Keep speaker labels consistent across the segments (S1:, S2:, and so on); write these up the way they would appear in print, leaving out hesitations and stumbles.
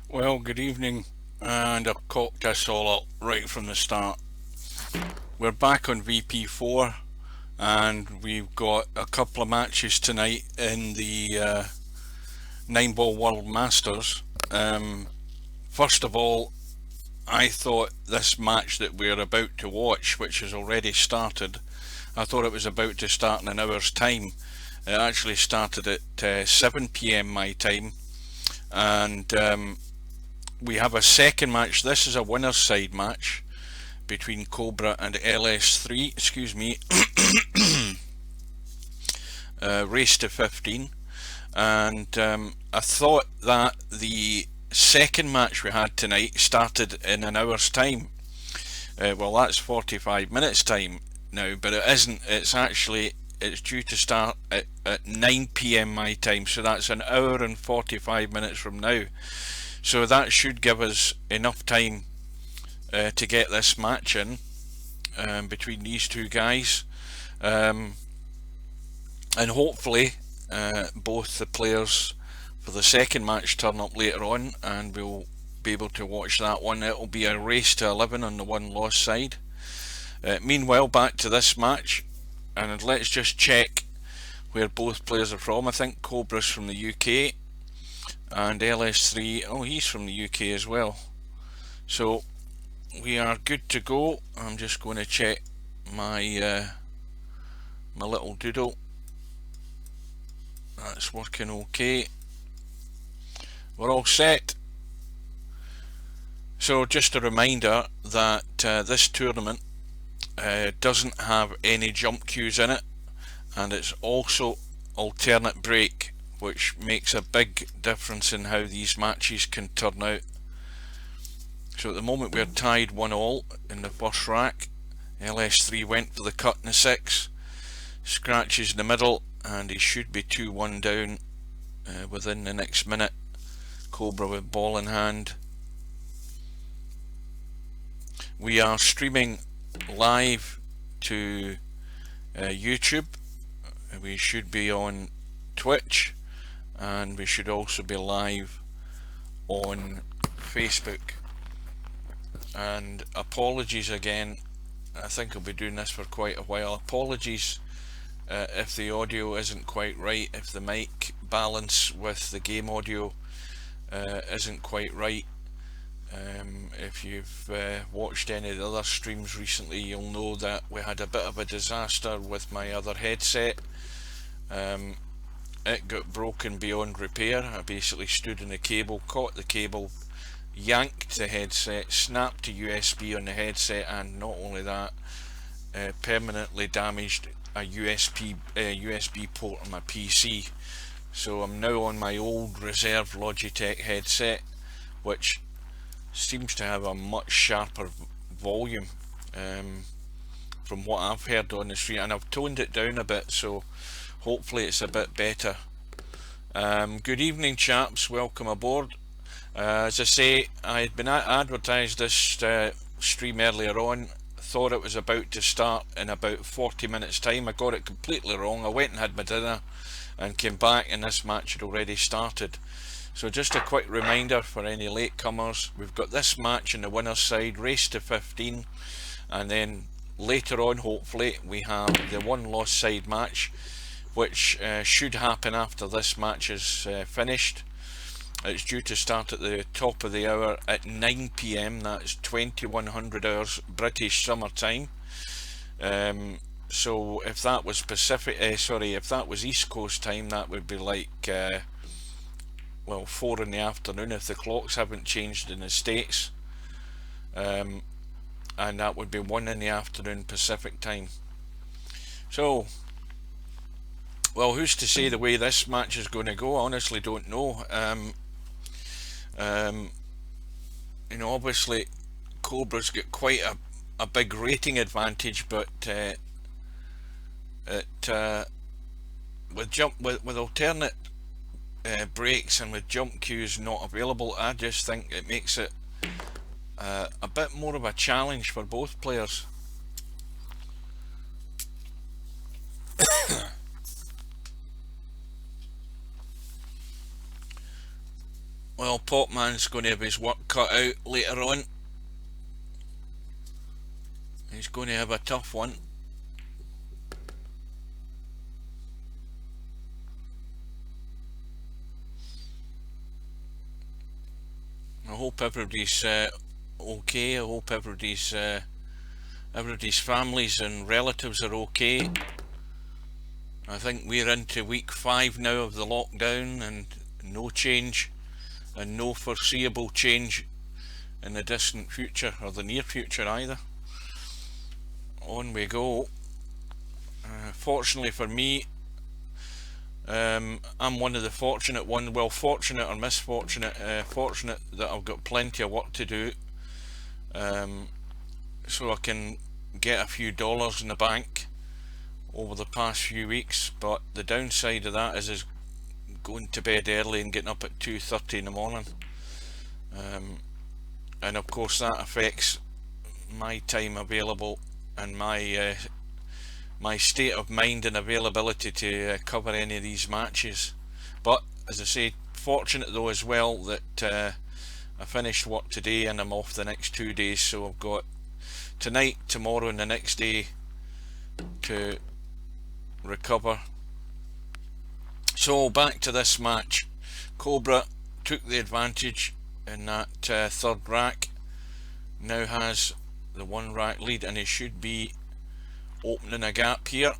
S1: Well, good evening, and I've cocked this all up right from the start. We're back on VP4, and we've got a couple of matches tonight in the 9-ball World Masters. First of all, I thought this match that we're about to watch, which has already started, I thought it was about to start in an hour's time. It actually started at 7 p.m. my time, and we have a second match. This is a winner's side match between Cobra and LS3, excuse me, race to 15. And I thought that the second match we had tonight started in an hour's time. Well, that's 45 minutes time now, but it isn't. It's due to start at 9 p.m. my time, so that's an hour and 45 minutes from now. So that should give us enough time to get this match in between these two guys, and hopefully both the players for the second match turn up later on, and we'll be able to watch that one. It'll be a race to 11 on the one loss side. Meanwhile, back to this match, and let's just check where both players are from. I think Cobra's from the UK, and LS3, oh, he's from the UK as well. So we are good to go. I'm just going to check my my little doodle. That's working okay. We're all set. So just a reminder that this tournament doesn't have any jump cues in it, and it's also alternate break, which makes a big difference in how these matches can turn out. So at the moment we're tied 1-1 in the first rack. LS3 went for the cut in the 6, scratches in the middle, and he should be 2-1 down within the next minute. Cobra with ball in hand. We are streaming live to YouTube. We should be on Twitch, and we should also be live on Facebook. And apologies again, I think I'll be doing this for quite a while. Apologies if the audio isn't quite right, if the mic balance with the game audio isn't quite right. If you've watched any of the other streams recently, you'll know that we had a bit of a disaster with my other headset. It got broken beyond repair. I basically stood in the cable, caught the cable, yanked the headset, snapped a USB on the headset, and not only that, permanently damaged a USB port on my PC. So I'm now on my old reserve Logitech headset, which seems to have a much sharper volume from what I've heard on the street, and I've toned it down a bit, so hopefully it's a bit better. Good evening, chaps, welcome aboard. As I say, I had been advertised this stream earlier on. Thought it was about to start in about 40 minutes time. I got it completely wrong. I went and had my dinner and came back, and this match had already started. So just a quick reminder for any latecomers, we've got this match in the winner's side, race to 15, and then later on hopefully we have the one loss side match, which should happen after this match is finished. It's due to start at the top of the hour at 9 p.m. That's 2100 hours British summer time. So if that was if that was East Coast time, that would be like well, 4 in the afternoon if the clocks haven't changed in the States, and that would be 1 in the afternoon Pacific time. So, well, who's to say the way this match is going to go? I honestly don't know. You know, obviously Cobra's got quite a big rating advantage, but with alternate breaks and with jump cues not available, I just think it makes it a bit more of a challenge for both players. Well, Potman's going to have his work cut out later on. He's going to have a tough one. I hope everybody's okay. I hope everybody's families and relatives are okay. I think we're into week 5 now of the lockdown, and no change, and no foreseeable change in the distant future or the near future either. On we go. Fortunately for me, I'm one of the fortunate ones. Well, fortunate or misfortunate. Fortunate that I've got plenty of work to do, so I can get a few dollars in the bank over the past few weeks. But the downside of that is going to bed early and getting up at 2:30 in the morning, and of course that affects my time available and my state of mind and availability to cover any of these matches. But as I say, fortunate though as well that I finished work today and I'm off the next 2 days, so I've got tonight, tomorrow and the next day to recover. So back to this match. Cobra took the advantage in that third rack, now has the 1 rack lead, and he should be opening a gap here.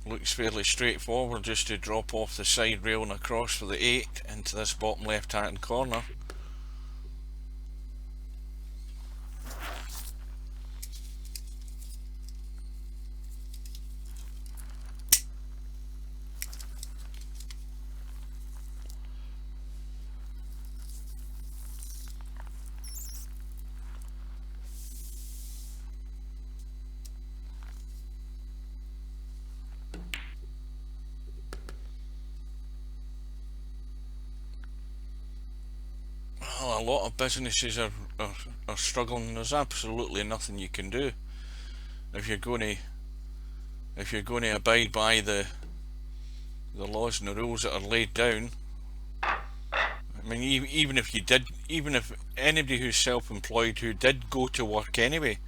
S1: Looks fairly straightforward, just to drop off the side rail and across for the 8 into this bottom left hand corner. Well, a lot of businesses are struggling. There's absolutely nothing you can do if you're going to abide by the laws and the rules that are laid down. I mean, even if anybody who's self-employed who did go to work anyway,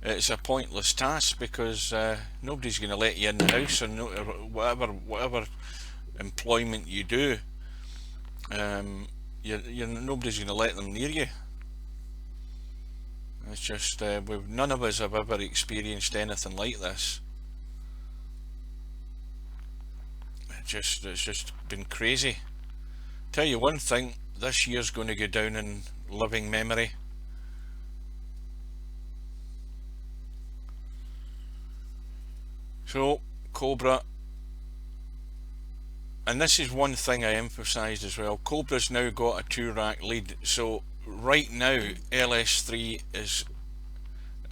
S1: it's a pointless task, because nobody's going to let you in the house, or whatever employment you do. Nobody's going to let them near you. It's just none of us have ever experienced anything like this. It's just been crazy. Tell you one thing, this year's going to go down in living memory. So Cobra, and this is one thing I emphasised as well, Cobra's now got a 2 rack lead, so right now LS3 is,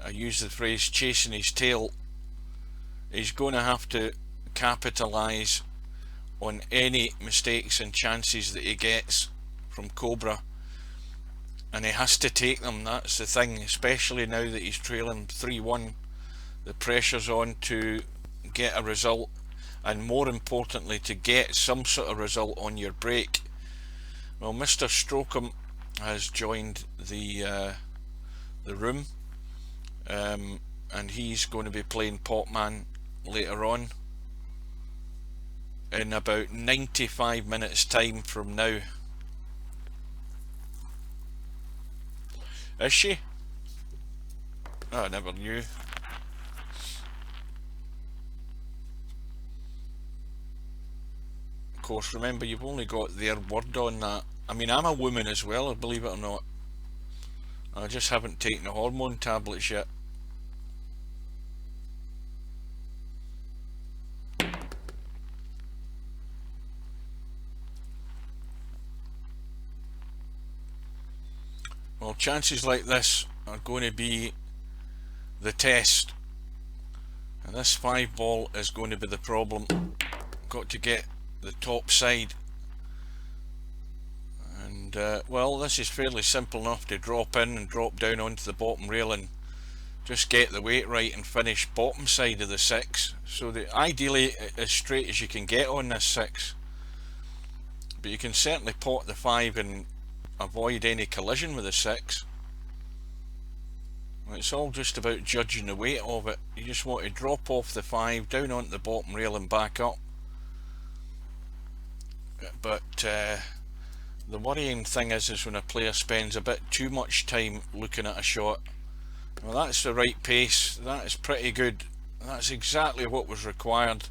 S1: I use the phrase, chasing his tail. He's going to have to capitalise on any mistakes and chances that he gets from Cobra, and he has to take them. That's the thing, especially now that he's trailing 3-1. The pressure's on to get a result, and more importantly to get some sort of result on your break. Well, Mr Strokem has joined the room, and he's going to be playing Potman later on in about 95 minutes time from now. Is she? Oh, I never knew. Of course, remember, you've only got their word on that. I mean, I'm a woman as well, believe it or not. I just haven't taken the hormone tablets yet. Well, chances like this are going to be the test, and this 5 ball is going to be the problem. Got to get the top side, and well, this is fairly simple enough to drop in and drop down onto the bottom rail and just get the weight right and finish bottom side of the 6, so that ideally as straight as you can get on this 6. but you can certainly pot the 5 and avoid any collision with the 6. It's all just about judging the weight of it. You just want to drop off the 5 down onto the bottom rail and back up. But the worrying thing is when a player spends a bit too much time looking at a shot. Well, that's the right pace. That is pretty good. That's exactly what was required.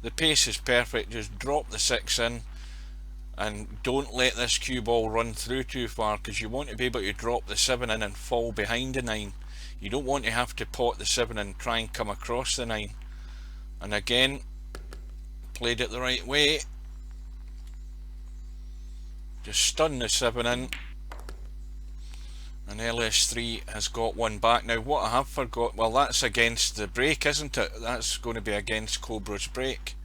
S1: The pace is perfect. Just drop the 6 in and don't let this cue ball run through too far, because you want to be able to drop the 7 in and fall behind the 9. You don't want to have to pot the 7 and try and come across the 9. And again, played it the right way. Just stun the 7 in, and LS3 has got one back. Now what I have forgot, well, that's against the break, isn't it? That's going to be against Cobra's break.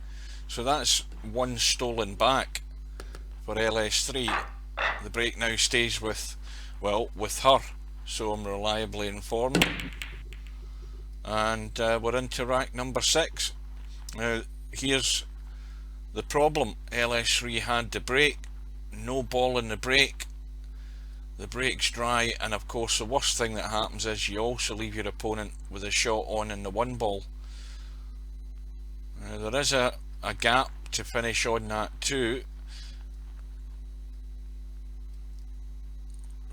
S1: So that's one stolen back for LS3. The break now stays with, well, with her, so I'm reliably informed. And we're into rack number 6. Now here's the problem. LS3 had the break, no ball in the break. The break's dry, and of course the worst thing that happens is you also leave your opponent with a shot on in the 1 ball. There is a gap to finish on that too.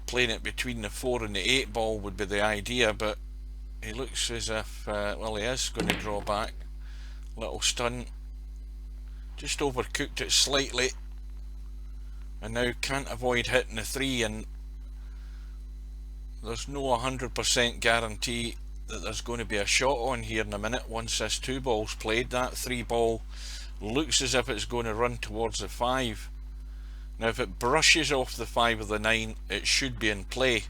S1: Playing it between the 4 and the 8 ball would be the idea, but he looks as if, well, he is going to draw back. Little stun. Just overcooked it slightly, and now can't avoid hitting the 3, and there's no 100% guarantee that there's going to be a shot on here in a minute once this 2 ball's played. That 3 ball looks as if it's going to run towards the 5. Now if it brushes off the 5 or the 9, it should be in play.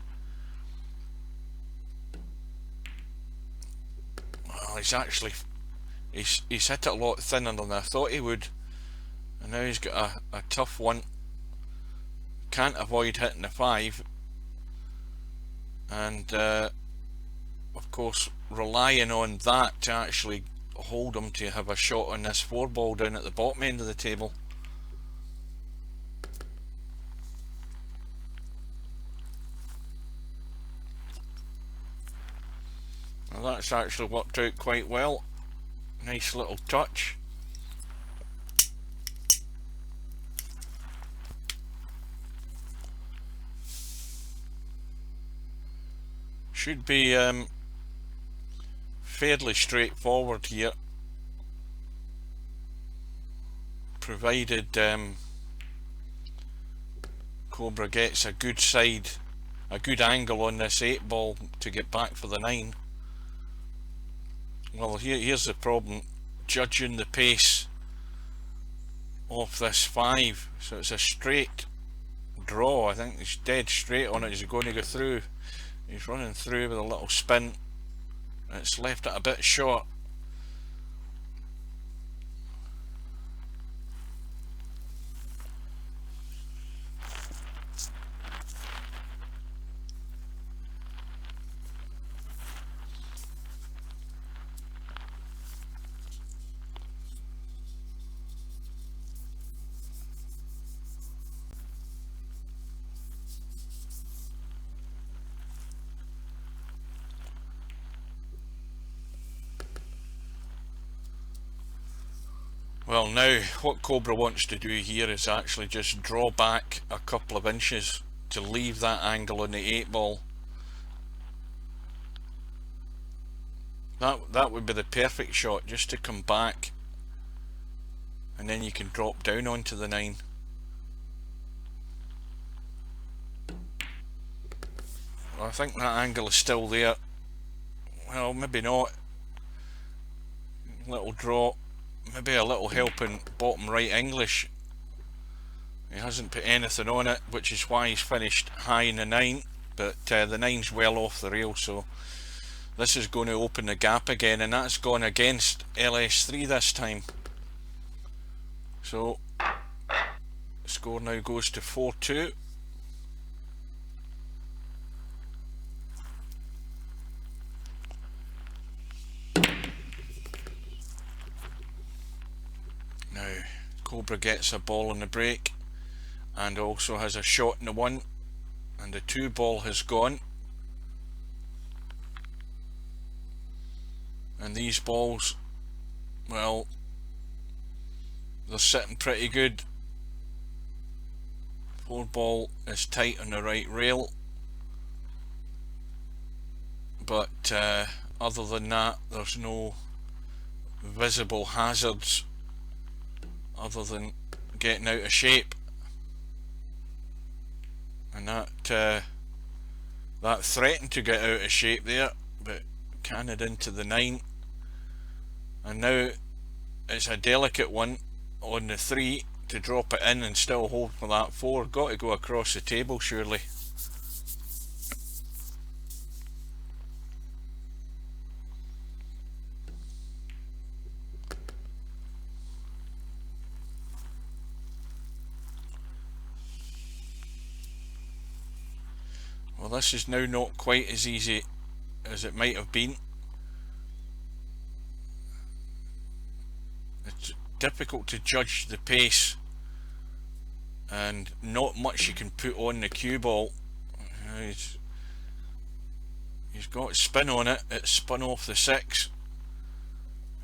S1: Well, he's hit it a lot thinner than I thought he would, and now he's got a tough one. Can't avoid hitting the 5, and of course relying on that to actually hold him to have a shot on this 4 ball down at the bottom end of the table. Well, that's actually worked out quite well. Nice little touch. Should be fairly straightforward here, provided Cobra gets a good angle on this 8 ball to get back for the 9. Well, here's the problem, judging the pace of this 5. So it's a straight draw. I think he's dead straight on it. He's going to go through. He's running through with a little spin. It's left it a bit short. Well, now what Cobra wants to do here is actually just draw back a couple of inches to leave that angle on the 8 ball. That would be the perfect shot, just to come back, and then you can drop down onto the 9. Well, I think that angle is still there. Well, maybe not. Little draw. Maybe a little help in bottom right English. He hasn't put anything on it, which is why he's finished high in the 9, but the 9's well off the rail, so this is going to open the gap again, and that's gone against LS3 this time. So the score now goes to 4-2. Now Cobra gets a ball on the break. and also has a shot in the 1, and the 2 ball has gone. And these balls, well, they're sitting pretty good. 4 ball is tight on the right rail, but other than that, there's no visible hazards other than getting out of shape. And that threatened to get out of shape there, but canned into the 9. And now it's a delicate one on the 3 to drop it in and still hold for that 4. Got to go across the table surely. Well, this is now not quite as easy as it might have been. It's difficult to judge the pace, and not much you can put on the cue ball. He's got spin on it. It's spun off the 6,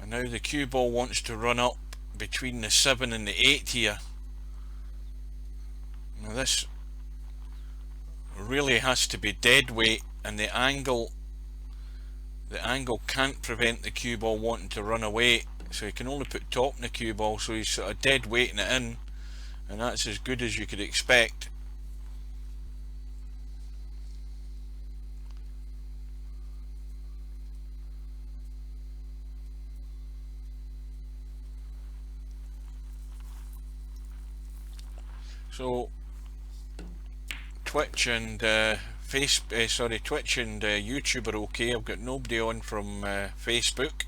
S1: and now the cue ball wants to run up between the 7 and the 8 here. Now this really has to be dead weight, and the angle can't prevent the cue ball wanting to run away, so he can only put top in the cue ball, so he's sort of dead weighting it in, and that's as good as you could expect. So Twitch and Twitch and YouTube are okay. I've got nobody on from Facebook.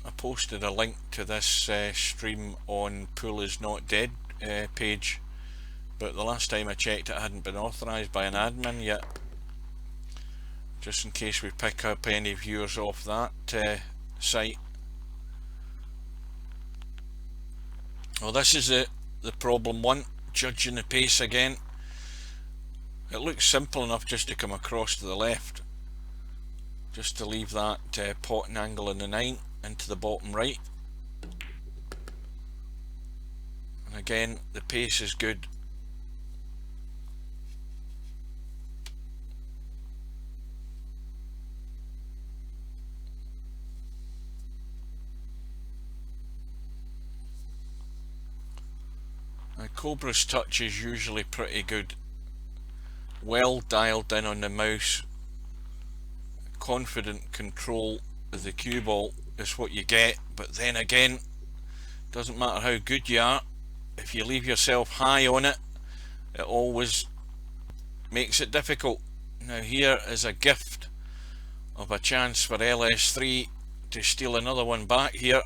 S1: I posted a link to this stream on Pool Is Not Dead page, but the last time I checked it hadn't been authorised by an admin yet, just in case we pick up any viewers off that site. Well, this is the problem 1, judging the pace again. It looks simple enough just to come across to the left, just to leave that potting angle in the 9 into the bottom right. And again, the pace is good. And Cobra's touch is usually pretty good. Well dialed in on the mouse. Confident control of the cue ball is what you get, but then again, doesn't matter how good you are, if you leave yourself high on it, it always makes it difficult. Now here is a gift of a chance for LS3 to steal another one back here.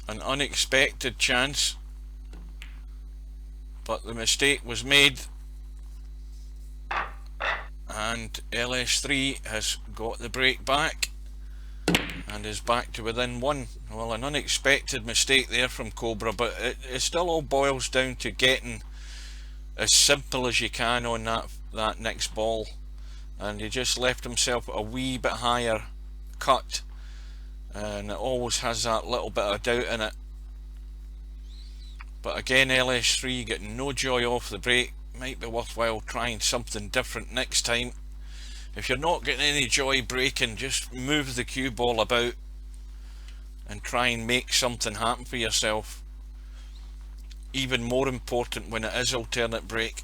S1: An unexpected chance, but the mistake was made, and LS3 has got the break back and is back to within 1. Well, an unexpected mistake there from Cobra, but it still all boils down to getting as simple as you can on that next ball, and he just left himself a wee bit higher cut, and it always has that little bit of doubt in it. But again, LS3 getting no joy off the break. Might be worthwhile trying something different next time. If you're not getting any joy breaking, just move the cue ball about and try and make something happen for yourself. Even more important when it is alternate break.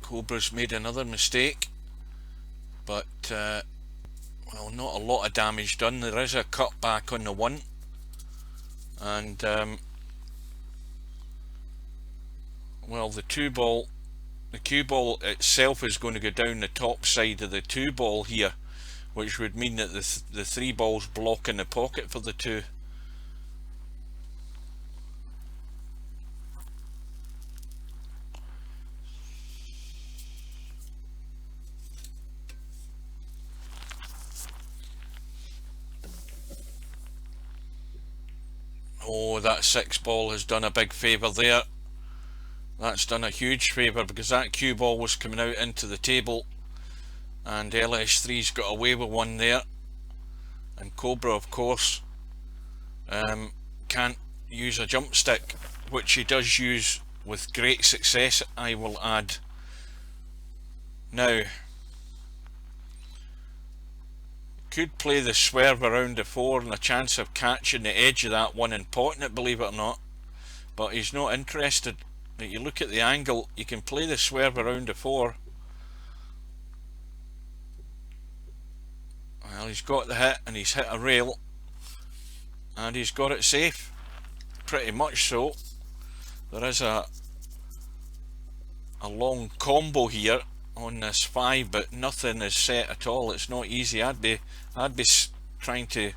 S1: Cobra's made another mistake, but well, not a lot of damage done. There is a cut back on the 1, and well, the cue ball itself is going to go down the top side of the 2 ball here, which would mean that the 3 balls block in the pocket for the 2. Oh, that 6 ball has done a big favour there. That's done a huge favour, because that cue ball was coming out into the table, and LS3's got away with one there. And Cobra, of course, can't use a jump stick, which he does use with great success, I will add. Now, could play the swerve around the 4 and a chance of catching the edge of that one and potting it, believe it or not, but he's not interested. If you look at the angle, you can play the swerve around the 4. Well, he's got the hit, and he's hit a rail, and he's got it safe, pretty much so. There is a long combo here on this 5, but nothing is set at all. It's not easy. I'd be trying to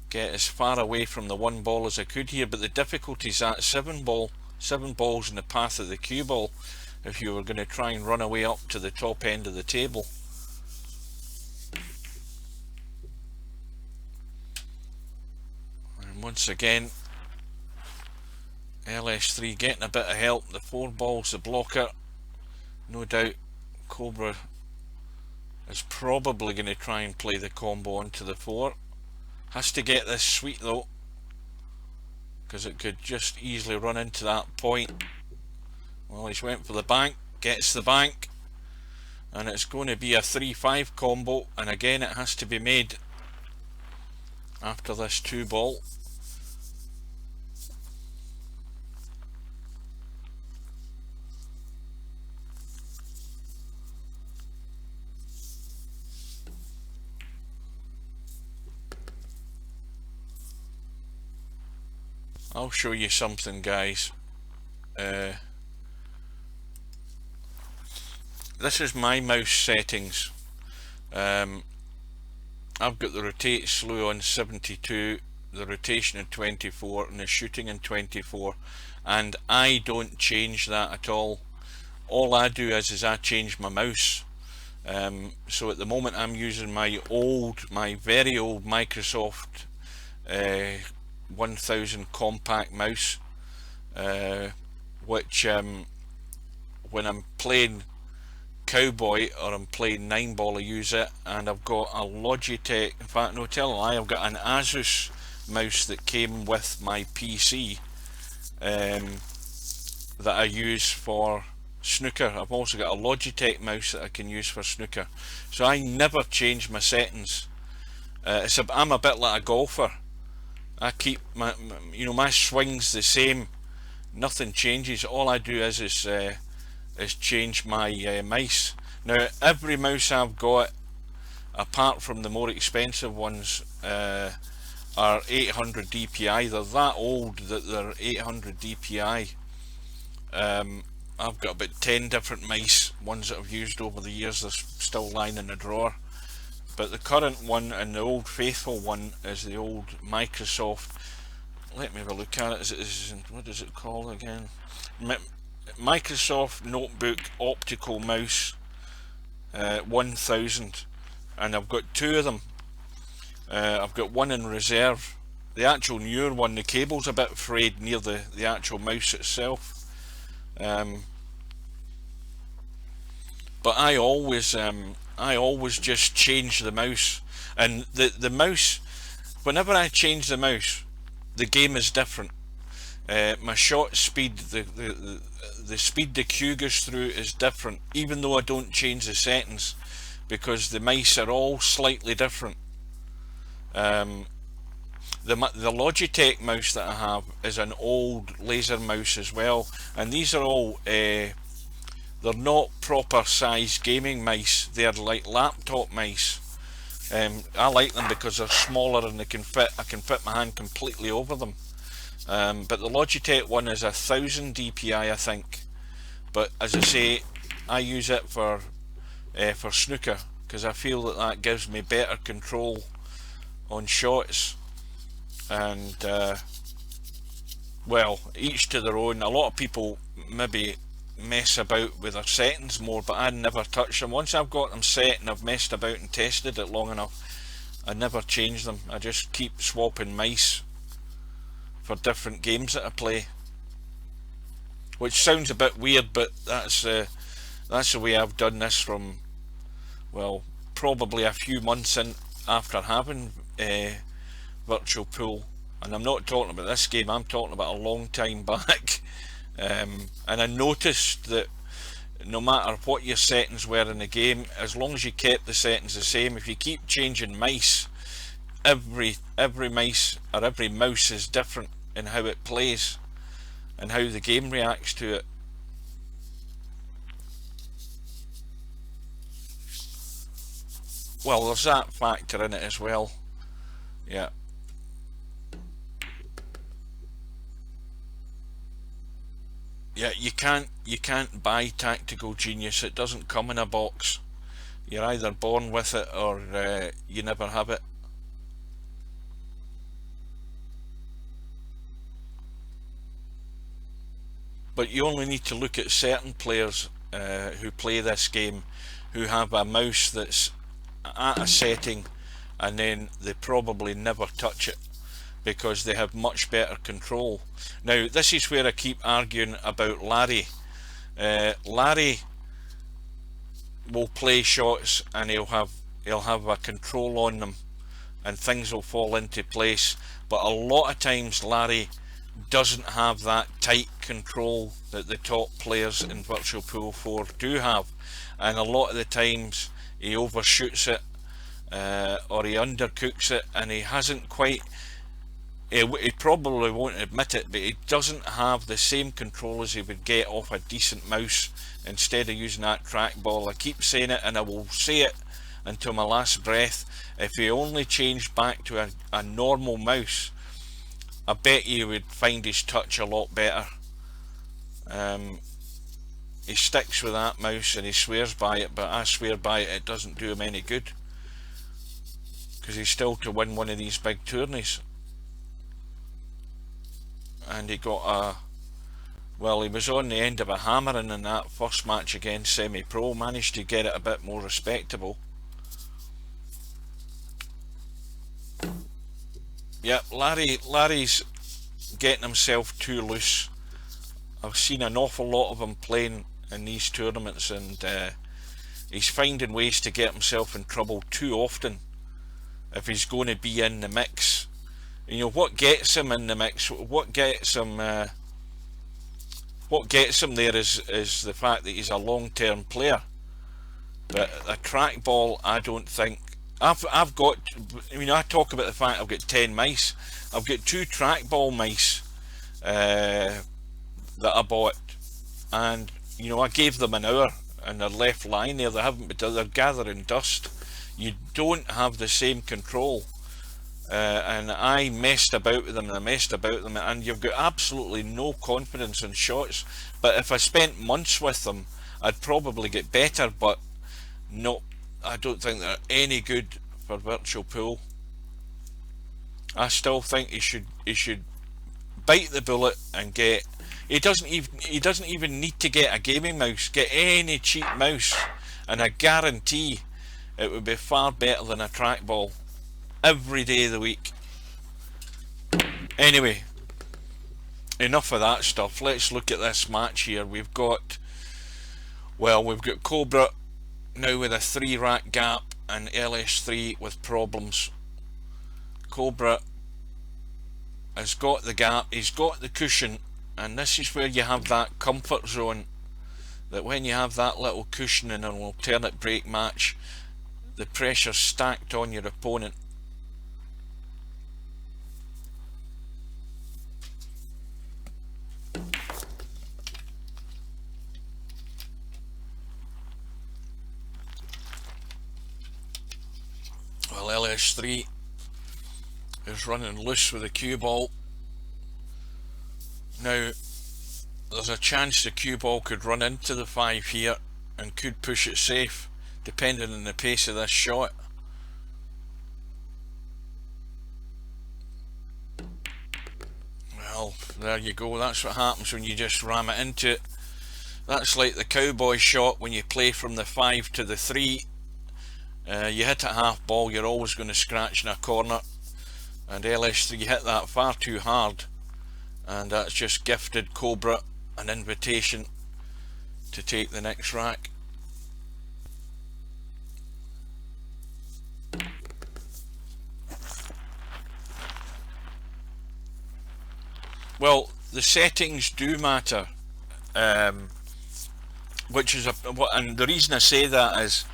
S1: get as far away from the 1 ball as I could here, but the difficulty is that 7 balls in the path of the cue ball if you were going to try and run away up to the top end of the table. And once again, LS3 getting a bit of help. The 4 balls, the blocker. No doubt Cobra is probably going to try and play the combo onto the 4. Has to get this sweet though, because it could just easily run into that point. Well, he's went for the bank, gets the bank, and it's going to be a 3-5 combo, and again it has to be made after this 2 ball. I'll show you something, guys. This is my mouse settings. I've got the rotate slew on 72, the rotation in 24, and the shooting in 24, and I don't change that at all. All I do is I change my mouse. So at the moment I'm using my very old Microsoft 1000 compact mouse, which when I'm playing Cowboy or I'm playing 9 ball I use it, and I've got a Logitech, in fact no, tell a lie, I've got an Asus mouse that came with my PC that I use for snooker. I've also got a Logitech mouse that I can use for snooker, so I never change my settings. I'm a bit like a golfer. I keep my swing's the same, nothing changes. All I do is change my mice. Now every mouse I've got, apart from the more expensive ones, are 800 DPI. They're that old that they're 800 DPI. I've got about 10 different mice, ones that I've used over the years. They're still lying in a drawer. But the current one and the old faithful one is the old Microsoft. Let me have a look at it. What is it called again? Microsoft Notebook Optical Mouse 1000, and I've got 2 of them. I've got one in reserve. The actual newer one, the cable's a bit frayed near the actual mouse itself. But I always just change the mouse, and the mouse, whenever I change the mouse, the game is different. My shot speed, the speed the cue goes through is different, even though I don't change the settings, because the mice are all slightly different. The Logitech mouse that I have is an old laser mouse as well, and these are all they're not proper size gaming mice. They're like laptop mice. I like them because they're smaller and I can fit my hand completely over them. But the Logitech one is 1000 DPI, I think. But as I say, I use it for snooker. because I feel that that gives me better control on shots. And well, each to their own. A lot of people maybe mess about with their settings more, but I never touch them. Once I've got them set and I've messed about and tested it long enough, I never change them. I just keep swapping mice for different games that I play, which sounds a bit weird, but that's the way I've done this from, well, probably a few months in after having Virtual Pool. And I'm not talking about this game, I'm talking about a long time back. And I noticed that no matter what your settings were in the game, as long as you kept the settings the same, if you keep changing mice, every mice or every mouse is different in how it plays and how the game reacts to it. Well, there's that factor in it as well. Yeah. Yeah, you can't buy Tactical Genius. It doesn't come in a box. You're either born with it or you never have it. But you only need to look at certain players who play this game who have a mouse that's at a setting and then they probably never touch it because they have much better control. Now this is where I keep arguing about Larry. Larry will play shots and he'll have a control on them and things will fall into place, but a lot of times Larry doesn't have that tight control that the top players in Virtual Pool 4 do have, and a lot of the times he overshoots it or he undercooks it, and he hasn't quite, he probably won't admit it, but he doesn't have the same control as he would get off a decent mouse instead of using that trackball. I keep saying it and I will say it until my last breath. If he only changed back to a normal mouse, I bet you would find his touch a lot better. He sticks with that mouse and he swears by it, but I swear by it, it doesn't do him any good because he's still to win one of these big tourneys. And he got a, well, he was on the end of a hammering in that first match against Semi-Pro, managed to get it a bit more respectable. Yep, Larry's getting himself too loose. I've seen an awful lot of him playing in these tournaments, and he's finding ways to get himself in trouble too often if he's going to be in the mix. You know what gets him in the mix? What gets him there is the fact that he's a long-term player. But a trackball, I don't think. I've got. I mean, I talk about the fact I've got 10 mice. I've got 2 trackball mice that I bought, and you know I gave them an hour and they're left lying there. They haven't been. They're gathering dust. You don't have the same control. And I messed about with them and you've got absolutely no confidence in shots. But if I spent months with them, I'd probably get better, but no, I don't think they're any good for Virtual Pool. I still think he should bite the bullet and get, he doesn't even need to get a gaming mouse. Get any cheap mouse and I guarantee it would be far better than a trackball every day of the week. Anyway, enough of that stuff. Let's look at this match here. We've got Cobra now with a 3 rack gap and LS3 with problems. Cobra has got the gap, he's got the cushion, and this is where you have that comfort zone, that when you have that little cushion in an alternate break match, the pressure's stacked on your opponent. Well, LS3 is running loose with the cue ball. Now, there's a chance the cue ball could run into the 5 here and could push it safe. depending on the pace of this shot. Well, there you go. That's what happens when you just ram it into it. That's like the cowboy shot when you play from the 5 to the 3. You hit it half ball, you're always going to scratch in a corner. And LS3 hit that far too hard, and that's just gifted Cobra an invitation to take the next rack. Well, the settings do matter, which is and the reason I say that is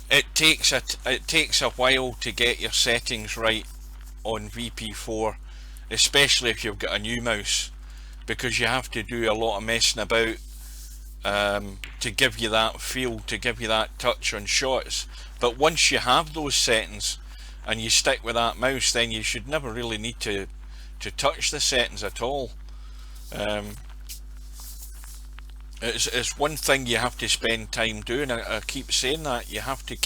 S1: it takes a while to get your settings right on VP4, especially if you've got a new mouse, because you have to do a lot of messing about to give you that feel, to give you that touch on shots. But once you have those settings and you stick with that mouse, then you should never really need to touch the settings at all. It's one thing you have to spend time doing. I keep saying that you have to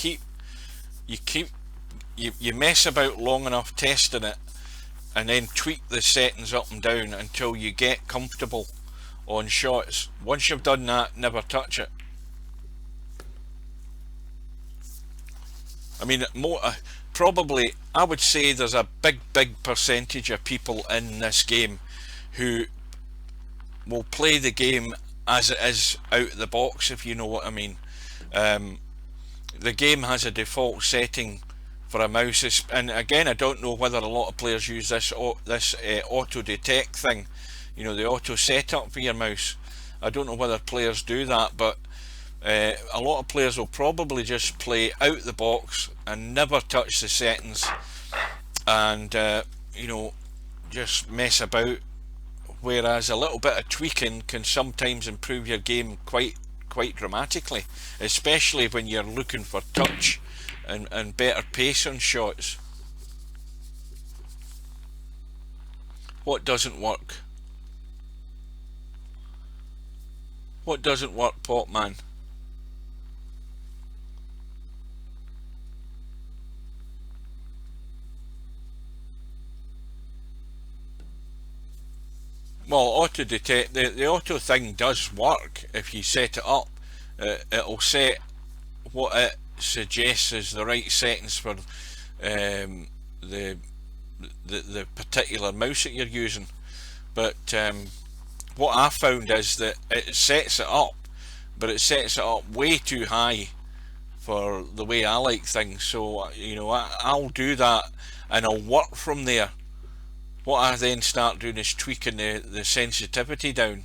S1: you mess about long enough testing it, and then tweak the settings up and down until you get comfortable on shots. Once you've done that, never touch it. I mean, probably I would say there's a big percentage of people in this game who will play the game as it is out of the box, if you know what I mean. The game has a default setting for a mouse, and again, I don't know whether a lot of players use this auto detect thing, you know, the auto setup for your mouse. I don't know whether players do that, but a lot of players will probably just play out the box and never touch the settings, and you know, just mess about. Whereas a little bit of tweaking can sometimes improve your game quite dramatically, especially when you're looking for touch and better pace on shots. What doesn't work? What doesn't work, Potman? Well, auto detect, the auto thing does work if you set it up. It'll set what it suggests is the right settings for the particular mouse that you're using. But what I found is that it sets it up, but it sets it up way too high for the way I like things. So you know, I'll do that and I'll work from there. What I then start doing is tweaking the sensitivity down,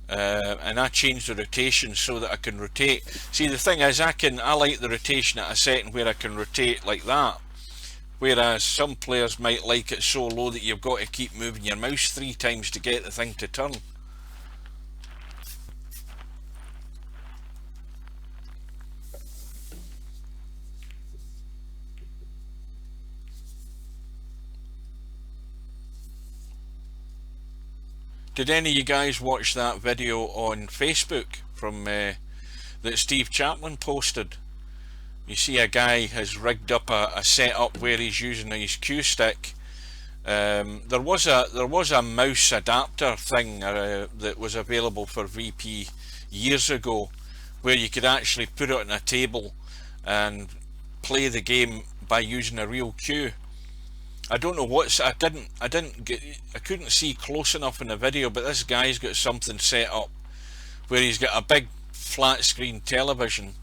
S1: and I change the rotation so that I can rotate. See, the thing is, I like the rotation at a setting where I can rotate like that, whereas some players might like it so low that you've got to keep moving your mouse 3 times to get the thing to turn. Did any of you guys watch that video on Facebook from that Steve Chaplin posted? You see a guy has rigged up a setup where he's using his cue stick. There was a mouse adapter thing that was available for VP years ago, where you could actually put it on a table and play the game by using a real cue. I don't know I couldn't see close enough in the video, but this guy's got something set up where he's got a big flat screen television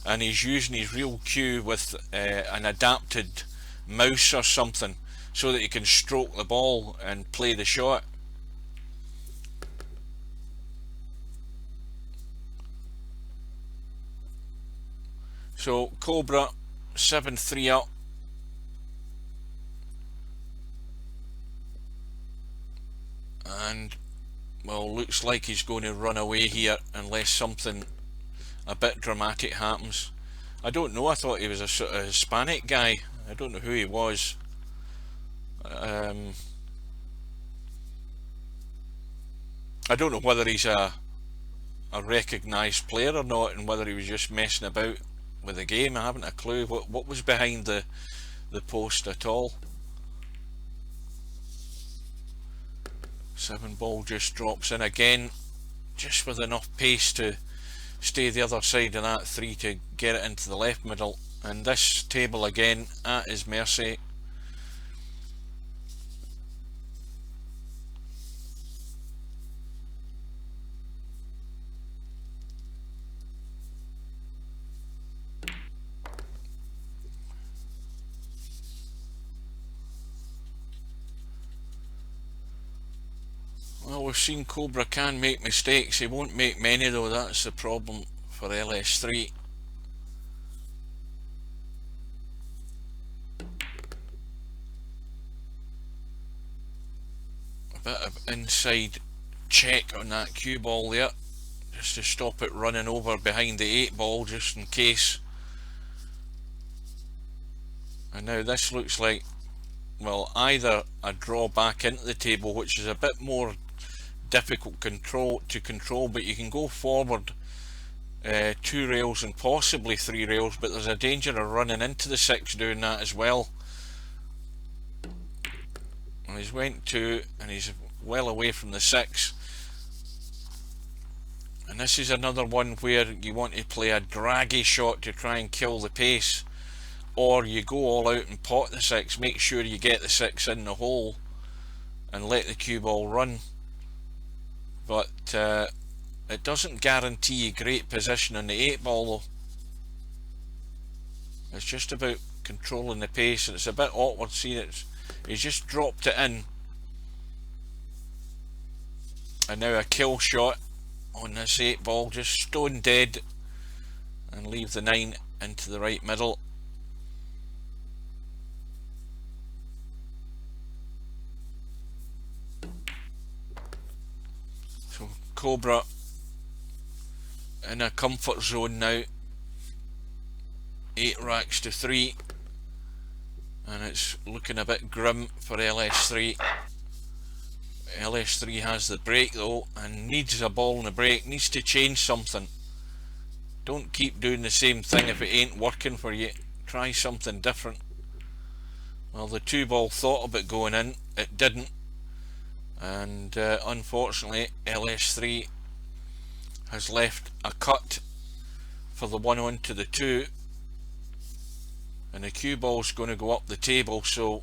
S1: and he's using his real cue with an adapted mouse or something so that he can stroke the ball and play the shot. So Cobra 7-3 up. And well, looks like he's going to run away here unless something a bit dramatic happens. I don't know, I thought he was a sort of Hispanic guy. I don't know who he was. I don't know whether he's a recognised player or not, and whether he was just messing about. with the game. I haven't a clue what was behind the post at all. 7 ball just drops in again, just with enough pace to stay the other side of that 3 to get it into the left middle. And this table again at his mercy. Well, we've seen Cobra can make mistakes. He won't make many though, that's the problem for LS3. A bit of inside check on that cue ball there, just to stop it running over behind the 8 ball, just in case. And now this looks like, well, either a draw back into the table, which is a bit more difficult to control, but you can go forward 2 rails and possibly 3 rails, but there's a danger of running into the 6 doing that as well. And he's went 2 and he's well away from the 6. And this is another one where you want to play a draggy shot to try and kill the pace, or you go all out and pot the 6, make sure you get the 6 in the hole and let the cue ball run. But it doesn't guarantee a great position on the 8 ball though. It's just about controlling the pace, and it's a bit awkward seeing it. He's just dropped it in. And now a kill shot on this 8 ball, just stone dead, and leave the 9 into the right middle. So Cobra in a comfort zone now, 8 racks to 3, and it's looking a bit grim for LS3. LS3 has the break though, and needs a ball in the break, needs to change something. Don't keep doing the same thing if it ain't working for you. Try something different. Well, the 2 ball thought about going in, it didn't, and unfortunately LS3 has left a cut for the 1 onto the 2, and the cue ball's going to go up the table, so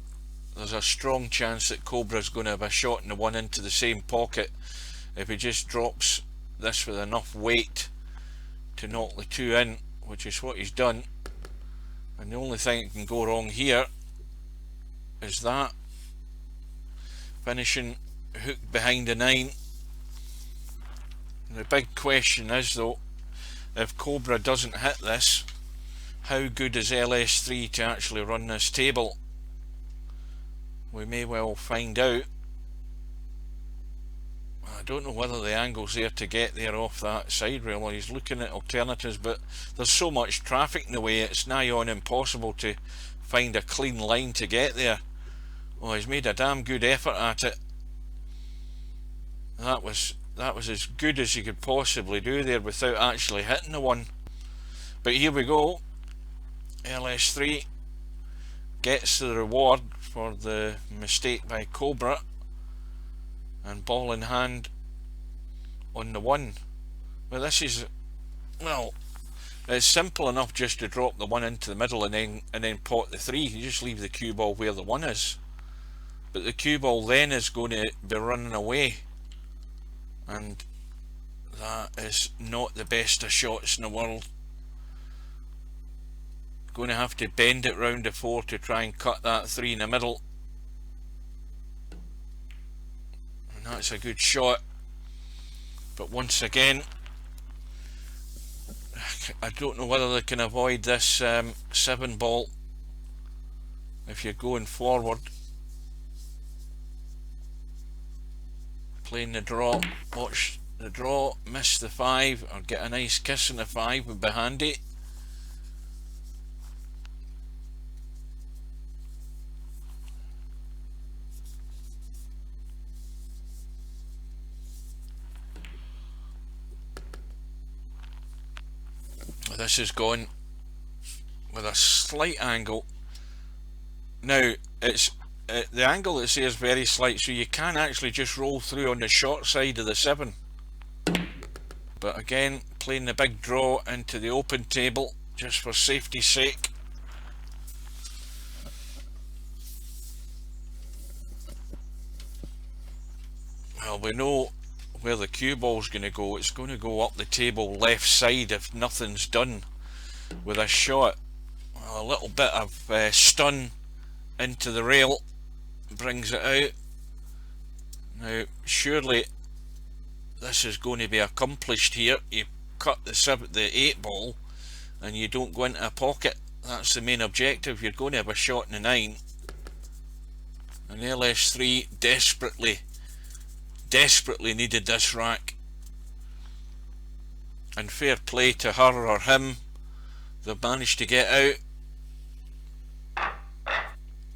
S1: there's a strong chance that Cobra's going to have a shot in the 1 into the same pocket if he just drops this with enough weight to knock the 2 in, which is what he's done. And the only thing that can go wrong here is that finishing hooked behind the 9. The big question is though, if Cobra doesn't hit this, how good is LS3 to actually run this table? We may well find out. I don't know whether the angle's there to get there off that side rail. He's looking at alternatives, but there's so much traffic in the way, it's nigh on impossible to find a clean line to get there. Well, he's made a damn good effort at it. That was as good as he could possibly do there without actually hitting the 1. But here we go. LS3 gets the reward for the mistake by Cobra, and ball in hand on the 1. Well, this is, well, it's simple enough just to drop the 1 into the middle and then pot the 3. You just leave the cue ball where the 1 is, but the cue ball then is going to be running away, and that is not the best of shots in the world. Going to have to bend it round the 4 to try and cut that 3 in the middle, and that's a good shot. But once again, I don't know whether they can avoid this 7 ball if you're going forward. Playing the draw, watch the draw, miss the 5, or get a nice kiss on the 5 would be handy. This is gone. with a slight angle. Now it's the angle that's here is very slight, so you can actually just roll through on the short side of the 7. But again, playing the big draw into the open table just for safety's sake. Well, we know where the cue ball's going to go. It's going to go up the table left side if nothing's done with a shot. Well, a little bit of stun into the rail brings it out. Now surely this is going to be accomplished here. You cut the 8 ball and you don't go into a pocket. That's the main objective. You're going to have a shot in the 9. And LS3 desperately needed this rack. And fair play to her or him. They've managed to get out.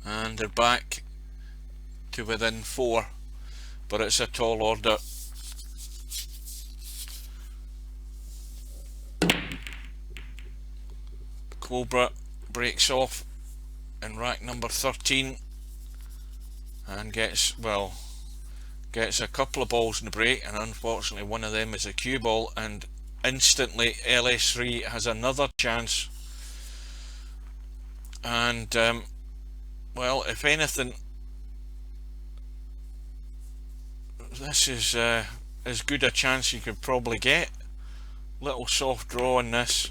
S1: And they're back to within 4. But it's a tall order. Cobra breaks off in rack number 13 and gets a couple of balls in the break, and unfortunately one of them is a cue ball, and instantly LS3 has another chance. And well, if anything, this is as good a chance you could probably get. Little soft draw on this.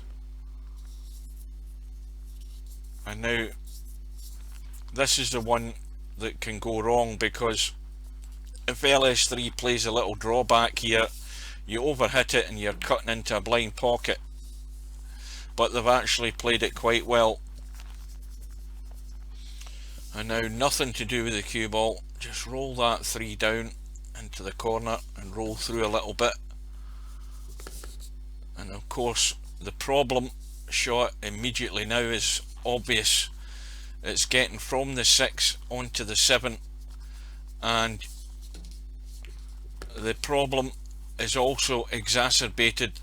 S1: And now this is the one that can go wrong, because if LS3 plays a little drawback here, you overhit it and you're cutting into a blind pocket. But they've actually played it quite well. And now nothing to do with the cue ball, just roll that 3 down into the corner and roll through a little bit. And of course the problem shot immediately now is obvious. It's getting from the 6 onto the 7, and the problem is also exacerbated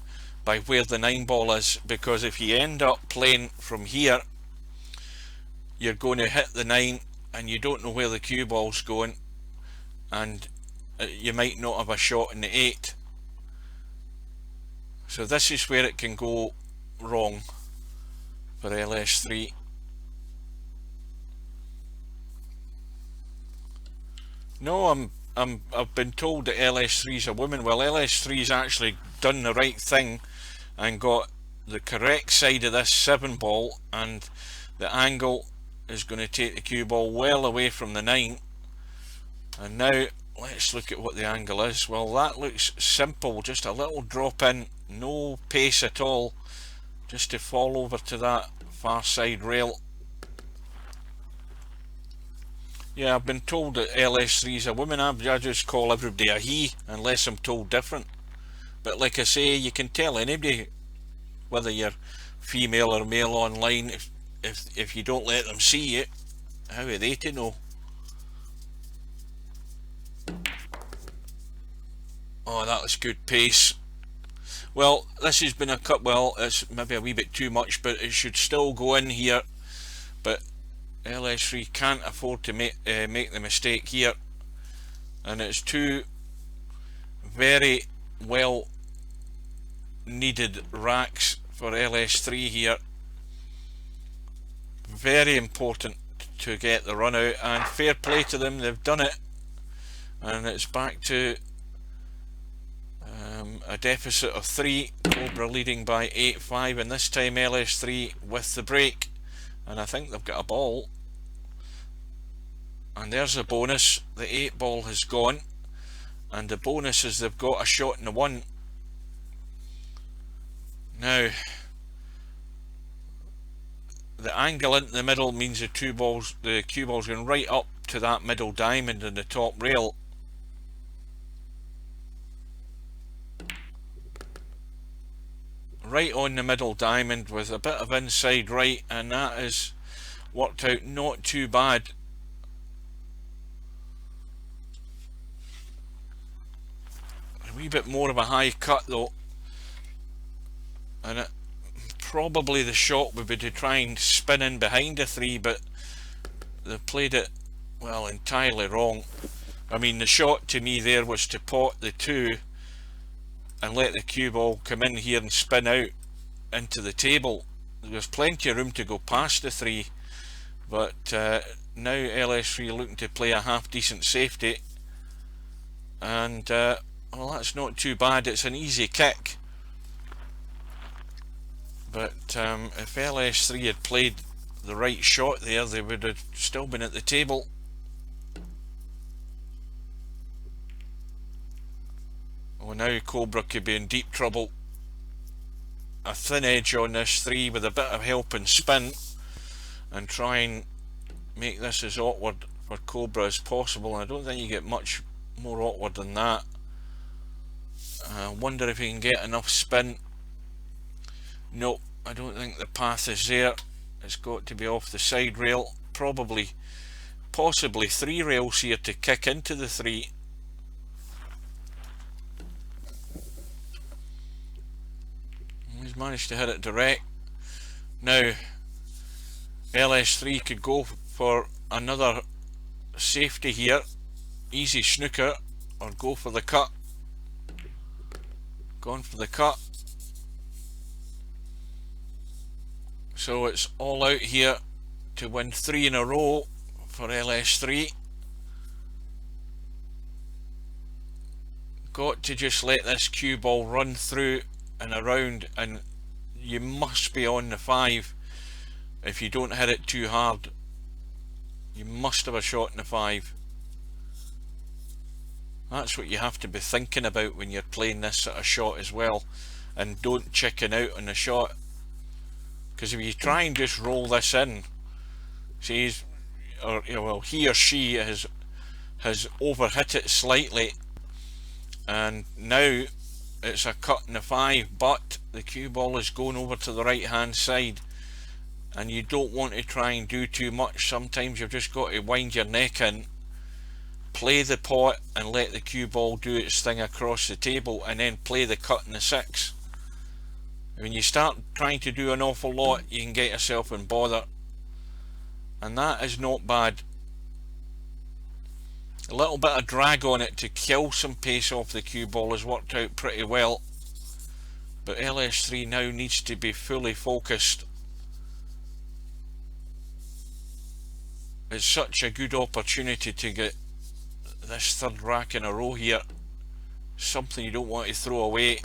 S1: by where the 9 ball is, because if you end up playing from here, you're going to hit the 9 and you don't know where the cue ball's going, and you might not have a shot in the 8. So this is where it can go wrong for LS3. No, I've been told that LS3 is a woman. Well, LS3's actually done the right thing and got the correct side of this 7 ball, and the angle is going to take the cue ball well away from the 9. And now let's look at what the angle is. Well, that looks simple, just a little drop in, no pace at all, just to fall over to that far side rail. Yeah, I've been told that LS3 is a woman. I just call everybody a he unless I'm told different. But like I say, you can tell anybody, whether you're female or male online, if you don't let them see it, how are they to know? Oh, that was good pace. Well, this has been a cut. Well, it's maybe a wee bit too much, but it should still go in here. But LS3 can't afford to make the mistake here, and it's 2 very well needed racks for LS3 here. Very important to get the run out, and fair play to them, they've done it, and it's back to a deficit of 3. Cobra leading by 8-5, and this time LS3 with the break. And I think they've got a ball, and there's a bonus. The 8 ball has gone, and the bonus is they've got a shot in the 1. Now the angle into the middle means the cue ball's going right up to that middle diamond in the top rail. Right on the middle diamond with a bit of inside right, and that has worked out not too bad. A wee bit more of a high cut though, and it probably the shot would be to try and spin in behind the 3, but they played it, well, entirely wrong. I mean, the shot to me there was to pot the 2 and let the cue ball come in here and spin out into the table. There's plenty of room to go past the 3, but now LS3 looking to play a half decent safety, and well, that's not too bad. It's an easy kick, but if LS3 had played the right shot there, they would have still been at the table. Well, now Cobra could be in deep trouble. A thin edge on this 3 with a bit of help and spin, and try and make this as awkward for Cobra as possible. And I don't think you get much more awkward than that. I wonder if he can get enough spin. Nope, I don't think the path is there. It's got to be off the side rail, possibly 3 rails here to kick into the 3. He's managed to hit it direct. Now LS3 could go for another safety here, easy snooker, or go for the cut. Gone for the cut. So it's all out here to win 3 in a row for LS3. Got to just let this cue ball run through and around, and you must be on the 5. If you don't hit it too hard, you must have a shot in the 5. That's what you have to be thinking about when you're playing this sort of shot as well, and don't chicken out on the shot, because if you try and just roll this in, he or she has overhit it slightly, and now it's a cut in the 5, but the cue ball is going over to the right hand side, and you don't want to try and do too much. Sometimes you've just got to wind your neck in, play the pot, and let the cue ball do its thing across the table, and then play the cut in the 6. When you start trying to do an awful lot, you can get yourself in bother, and that is not bad. A little bit of drag on it to kill some pace off the cue ball has worked out pretty well, but LS3 now needs to be fully focused. It's such a good opportunity to get this 3rd rack in a row here, something you don't want to throw away.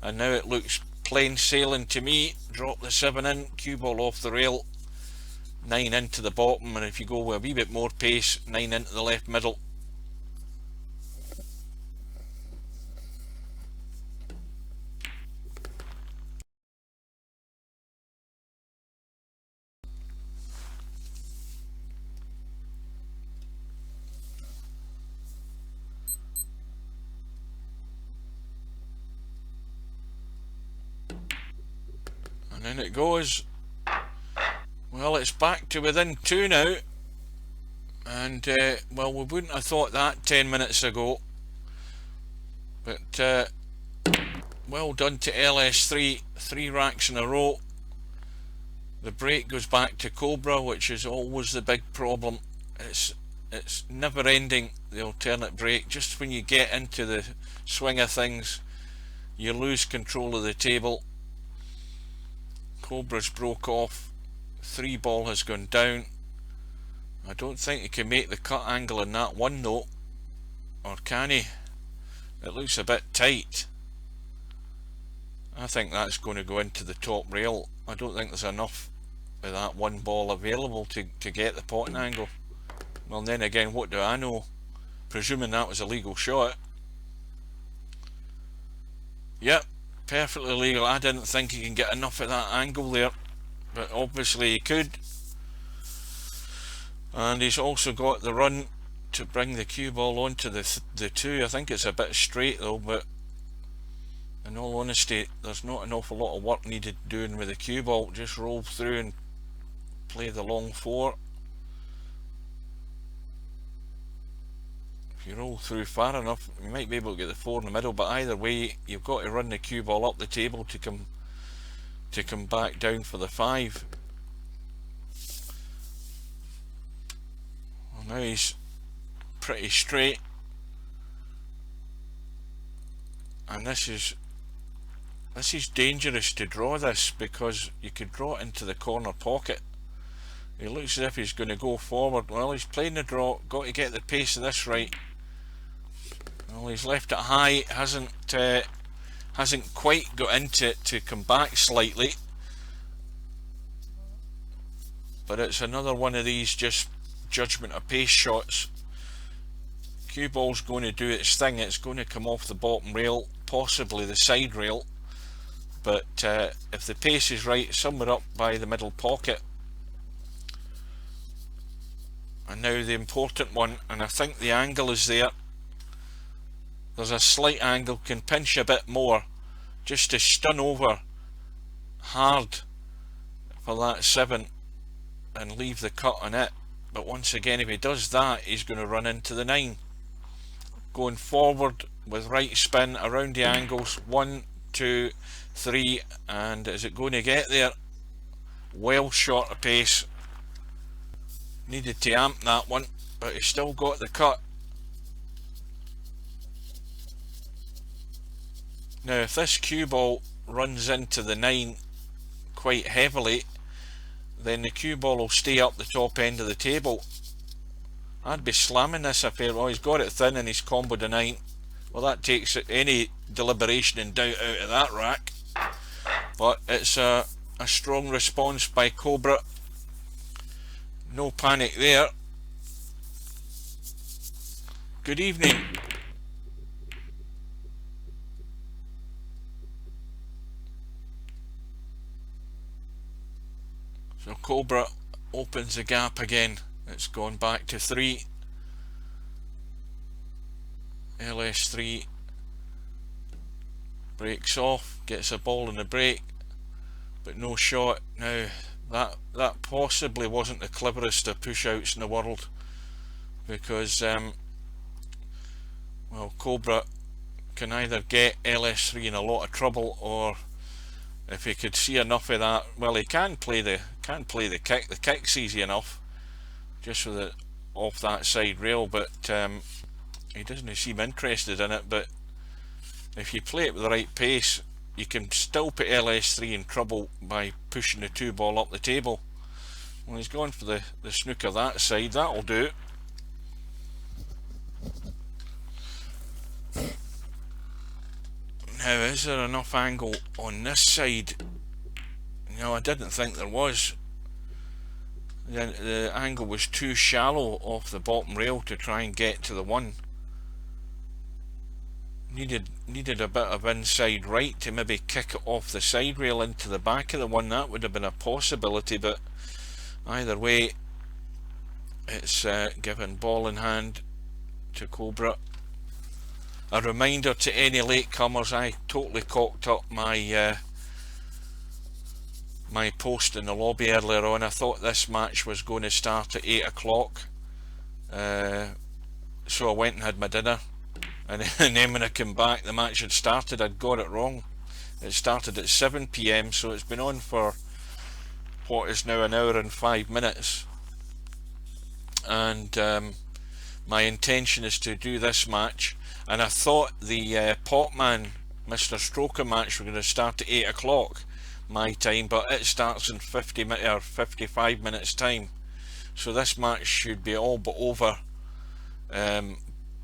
S1: And now it looks plain sailing to me. Drop the 7 in, cue ball off the rail, 9 into the bottom, and if you go with a wee bit more pace, 9 into the left middle. And then it goes. Well, it's back to within 2 now, and well, we wouldn't have thought that 10 minutes ago, but well done to LS3, 3 racks in a row. The break goes back to Cobra, which is always the big problem. It's never ending, the alternate break. Just when you get into the swing of things, you lose control of the table. Cobra's broke off, 3 ball has gone down. I don't think he can make the cut angle in that 1 though, or can he? It looks a bit tight. I think that's going to go into the top rail. I don't think there's enough with that 1 ball available to get the potting angle. Well, then again, what do I know? Presuming that was a legal shot. Yep, perfectly legal. I didn't think he can get enough of that angle there, but obviously he could. And he's also got the run to bring the cue ball onto the 2. I think it's a bit straight though, but in all honesty, there's not an awful lot of work needed doing with the cue ball. Just roll through and play the long 4. If you roll through far enough, you might be able to get the 4 in the middle, but either way, you've got to run the cue ball up the table to come to come back down for the 5. Well, now he's pretty straight, and this is dangerous to draw this, because you could draw it into the corner pocket. He looks as if he's going to go forward. Well, he's playing the draw, got to get the pace of this right. Well, he's left it high, hasn't quite got into it to come back slightly. But it's another one of these just judgment of pace shots. Cue ball's going to do its thing. It's going to come off the bottom rail, possibly the side rail. But if the pace is right, somewhere up by the middle pocket. And now the important one, and I think the angle is there. There's a slight angle, can pinch a bit more, just to stun over hard for that 7 and leave the cut on it. But once again, if he does that, he's going to run into the 9. Going forward with right spin around the angles, 1, 2, 3, and is it going to get there? Well short of pace. Needed to amp that one, but he still got the cut. Now if this cue ball runs into the 9 quite heavily, then the cue ball will stay up the top end of the table. I'd be slamming this if he's got it thin and he's comboed a 9. Well, that takes any deliberation and doubt out of that rack. But it's a strong response by Cobra. No panic there. Good evening. So Cobra opens the gap again. It's gone back to 3. LS3 breaks off, gets a ball in the break, but no shot. Now that possibly wasn't the cleverest of push outs in the world, because well, Cobra can either get LS3 in a lot of trouble, or if he could see enough of that, well, he can play the kick. The kick's easy enough, just with it off that side rail, but he doesn't seem interested in it. But if you play it with the right pace, you can still put LS3 in trouble by pushing the 2 ball up the table. Well, he's gone for the snooker that side. That'll do. Now, is there enough angle on this side? No, I didn't think there was. The angle was too shallow off the bottom rail to try and get to the 1. Needed a bit of inside right to maybe kick it off the side rail into the back of the 1. That would have been a possibility, but either way, it's given ball in hand to Cobra. A reminder to any latecomers, I totally cocked up my my post in the lobby earlier on. I thought this match was going to start at 8 o'clock, so I went and had my dinner, and then when I came back, the match had started. I'd got it wrong. It started at 7 PM, so it's been on for what is now an hour and 5 minutes, and my intention is to do this match. And I thought the Potman and Mr Strokem match were going to start at 8 o'clock my time, but it starts in 55 minutes time. So this match should be all but over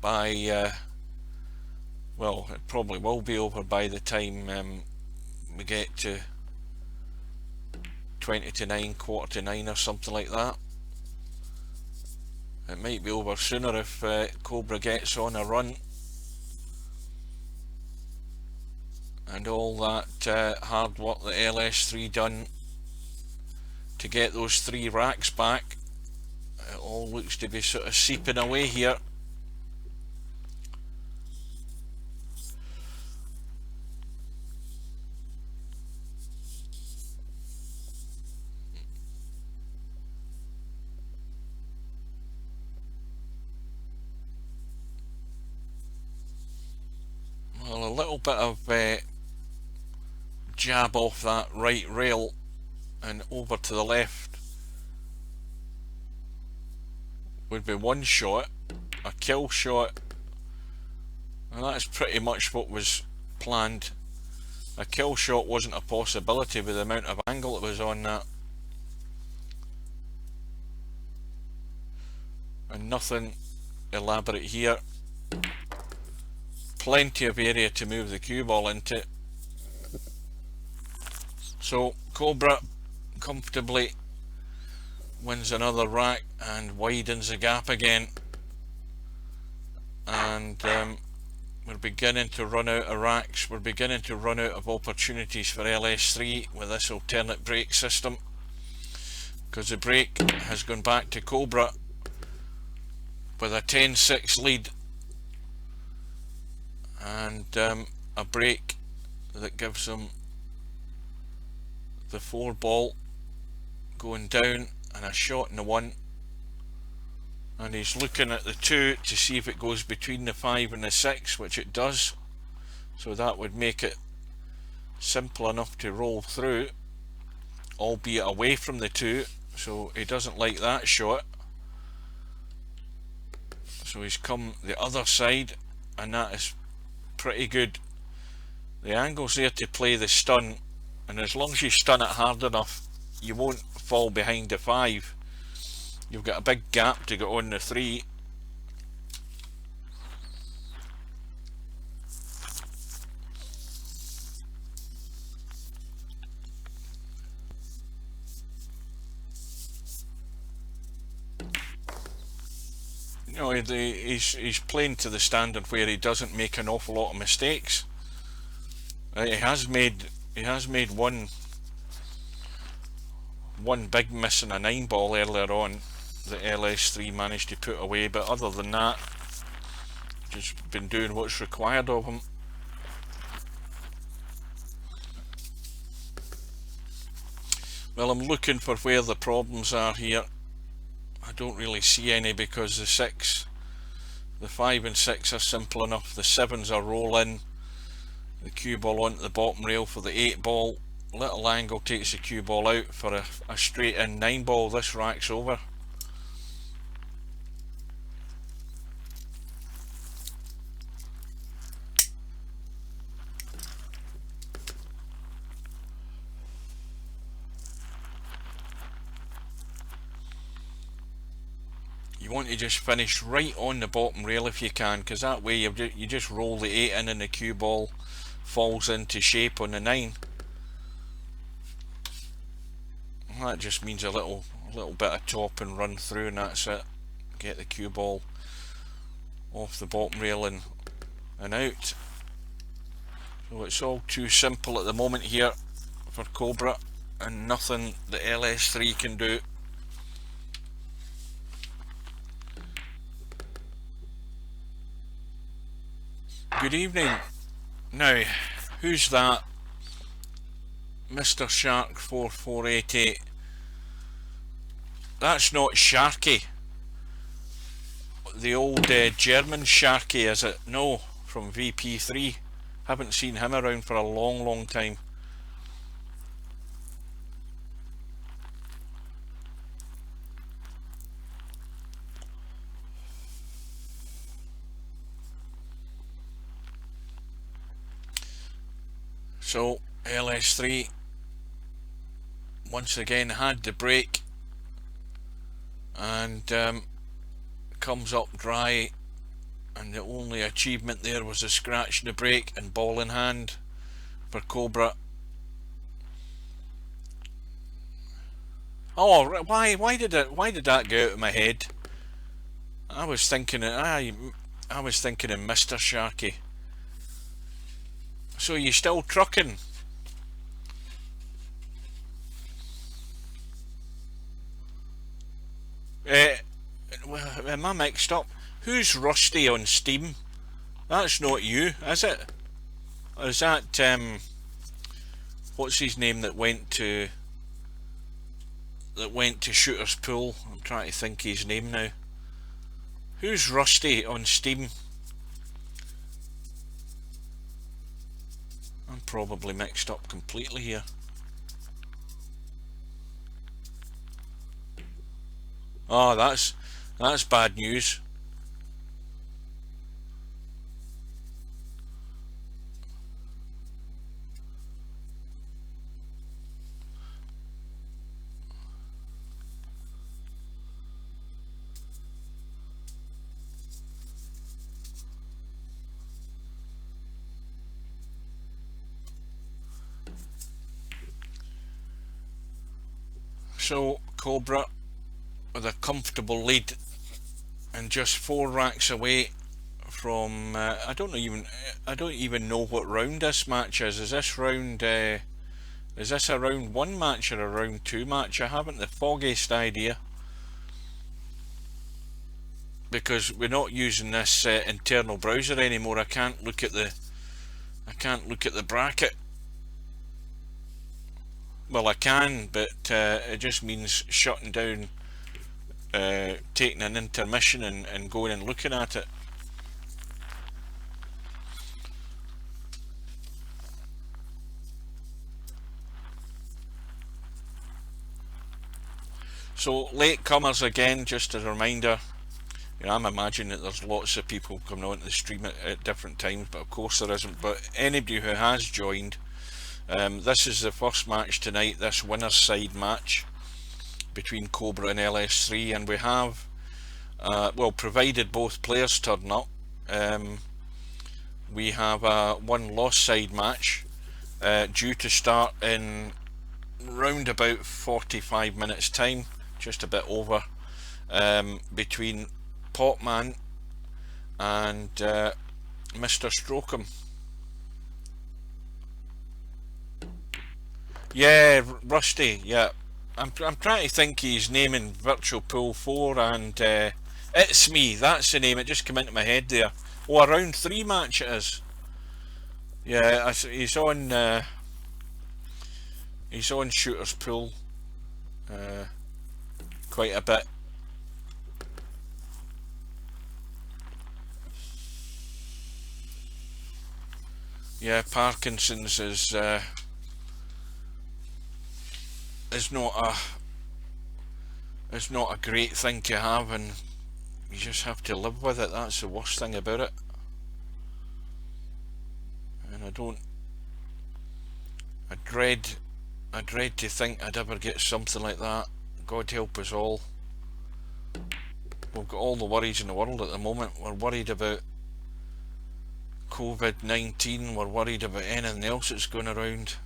S1: by well, it probably will be over by the time we get to 20 to 9, quarter to 9 or something like that. It might be over sooner if Cobra gets on a run. And all that hard work that LS3 done to get those 3 racks back, it all looks to be sort of seeping away here. Well, a little bit of jab off that right rail and over to the left would be one shot, a kill shot, and that's pretty much what was planned. A kill shot wasn't a possibility with the amount of angle it was on that. And nothing elaborate here. Plenty of area to move the cue ball into. So Cobra comfortably wins another rack and widens the gap again. And we're beginning to run out of racks. We're beginning to run out of opportunities for LS3 with this alternate brake system, because the brake has gone back to Cobra with a 10-6 lead, and a brake that gives him the 4 ball going down and a shot in the 1, and he's looking at the 2 to see if it goes between the 5 and the 6, which it does, so that would make it simple enough to roll through, albeit away from the 2, so he doesn't like that shot. So he's come the other side, and that is pretty good. The angle's there to play the stun, and as long as you stun it hard enough, you won't fall behind the 5. You've got a big gap to get on the 3. You know, he's playing to the standard where he doesn't make an awful lot of mistakes. He has made one big miss in a 9 ball earlier on that LS3 managed to put away, but other than that, just been doing what's required of him. Well, I'm looking for where the problems are here. I don't really see any, because the 5 and 6 are simple enough. The 7s are roll in, the cue ball onto the bottom rail for the 8 ball. Little angle takes the cue ball out for a straight in 9 ball. This rack's over. You want to just finish right on the bottom rail if you can, because that way you just roll the 8 in and the cue ball falls into shape on the 9. That just means a little bit of top and run through, and that's it. Get the cue ball off the bottom rail and out. So it's all too simple at the moment here for Cobra, and nothing the LS3 can do. Good evening. Now, who's that? Mr Shark 4488. That's not Sharky, the old German Sharky, is it? No, from VP3. Haven't seen him around for a long time. So LS3 once again had the brake, and comes up dry, and the only achievement there was a scratch in the brake and ball in hand for Cobra. Oh, why did that go out of my head? I was thinking of Mr Sharky. So you still trucking? Am I mixed up? Who's Rusty on Steam? That's not you, is it? Or is that what's his name that went to Shooter's Pool? I'm trying to think his name now. Who's Rusty on Steam? I'm probably mixed up completely here. Oh, that's bad news. So Cobra with a comfortable lead and just 4 racks away from I don't even know what round this match is. Is this round is this a round 1 match or a round 2 match? I haven't the foggiest idea, because we're not using this internal browser anymore. I can't look at the bracket. Well, I can, but it just means shutting down, taking an intermission and going and looking at it. So late comers again, just as a reminder, I'm imagining that there's lots of people coming on to the stream at different times, but of course there isn't. But anybody who has joined, this is the first match tonight, this winner's side match between Cobra and LS3, and we have, well, provided both players turn up, we have a one-loss side match due to start in round about 45 minutes time, just a bit over, between Potman and Mr Strokem. Yeah, Rusty, yeah. I'm trying to think his name in Virtual Pool 4, and It's Me, that's the name, it just came into my head there. Oh, a round 3 match it is. Yeah, he's on Shooter's Pool quite a bit. Yeah, Parkinson's is not a great thing to have, and you just have to live with it. That's the worst thing about it. And I dread to think I'd ever get something like that. God help us all. We've got all the worries in the world at the moment. We're worried about COVID-19, we're worried about anything else that's going around.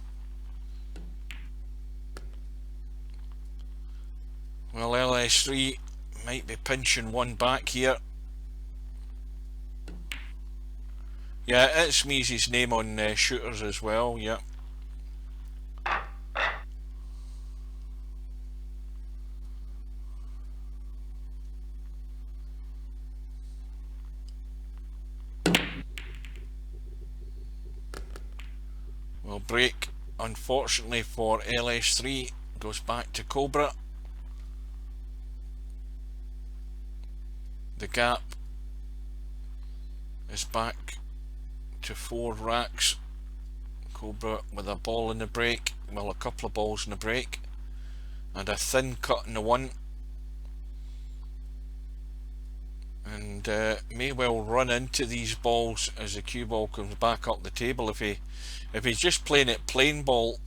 S1: Well, LS3 might be pinching one back here. Yeah, It's Me's his name on Shooters as well, yeah. Well, break, unfortunately for LS3, goes back to Cobra. The gap is back to 4 racks. Cobra with a ball in the break, well, a couple of balls in the break, and a thin cut in the one, and may well run into these balls as the cue ball comes back up the table. If he's just playing it plain ball,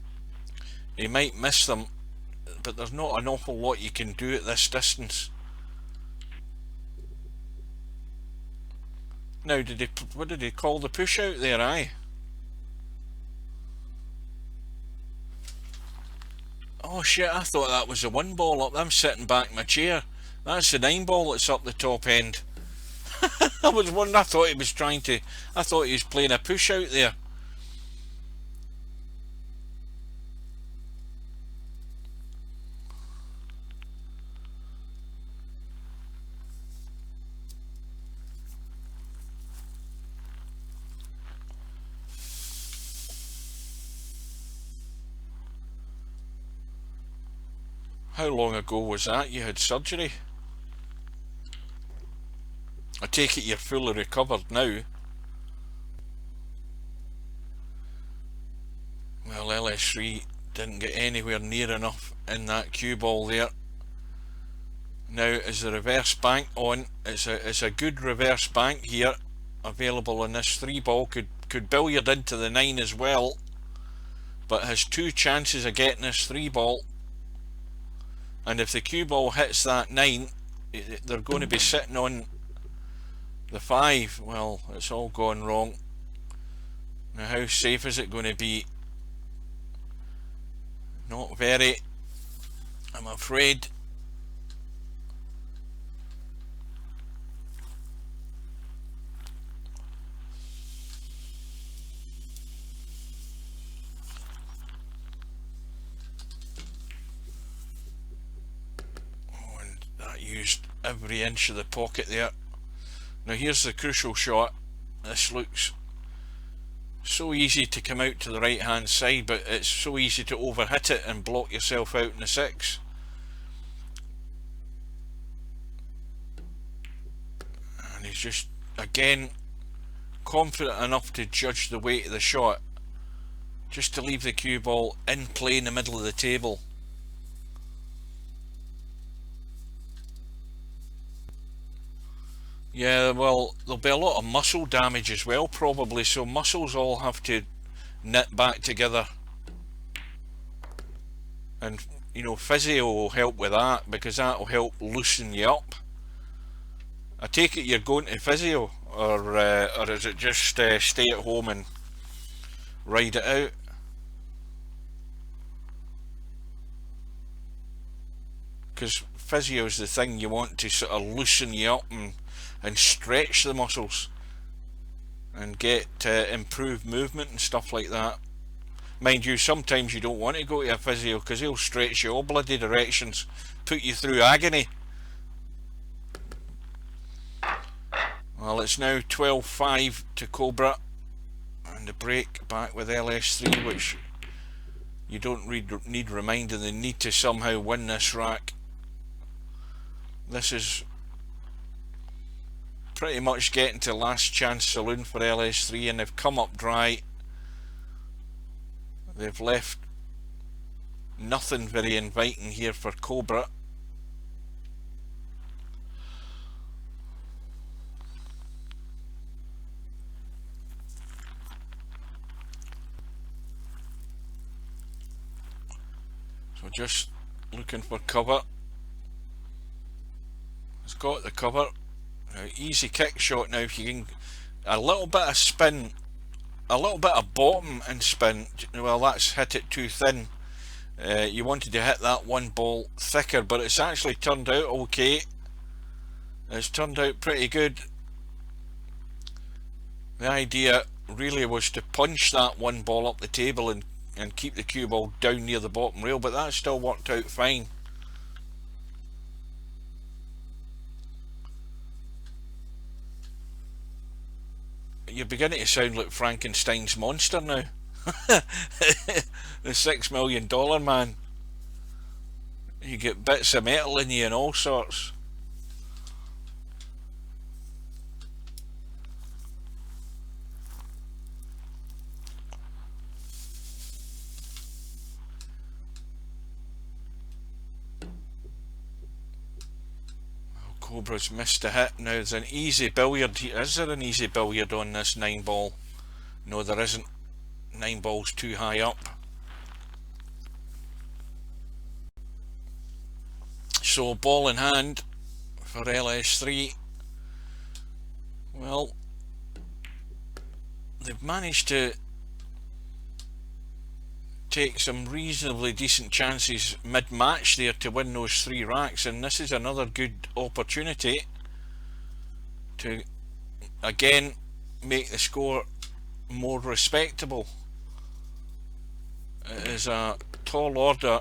S1: he might miss them, but there's not an awful lot you can do at this distance. Now, what did he call the push out there? Aye. Oh shit, I thought that was the 1 ball up. I'm sitting back in my chair. That's the 9 ball that's up the top end. I was wondering, I thought he was playing a push out there. How long ago was that you had surgery? I take it you're fully recovered now. LS3 didn't get anywhere near enough in that cue ball there. Now is the reverse bank on? It's a good reverse bank here available in this 3 ball. Could billiard into the 9 as well, but has 2 chances of getting this 3 ball, and if the cue ball hits that 9, they're going to be sitting on the 5. Well, it's all gone wrong. Now how safe is it going to be? Not very, I'm afraid. Oh, and that used every inch of the pocket there. Now here's the crucial shot. This looks so easy to come out to the right hand side, but it's so easy to overhit it and block yourself out in the 6. And he's just again confident enough to judge the weight of the shot, just to leave the cue ball in play in the middle of the table. Yeah, well, there'll be a lot of muscle damage as well probably, so muscles all have to knit back together, and you know, physio will help with that, because that will help loosen you up. I take it you're going to physio, or is it just stay at home and ride it out? Because physio is the thing you want to sort of loosen you up and stretch the muscles and get improved movement and stuff like that. Mind you, sometimes you don't want to go to a physio because he'll stretch you all bloody directions, put you through agony. Well, it's now 12-5 to Cobra, and the break back with LS3, which you don't need reminding, they need to somehow win this rack. This is pretty much getting to last chance saloon for LS3, and they've come up dry. They've left nothing very inviting here for Cobra. So just looking for cover. It's got the cover. Now, easy kick shot now. If you can, a little bit of spin, a little bit of bottom and spin. Well, that's hit it too thin. You wanted to hit that 1 ball thicker, but it's actually turned out okay. It's turned out pretty good. The idea really was to punch that 1 ball up the table and keep the cue ball down near the bottom rail, but that still worked out fine. You're beginning to sound like Frankenstein's monster now. The $6 million man. You get bits of metal in you and all sorts. Cobra's missed a hit. Now there's an easy billiard. Is there an easy billiard on this 9 ball? No, there isn't. 9 ball's too high up. So ball in hand for LS3. Well, they've managed to take some reasonably decent chances mid-match there to win those 3 racks, and this is another good opportunity to again make the score more respectable. It is a tall order.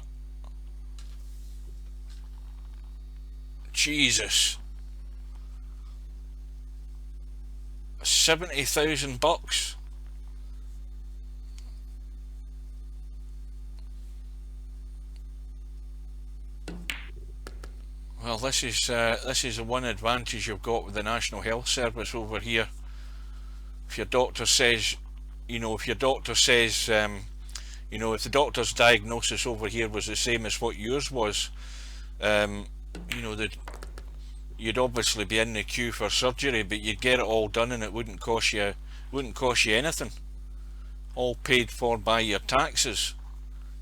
S1: Jesus, $70,000. Well, this is the one advantage you've got with the National Health Service over here. If your doctor says, you know, if your doctor says You know, if the doctor's diagnosis over here was the same as what yours was, you know, you'd obviously be in the queue for surgery, but you'd get it all done and it wouldn't cost you anything. All paid for by your taxes.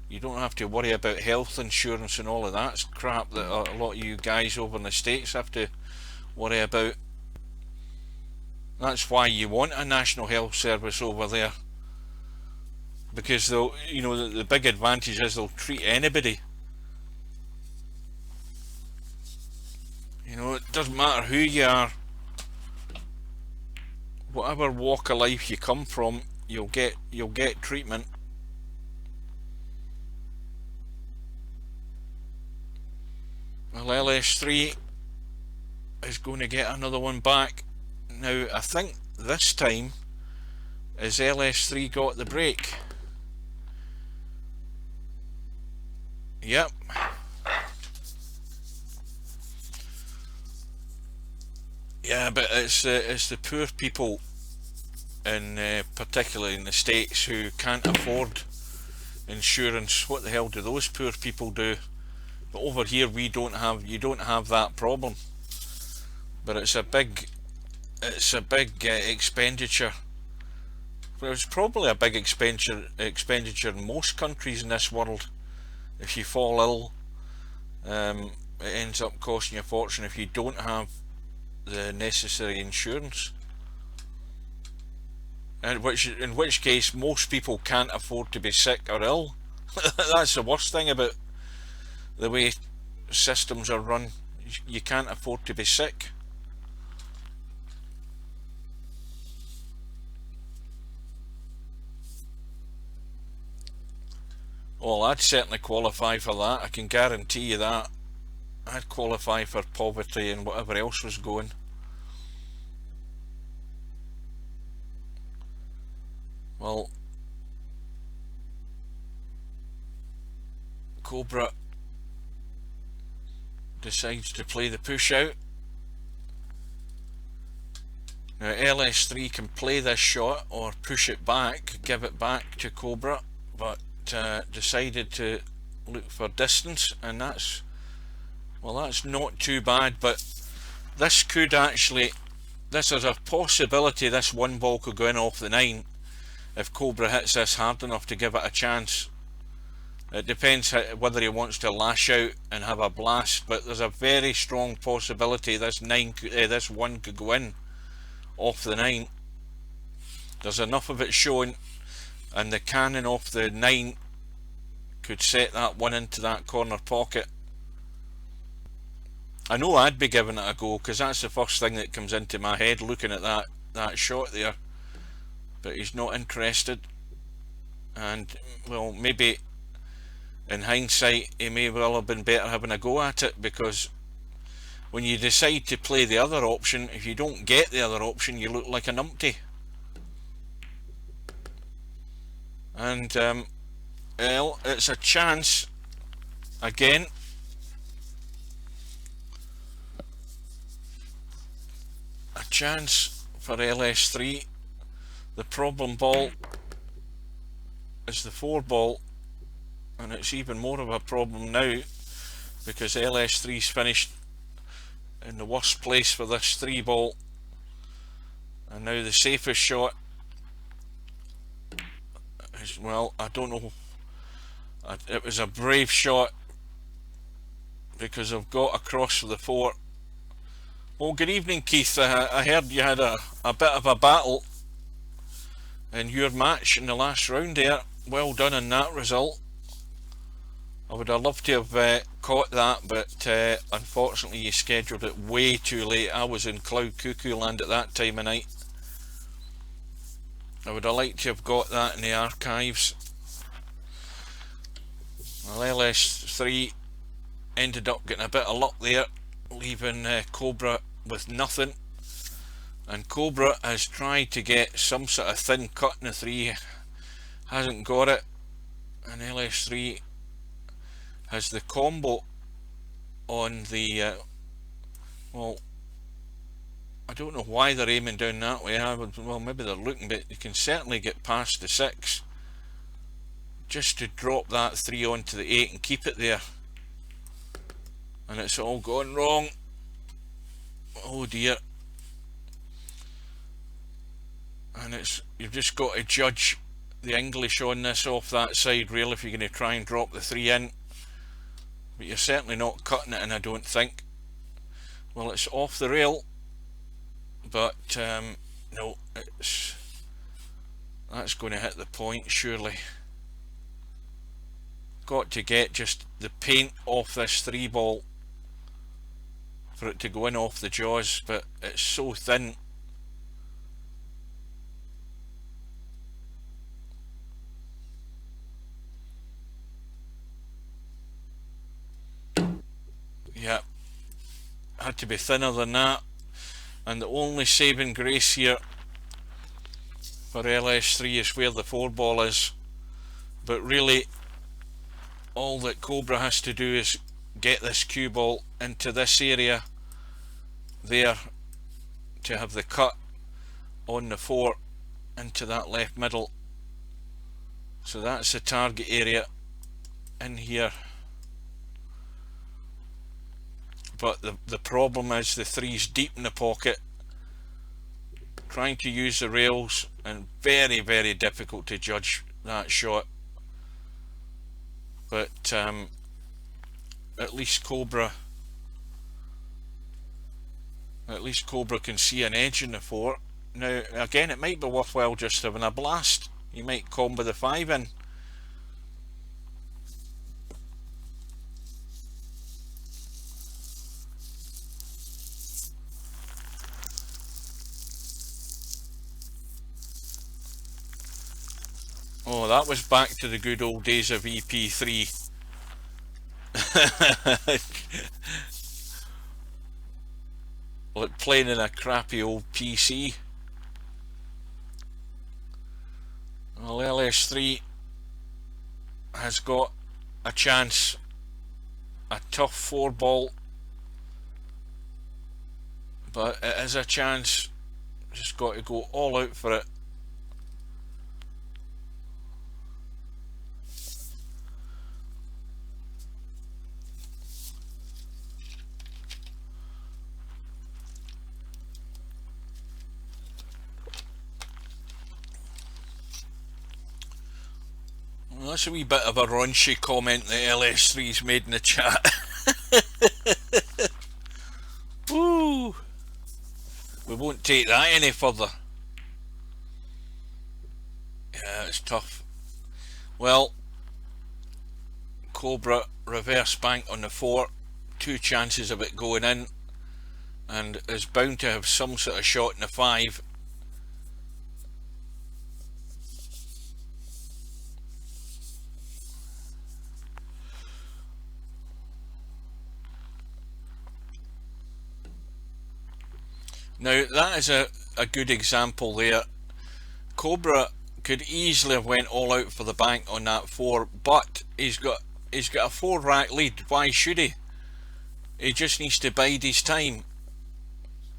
S1: You don't have to worry about health insurance and all of that crap that a lot of you guys over in the States have to worry about. That's why you want a national health service over there, because they'll, you know, the big advantage is they'll treat anybody. You know, it doesn't matter who you are, whatever walk of life you come from, you'll get treatment. Well, LS3 is going to get another one back. Now, I think this time is LS3 got the break. Yep. Yeah, but it's the poor people, particularly in the States, who can't afford insurance. What the hell do those poor people do? But over here you don't have that problem. But it's a big expenditure. Well, it's probably a big expenditure in most countries in this world. If you fall ill, it ends up costing you a fortune if you don't have the necessary insurance. In which case most people can't afford to be sick or ill. That's the worst thing about the way systems are run. You can't afford to be sick. Well, I'd certainly qualify for that. I can guarantee you that. I'd qualify for poverty and whatever else was going. Well, Cobra decides to play the push out. Now LS3 can play this shot or push it back, give it back to Cobra, but decided to look for distance, and that's not too bad. But this could actually, this is a possibility this one ball could go in off the 9 if Cobra hits this hard enough to give it a chance. It depends whether he wants to lash out and have a blast, but there's a very strong possibility this 1 could go in off the 9. There's enough of it showing, and the cannon off the 9 could set that 1 into that corner pocket. I know I'd be giving it a go, because that's the first thing that comes into my head looking at that shot there. But he's not interested, and well, maybe in hindsight he may well have been better having a go at it, because when you decide to play the other option, if you don't get the other option, you look like a numpty. And well, it's a chance again. A chance for LS3. The problem ball is the 4 ball, and it's even more of a problem now because LS3's finished in the worst place for this 3 ball, and now the safest shot is, well, I don't know, it was a brave shot because I've got across for the 4. Well, good evening, Keith. I heard you had a bit of a battle in your match in the last round there. Well done on that result. I would have loved to have caught that, but unfortunately you scheduled it way too late. I was in Cloud Cuckoo Land at that time of night. I would have liked to have got that in the archives. Well, LS3 ended up getting a bit of luck there, leaving Cobra with nothing. And Cobra has tried to get some sort of thin cut in the 3, hasn't got it, and LS3 has the combo on the well, I don't know why they're aiming down that way. Well, maybe they're looking, but you can certainly get past the 6. just to drop that 3 onto the 8 and keep it there. And it's all gone wrong. Oh dear. And you've just got to judge the English on this off that side really if you're going to try and drop the 3 in. But you're certainly not cutting it in, I don't think. Well, it's off the rail, but no, that's going to hit the point surely. Got to get just the paint off this 3 ball for it to go in off the jaws, but it's so thin. Yeah, had to be thinner than that. And the only saving grace here for LS3 is where the 4 ball is. But really, all that Cobra has to do is get this cue ball into this area there to have the cut on the 4 into that left middle. So that's the target area in here. But the problem is the 3's deep in the pocket, trying to use the rails, and very, very difficult to judge that shot. But at least Cobra can see an edge in the 4. Now again, it might be worthwhile just having a blast. You might combo the 5 in. Oh, that was back to the good old days of EP3. Like playing in a crappy old PC. Well, LS3 has got a chance. A tough 4 ball, but it is a chance. Just got to go all out for it. Well, that's a wee bit of a raunchy comment that LS3's made in the chat. Woo! We won't take that any further. Yeah, it's tough. Well, Cobra reverse bank on the 4, 2 chances of it going in, and is bound to have some sort of shot in the 5. Now that is a good example there. Cobra could easily have went all out for the bank on that 4, but he's got a 4 rack lead. Why should he? He just needs to bide his time,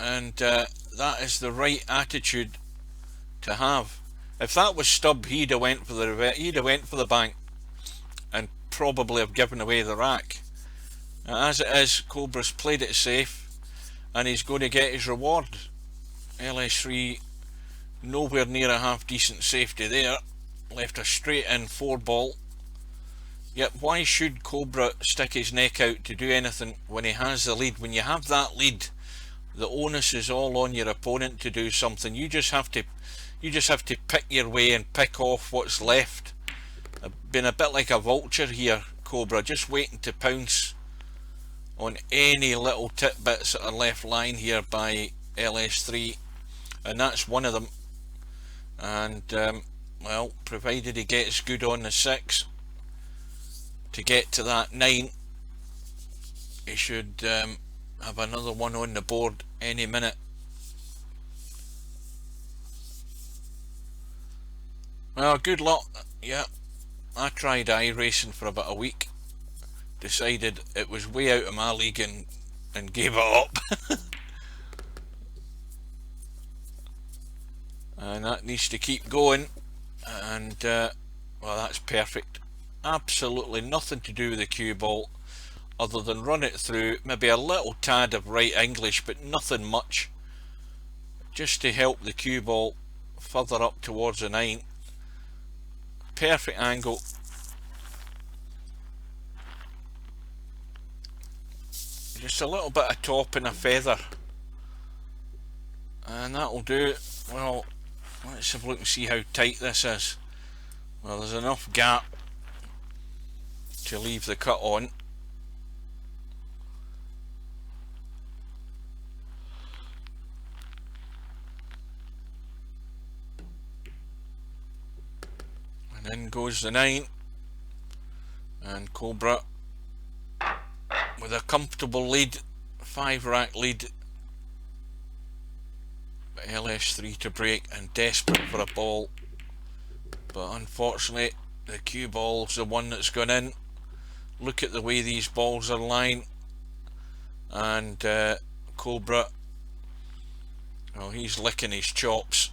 S1: and that is the right attitude to have. If that was Stubb, he'd have went for the bank and probably have given away the rack. As it is, Cobra's played it safe, and he's going to get his reward. LS3 nowhere near a half decent safety there, left a straight in 4 ball. Yet why should Cobra stick his neck out to do anything when he has the lead? When you have that lead, the onus is all on your opponent to do something. You just have to pick your way and pick off what's left. Been a bit like a vulture here, Cobra, just waiting to pounce on any little tidbits that are left lying here by LS3, and that's one of them. And well, provided he gets good on the 6 to get to that 9, he should have another one on the board any minute. Well, good luck. Yeah, I tried iRacing for about a week, decided it was way out of my league and gave it up. And that needs to keep going, and well, that's perfect. absolutely nothing to do with the cue ball other than run it through, maybe a little tad of right English, but nothing much, just to help the cue ball further up towards the 9. Perfect angle. Just a little bit of top and a feather, and that'll do it. Well, let's have a look and see how tight this is. Well, there's enough gap to leave the cut on. And in goes the 9, and Cobra with a comfortable lead, 5-rack lead. But LS3 to break and desperate for a ball, but unfortunately the cue ball's the one that's gone in. Look at the way these balls are lying, and Cobra, well, he's licking his chops.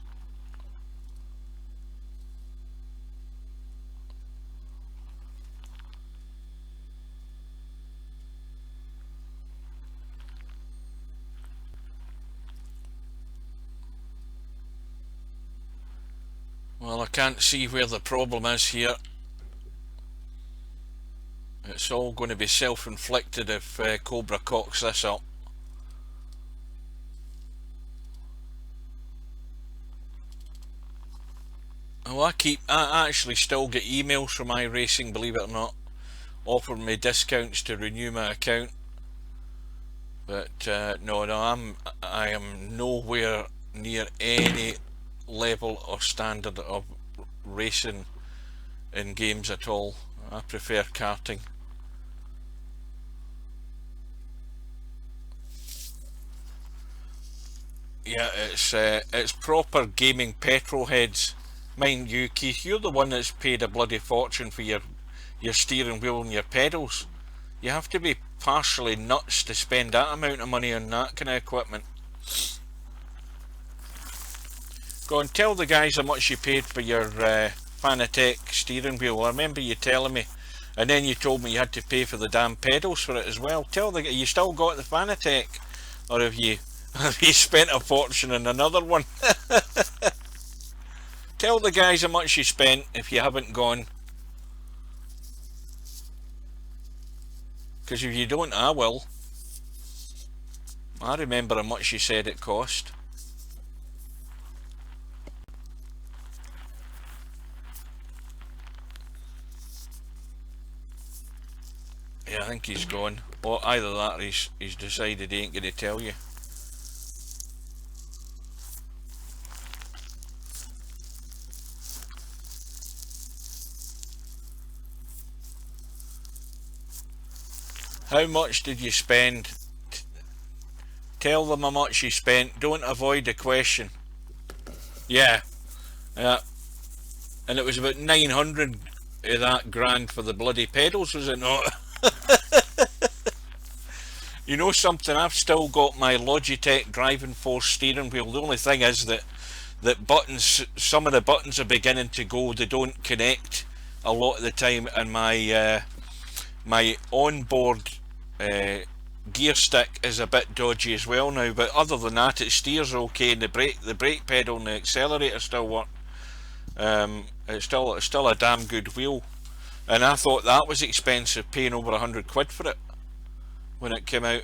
S1: Well, I can't see where the problem is here. It's all going to be self-inflicted if Cobra cocks this up. Well, I actually still get emails from iRacing, believe it or not, offering me discounts to renew my account. But no, I am nowhere near any level or standard of racing in games at all. I prefer karting. Yeah, it's proper gaming petrol heads. Mind you, Keith, you're the one that's paid a bloody fortune for your steering wheel and your pedals. You have to be partially nuts to spend that amount of money on that kind of equipment. Go and tell the guys how much you paid for your Fanatec steering wheel. I remember you telling me, and then you told me you had to pay for the damn pedals for it as well. Tell the you still got the Fanatec, or have you spent a fortune on another one? Tell the guys how much you spent if you haven't gone. Because if you don't, I will. I remember how much you said it cost. Yeah, I think he's gone. Or either that or he's decided he ain't going to tell you. How much did you spend? Tell them how much you spent. Don't avoid the question. Yeah. Yeah. And it was about 900 of that grand for the bloody pedals, was it not? You know something, I've still got my Logitech driving force steering wheel. The only thing is that buttons, some of the buttons are beginning to go, they don't connect a lot of the time, and my my onboard gear stick is a bit dodgy as well now, but other than that it steers okay, and the brake pedal and the accelerator still work. It's still a damn good wheel, and I thought that was expensive, paying over 100 quid for it when it came out.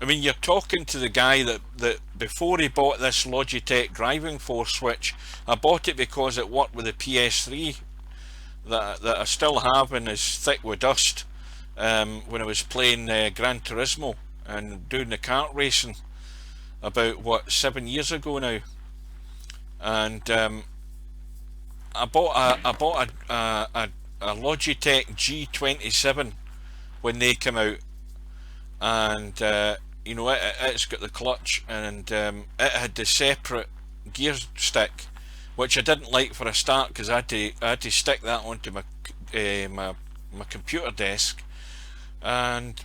S1: I mean, you're talking to the guy that before he bought this Logitech driving force switch, I bought it because it worked with the PS3 that I still have and is thick with dust, when I was playing Gran Turismo and doing the kart racing about, what, 7 years ago now. And I bought a Logitech G27 when they came out, and you know, it's got the clutch, and it had the separate gear stick, which I didn't like for a start because I had to stick that onto my computer desk, and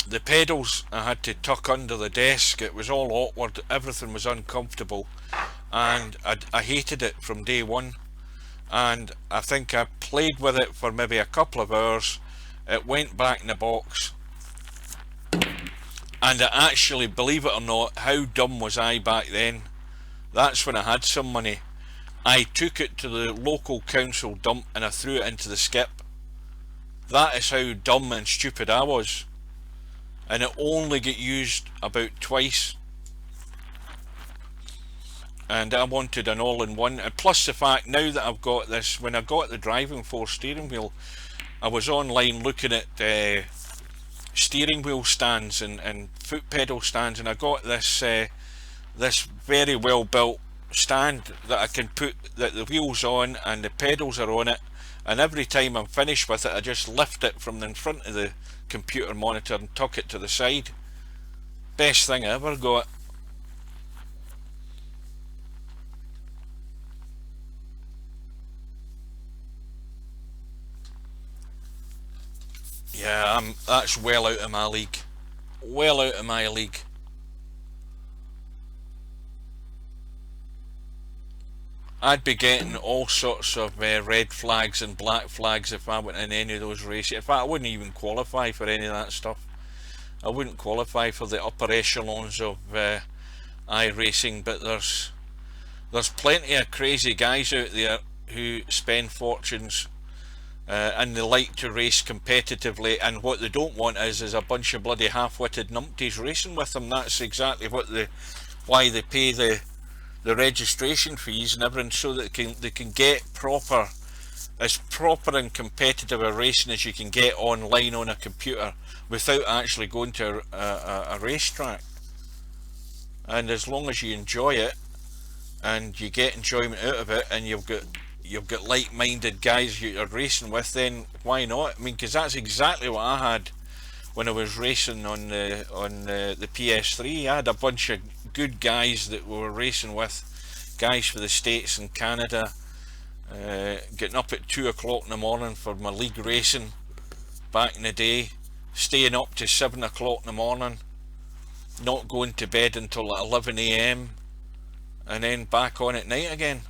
S1: the pedals I had to tuck under the desk. It was all awkward, everything was uncomfortable, and I hated it from day one. And I think I played with it for maybe a couple of hours. It went back in the box, and it actually, believe it or not, how dumb was I back then? That's when I had some money. I took it to the local council dump and I threw it into the skip. That is how dumb and stupid I was. And it only got used about twice. And I wanted an all-in-one. And plus the fact now that I've got this, when I got the driving force steering wheel, I was online looking at steering wheel stands and foot pedal stands, and I got this this very well built stand that I can put that the wheels on and the pedals are on it, and every time I'm finished with it I just lift it from in front of the computer monitor and tuck it to the side. Best thing I ever got. Yeah, that's well out of my league. Well out of my league. I'd be getting all sorts of red flags and black flags if I went in any of those races. In fact, I wouldn't even qualify for any of that stuff. I wouldn't qualify for the upper echelons of iRacing, but there's plenty of crazy guys out there who spend fortunes and they like to race competitively, and what they don't want is a bunch of bloody half-witted numpties racing with them. That's exactly why they pay the registration fees and everything, so that they can get as proper and competitive a racing as you can get online on a computer without actually going to a racetrack. And as long as you enjoy it and you get enjoyment out of it, and you've got like-minded guys you're racing with, then why not? I mean, because that's exactly what I had when I was racing on the PS3. I had a bunch of good guys that we were racing with, guys for the States and Canada, getting up at 2 o'clock in the morning for my league racing back in the day, staying up to 7 o'clock in the morning, not going to bed until 11 AM, and then back on at night again.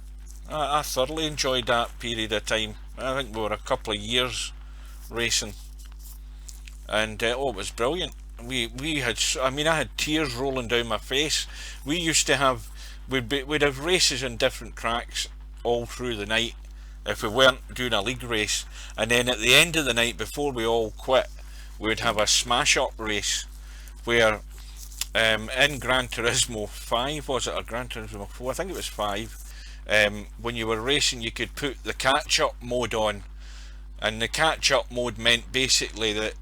S1: I thoroughly enjoyed that period of time. I think we were a couple of years racing, and oh, it was brilliant. We had, I mean, I had tears rolling down my face. We used to have, we'd have races on different tracks all through the night if we weren't doing a league race, and then at the end of the night, before we all quit, we'd have a smash up race where in Gran Turismo 5, was it, or Gran Turismo 4? I think it was 5. When you were racing, you could put the catch-up mode on, and the catch-up mode meant basically that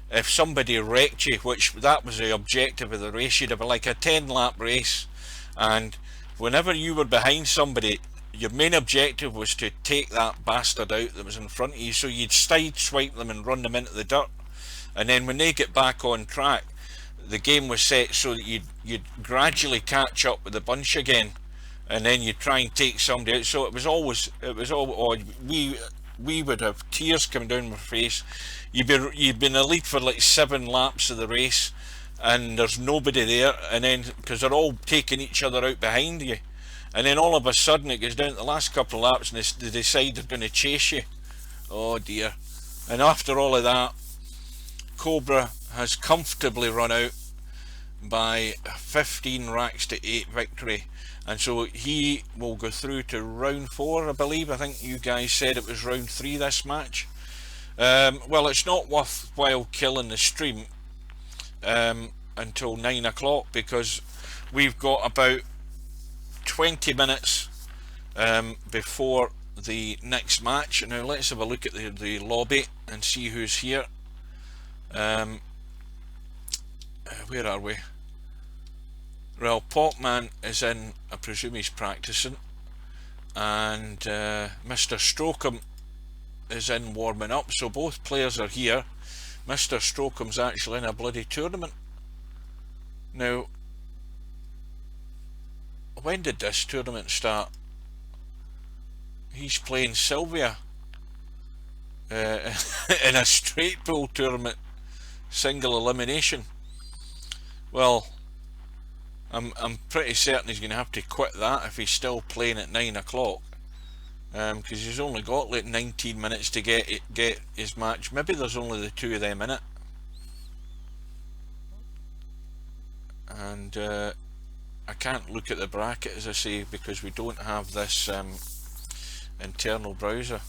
S1: if somebody wrecked you, which that was the objective of the race, you'd have like a 10-lap race, and whenever you were behind somebody, your main objective was to take that bastard out that was in front of you, so you'd side-swipe them and run them into the dirt, and then when they get back on track, the game was set so that you'd gradually catch up with the bunch again, and then you try and take somebody out. So it was all we would have tears coming down my face. You'd been in the lead for like 7 laps of the race, and there's nobody there, and then because they're all taking each other out behind you, and then all of a sudden it goes down to the last couple of laps and they decide they're going to chase you. Oh dear. And after all of that, Cobra has comfortably run out by 15 racks to 8 victory, and so he will go through to round 4, I believe. I think you guys said it was round 3 this match. Well, it's not worthwhile killing the stream until 9 o'clock, because we've got about 20 minutes before the next match. Now let's have a look at the lobby and see who's here. Where are we? Well, Potman is in, I presume he's practicing, and Mr Strokem is in warming up, so both players are here. Mr Strokem's actually in a bloody tournament. Now, when did this tournament start? He's playing Sylvia in a straight pool tournament, single elimination. Well, I'm pretty certain he's going to have to quit that if he's still playing at 9 o'clock. Because he's only got like 19 minutes to get his match. Maybe there's only the two of them in it. And I can't look at the bracket, as I say, because we don't have this internal browser.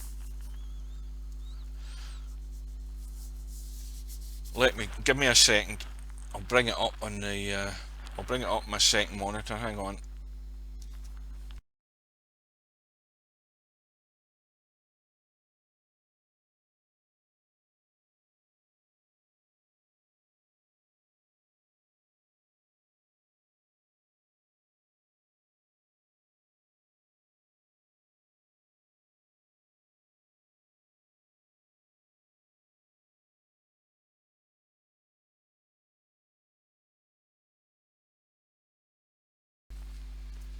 S1: Give me a second. I'll bring it up on the I'll bring it up my second monitor. Hang on.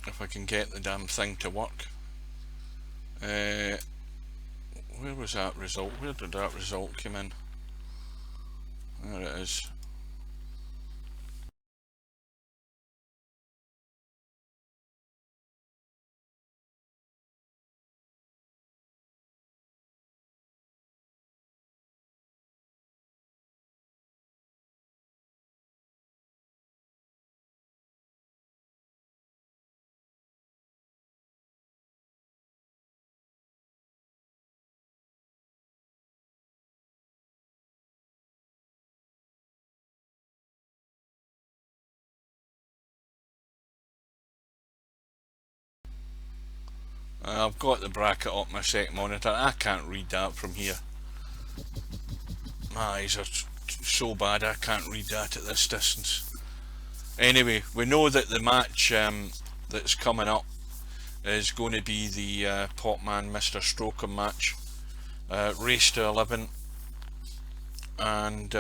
S1: If I can get the damn thing to work. Where was that result? Where did that result come in? There it is. I've got the bracket up my second monitor. I can't read that from here. My eyes are so bad I can't read that at this distance. Anyway, we know that the match that's coming up is going to be the Potman and Mr Strokem match. Race to 11. And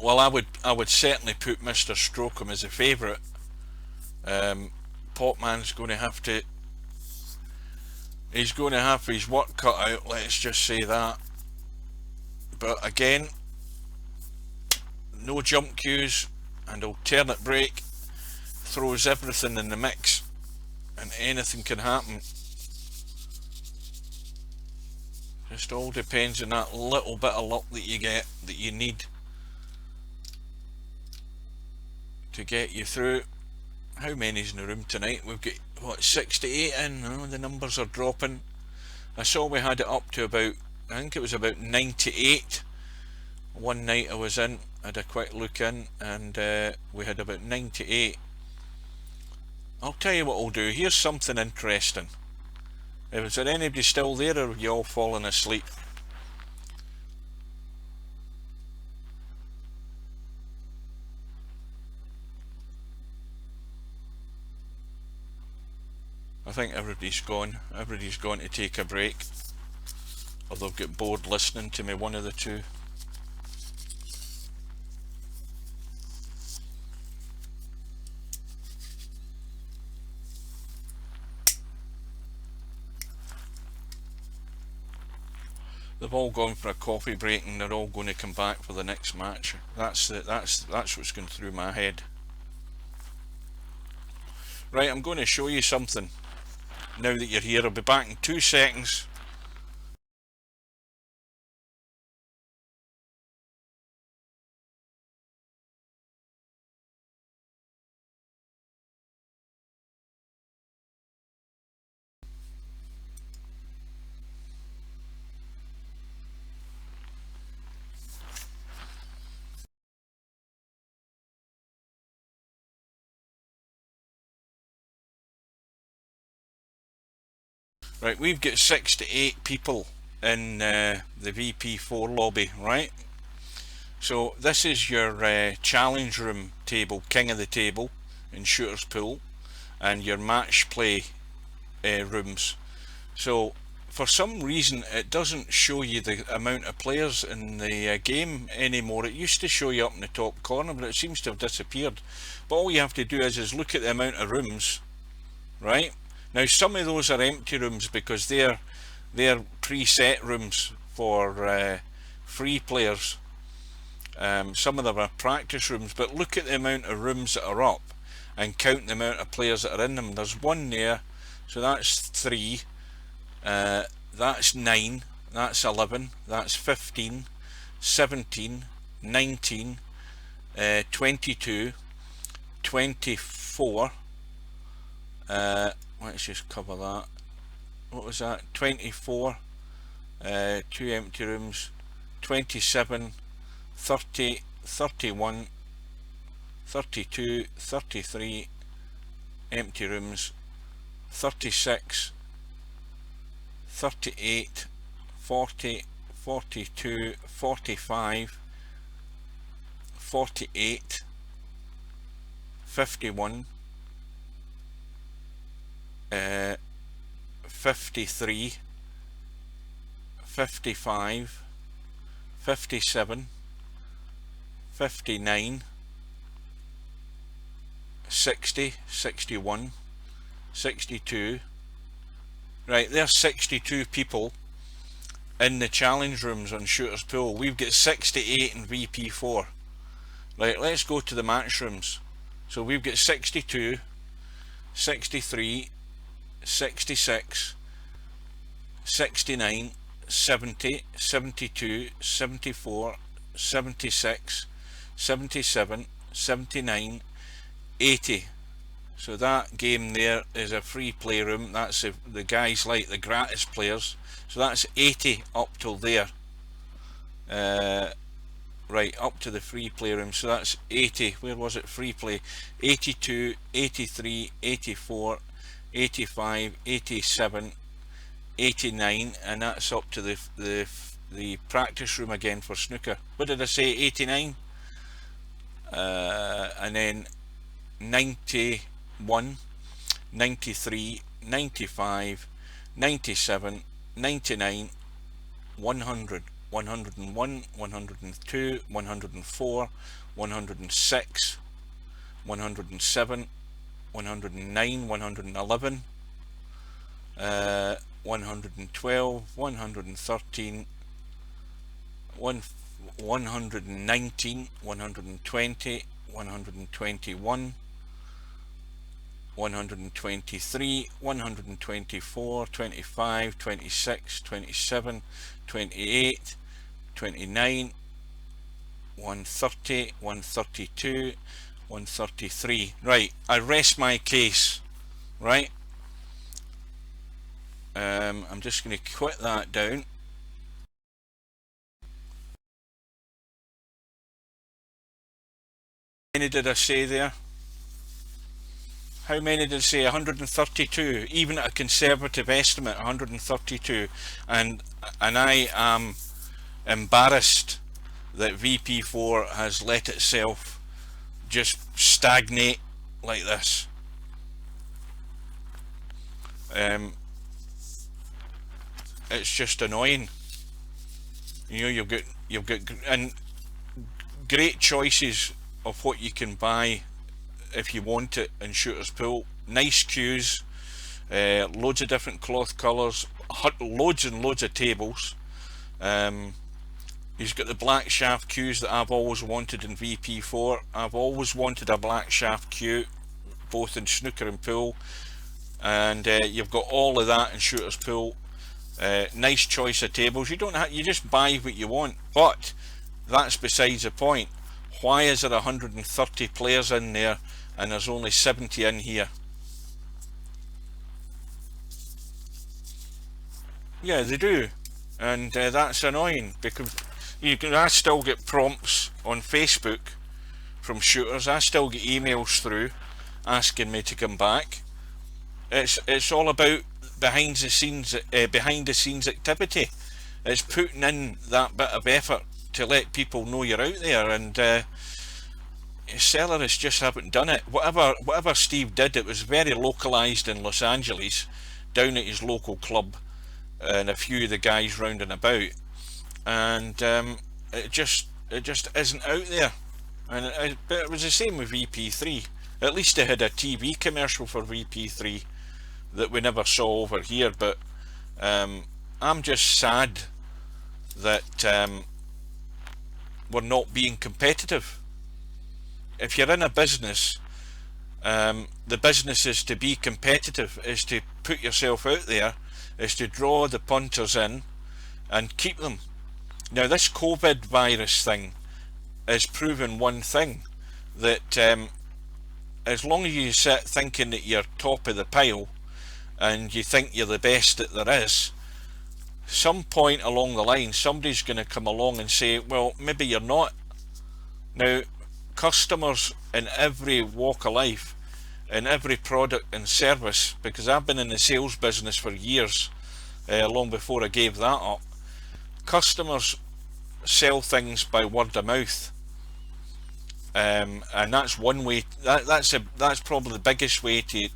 S1: well, I would certainly put Mr Strokem as a favourite. Potman's going to have to, he's going to have his work cut out, let's just say that. But again, no jump cues and alternate brake throws everything in the mix, and anything can happen. Just all depends on that little bit of luck that you get, that you need to get you through. How many's in the room tonight? We've got, what, 68 in? Oh, the numbers are dropping. I saw we had it up to about, I think it was about 98. One night I was in, had a quick look in, and we had about 98. I'll tell you what I'll do. Here's something interesting. Is there anybody still there, or are you all falling asleep? I think everybody's gone. Everybody's gone to take a break, or they've got bored listening to me, one of the two. They've all gone for a coffee break, and they're all going to come back for the next match. That's what's going through my head. Right, I'm going to show you something now that you're here. I'll be back in 2 seconds. Right, we've got 6 to 8 people in the VP4 lobby, right? So this is your challenge room table, king of the table in shooter's pool, and your match play rooms. So for some reason it doesn't show you the amount of players in the game anymore. It used to show you up in the top corner, but it seems to have disappeared. But all you have to do is look at the amount of rooms, right? Now some of those are empty rooms because they're preset rooms for free players, Some of them are practice rooms, but look at the amount of rooms that are up and count the amount of players that are in them. There's one there, so that's 3, that's 9, that's 11, that's 15, 17, 19, 22, 24, let's just cover that. What was that? 24, 2 empty rooms, 27, 30, 31, 32, 33 empty rooms, 36, 38, 40, 42, 45, 48, 51, 53, 55, 57, 59, 60, 61, 62. Right, there's 62 people in the challenge rooms on Shooter's Pool. We've got 68 in VP4. Right, let's go to the match rooms. So we've got 62, 63, 66, 69, 70, 72, 74, 76, 77, 79, 80. So that game there is a free play room. That's the guys like the gratis players. So that's 80 up till there. Right, up to the free play room. So that's 80. Where was it? Free play. 82, 83, 84, 85, 87, 89, and that's up to the practice room again for snooker. What did I say? 89. And then 91, 93, 95, 97, 99, 100, 101, 102, 104, 106, 107, 109, 111, 112, 113, 119, 120, 121, 123, 124, 25, 26, 27, 28, 29, 130, 132, 133. Right, I rest my case. Right, I'm just going to quit that down. How many did I say there? How many did I say? 132. Even at a conservative estimate, 132. And I am embarrassed that VP4 has let itself just stagnate like this. It's just annoying. You know, you've got and great choices of what you can buy if you want it in Shooter's Pool. Nice cues, loads of different cloth colours, loads and loads of tables. He's got the black shaft cues that I've always wanted in VP4. I've always wanted a black shaft cue, both in snooker and pool, and you've got all of that in Shooter's Pool. Nice choice of tables. You don't have, you just buy what you want. But that's besides the point. Why is there 130 players in there and there's only 70 in here? Yeah, they do, and that's annoying, because I still get prompts on Facebook from shooters. I still get emails through asking me to come back. It's all about behind the scenes activity. It's putting in that bit of effort to let people know you're out there, and Sellers just haven't done it. Whatever Steve did, it was very localized in Los Angeles, down at his local club, and a few of the guys round and about, and it just isn't out there. And but it was the same with VP3. At least they had a TV commercial for VP3 that we never saw over here. But I'm just sad that we're not being competitive. If you're in a business, the business is to be competitive, is to put yourself out there, is to draw the punters in and keep them. Now this COVID virus thing has proven one thing, that as long as you sit thinking that you're top of the pile and you think you're the best that there is, some point along the line somebody's going to come along and say, well, maybe you're not. Now, customers in every walk of life, in every product and service, because I've been in the sales business for years, long before I gave that up, customers sell things by word of mouth. And that's one way. That's probably the biggest way to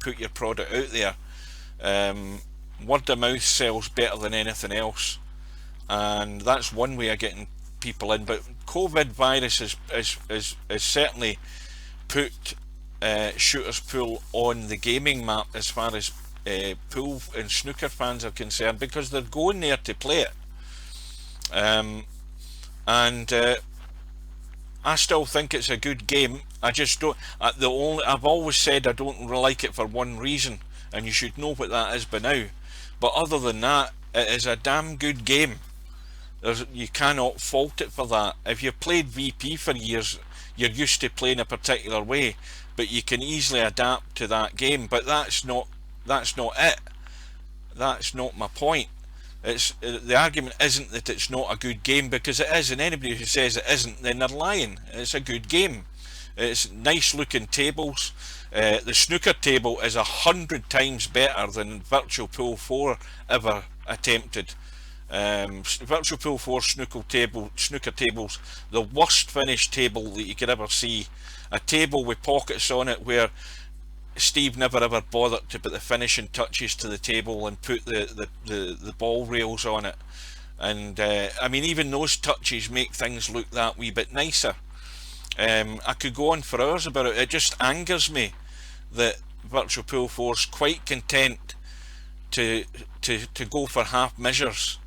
S1: put your product out there. Word of mouth sells better than anything else, and that's one way of getting people in. But COVID virus is certainly put shooters pool on the gaming map as far as pool and snooker fans are concerned, because they're going there to play it. And I still think it's a good game. I just don't. I've always said I don't like it for one reason, and you should know what that is by now. But other than that, it is a damn good game. You cannot fault it for that. If you've played VP for years, you're used to playing a particular way, but you can easily adapt to that game. But that's not it. That's not my point. It's the argument isn't that it's not a good game, because it is, and anybody who says it isn't, then they're lying. It's a good game. It's nice looking tables. The snooker table is 100 times better than Virtual Pool 4 ever attempted. Virtual Pool 4 snooker tables, the worst finished table that you could ever see. A table with pockets on it where Steve never ever bothered to put the finishing touches to the table and put the ball rails on it. And I mean, even those touches make things look that wee bit nicer. I could go on for hours about it. It just angers me that Virtual Pool 4's quite content to go for half measures,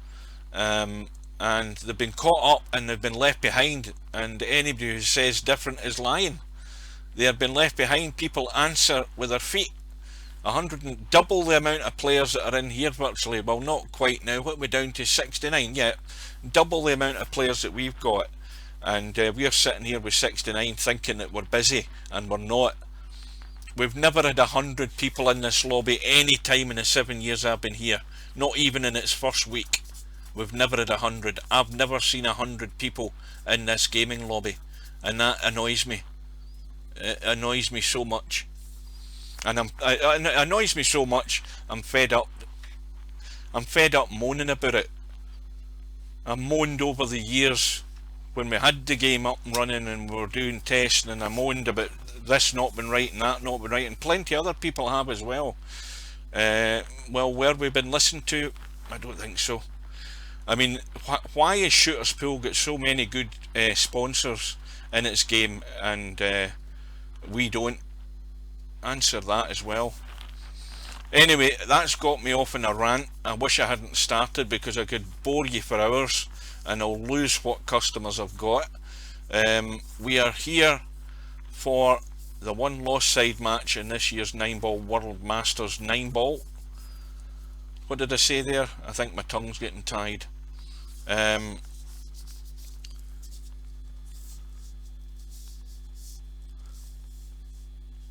S1: and they've been caught up and they've been left behind, and anybody who says different is lying. They have been left behind. People answer with their feet. 100 and double the amount of players that are in here virtually. Well, not quite now. What, we're down to 69 yet. Double the amount of players that we've got, and we're sitting here with 69 thinking that we're busy, and we're not. We've never had 100 people in this lobby any time in the 7 years I've been here. Not even in its first week. We've never had 100. I've never seen 100 people in this gaming lobby, and that annoys me. It annoys me so much, and it annoys me so much. I'm fed up. I'm fed up moaning about it. I moaned over the years when we had the game up and running and we were doing testing, and I moaned about this not been right and that not been right, and plenty other people have as well. Well, where we've been listened to, I don't think so. I mean, why has Shooters Pool got so many good sponsors in its game, and we don't? Answer that as well. Anyway, that's got me off in a rant. I wish I hadn't started, because I could bore you for hours and I'll lose what customers I've got. We are here for the one lost side match in this year's 9-ball World Masters 9-ball. What did I say there? I think my tongue's getting tied.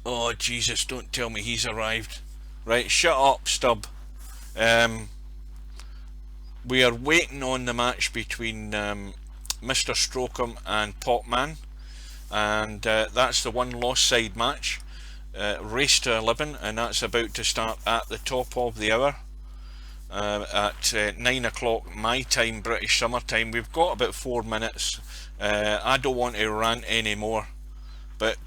S1: Oh Jesus, don't tell me he's arrived. Right, shut up, Stub. We are waiting on the match between Mr Strokem and Potman, and that's the one lost side match. Race to 11, and that's about to start at the top of the hour. At 9 o'clock my time, British summer time. We've got about 4 minutes. I don't want to rant anymore, but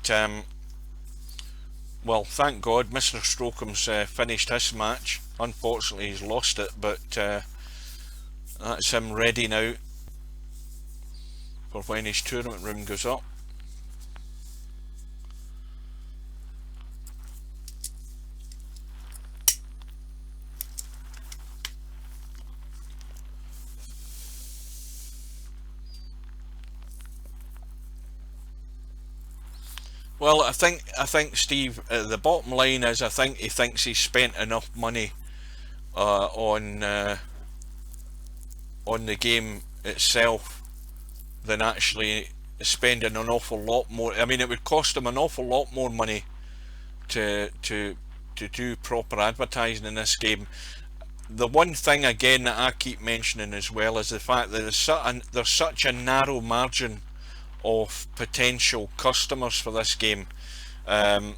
S1: well, thank God Mr Strokem's finished his match. Unfortunately he's lost it, but that's him ready now for when his tournament room goes up. Well, I think Steve, the bottom line is I think he thinks he's spent enough money uh, on uh, on the game itself than actually spending an awful lot more. I mean, it would cost him an awful lot more money to do proper advertising in this game. The one thing again that I keep mentioning as well is the fact that there's such a narrow margin of potential customers for this game. Um,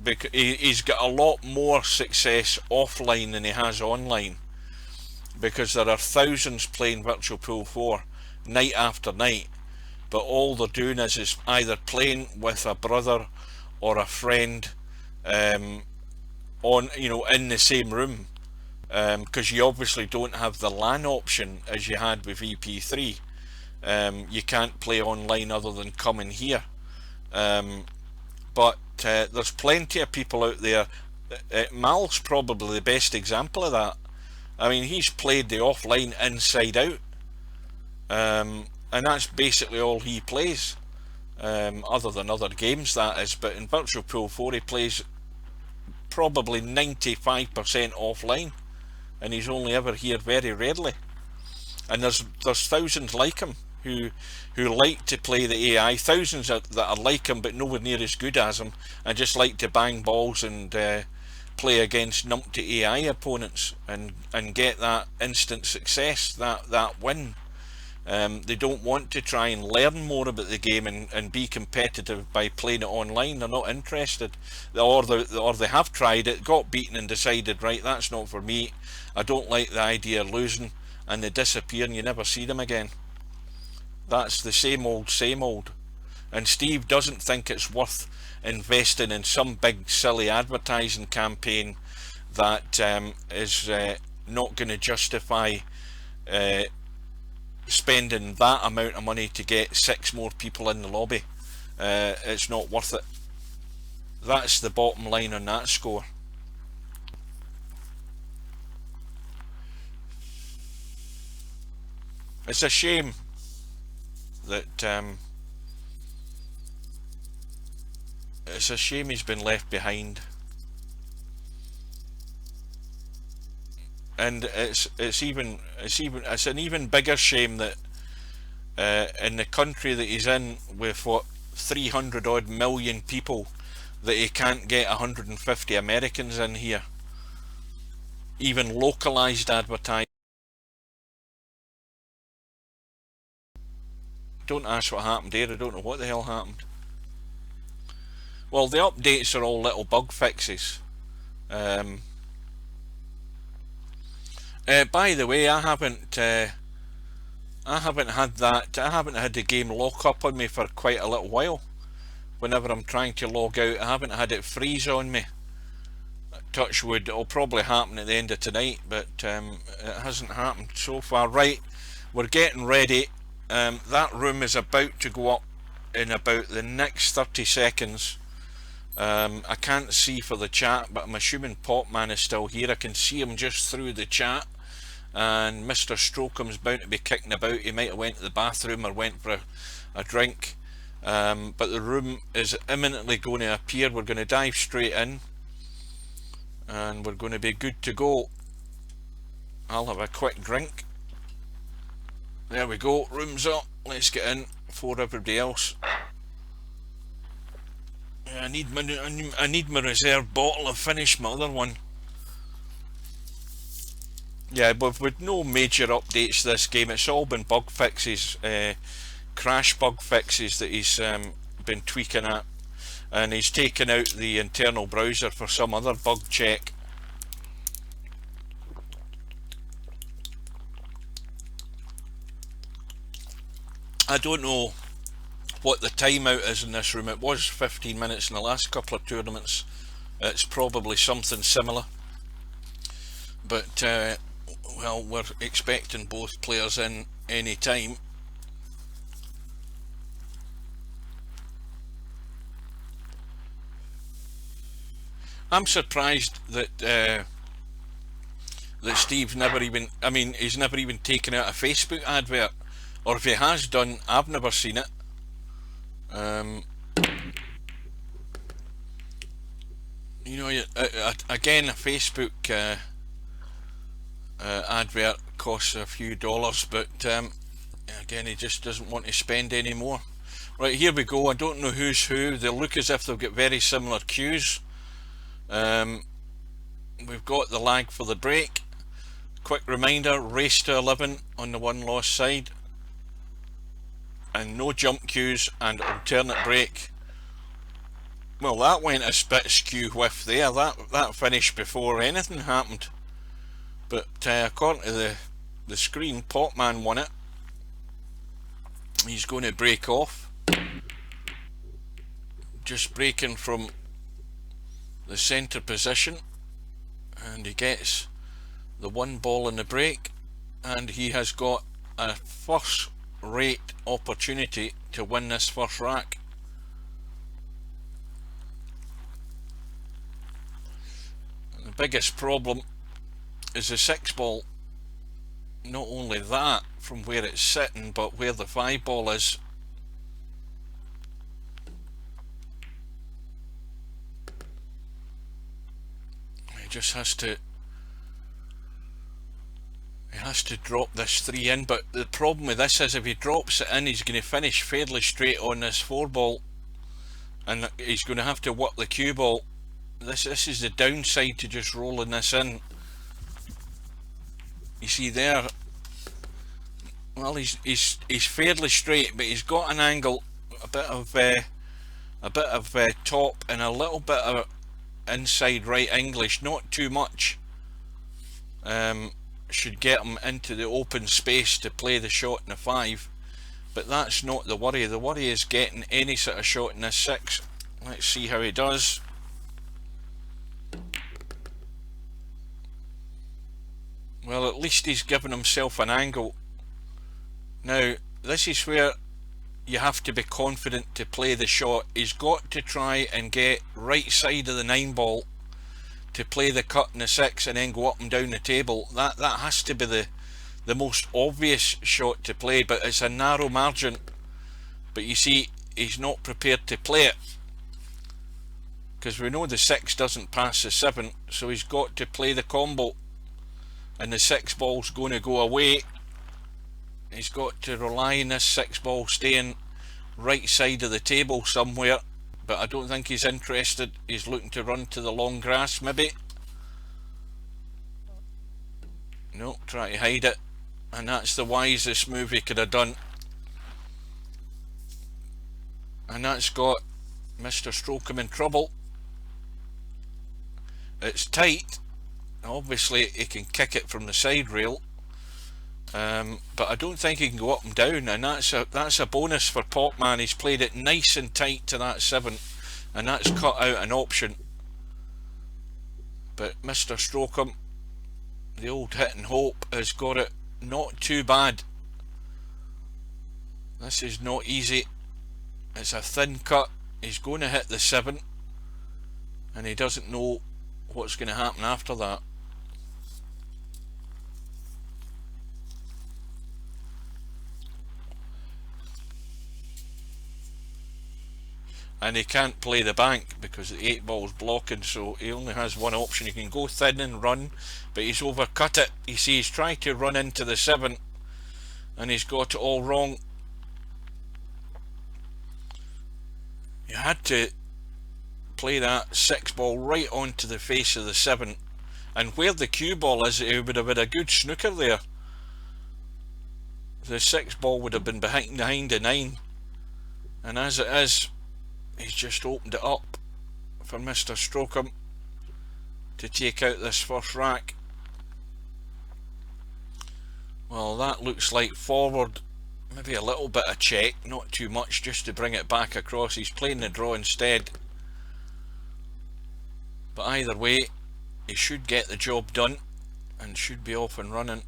S1: because he's got a lot more success offline than he has online, because there are thousands playing Virtual Pool 4 night after night, but all they're doing is either playing with a brother or a friend, um, on in the same room, because you obviously don't have the LAN option as you had with EP3. You can't play online other than coming here. But there's plenty of people out there. Mal's probably the best example of that. I mean, he's played the offline inside out, and that's basically all he plays, other than other games, that is. But in Virtual Pool 4 he plays probably 95% offline, and he's only ever here very rarely. And there's thousands like him who like to play the AI, thousands that are like him but nowhere near as good as him, and just like to bang balls and play against numpty AI opponents and get that instant success, that win. They don't want to try and learn more about the game and be competitive by playing it online. They're not interested, or they have tried it, got beaten and decided, right, that's not for me, I don't like the idea of losing, and they disappear and you never see them again. That's the same old, same old. And Steve doesn't think it's worth investing in some big silly advertising campaign that is not going to justify uh, spending that amount of money to get 6 more people in the lobby. It's not worth it. That's the bottom line on that score. It's a shame that it's a shame he's been left behind, and it's an even bigger shame that in the country that he's in, with what, 300 odd million people, that he can't get 150 Americans in here, even localized advertising. Don't ask what happened there, I don't know what the hell happened. Well, the updates are all little bug fixes. By the way, I haven't had the game lock up on me for quite a little while. Whenever I'm trying to log out, I haven't had it freeze on me. Touch wood, it'll probably happen at the end of tonight, but it hasn't happened so far. Right, we're getting ready. That room is about to go up in about the next 30 seconds. I can't see for the chat, but I'm assuming Potman is still here. I can see him just through the chat, and Mr Strokem's bound to be kicking about. He might have went to the bathroom or went for a drink, but the room is imminently going to appear. We're going to dive straight in and we're going to be good to go. I'll have a quick drink. There we go, room's up, let's get in before everybody else. I need my reserve bottle. I've finished my other one. Yeah, but with no major updates to this game, it's all been bug fixes, crash bug fixes that he's been tweaking at, and he's taken out the internal browser for some other bug check. I don't know what the timeout is in this room. It was 15 minutes in the last couple of tournaments. It's probably something similar, but well, we're expecting both players in any time. I'm surprised that that Steve's never even, I mean, he's never even taken out a Facebook advert, or if he has done, I've never seen it. You know, again, a Facebook advert costs a few dollars, but again, he just doesn't want to spend any more. Right, here we go. I don't know who's who. They look as if they've got very similar cues. We've got the lag for the break. Quick reminder, race to 11 on the one lost side. And no jump cues and alternate break. Well, that went a bit skew whiff there. That finished before anything happened. But according to the screen, Potman won it. He's going to break off. Just breaking from the centre position. And he gets the one ball in the break. And he has got a first rate opportunity to win this first rack. And the biggest problem is the 6 ball. Not only that, from where it's sitting, but where the 5 ball is. He just has to drop this 3 in, but the problem with this is if he drops it in, he's going to finish fairly straight on this 4 ball, and he's going to have to work the cue ball. This is the downside to just rolling this in. You see there, well, he's fairly straight, but he's got an angle, a bit of top and a little bit of inside right English, not too much. Should get him into the open space to play the shot in the 5, but that's not the worry. The worry is getting any sort of shot in this 6. Let's see how he does. Well, at least he's given himself an angle. Now, this is where you have to be confident to play the shot. He's got to try and get right side of the 9 ball to play the cut in the 6 and then go up and down the table. That has to be the most obvious shot to play, but it's a narrow margin. But you see, he's not prepared to play it, because we know the 6 doesn't pass the 7, so he's got to play the combo, and the 6 ball's going to go away. He's got to rely on this 6 ball staying right side of the table somewhere, but I don't think he's interested. He's looking to run to the long grass maybe. No, try to hide it, and that's the wisest move he could have done. And that's got Mr Strokem in trouble. It's tight. Obviously he can kick it from the side rail, but I don't think he can go up and down, and that's a bonus for Potman. He's played it nice and tight to that 7, and that's cut out an option. But Mr Strokem, the old hit and hope, has got it not too bad. This is not easy. It's a thin cut. He's going to hit the 7, and he doesn't know what's going to happen after that. And he can't play the bank because the 8 ball's blocking, so he only has one option. He can go thin and run, but he's overcut it. You see, he's tried to run into the 7 and he's got it all wrong. You had to play that 6 ball right onto the face of the 7, and where the cue ball is, he would have had a good snooker there. The 6 ball would have been behind the 9, and as it is, he's just opened it up for Mr Strokem to take out this first rack. Well, that looks like forward, maybe a little bit of check, not too much, just to bring it back across. He's playing the draw instead, but either way he should get the job done and should be off and running.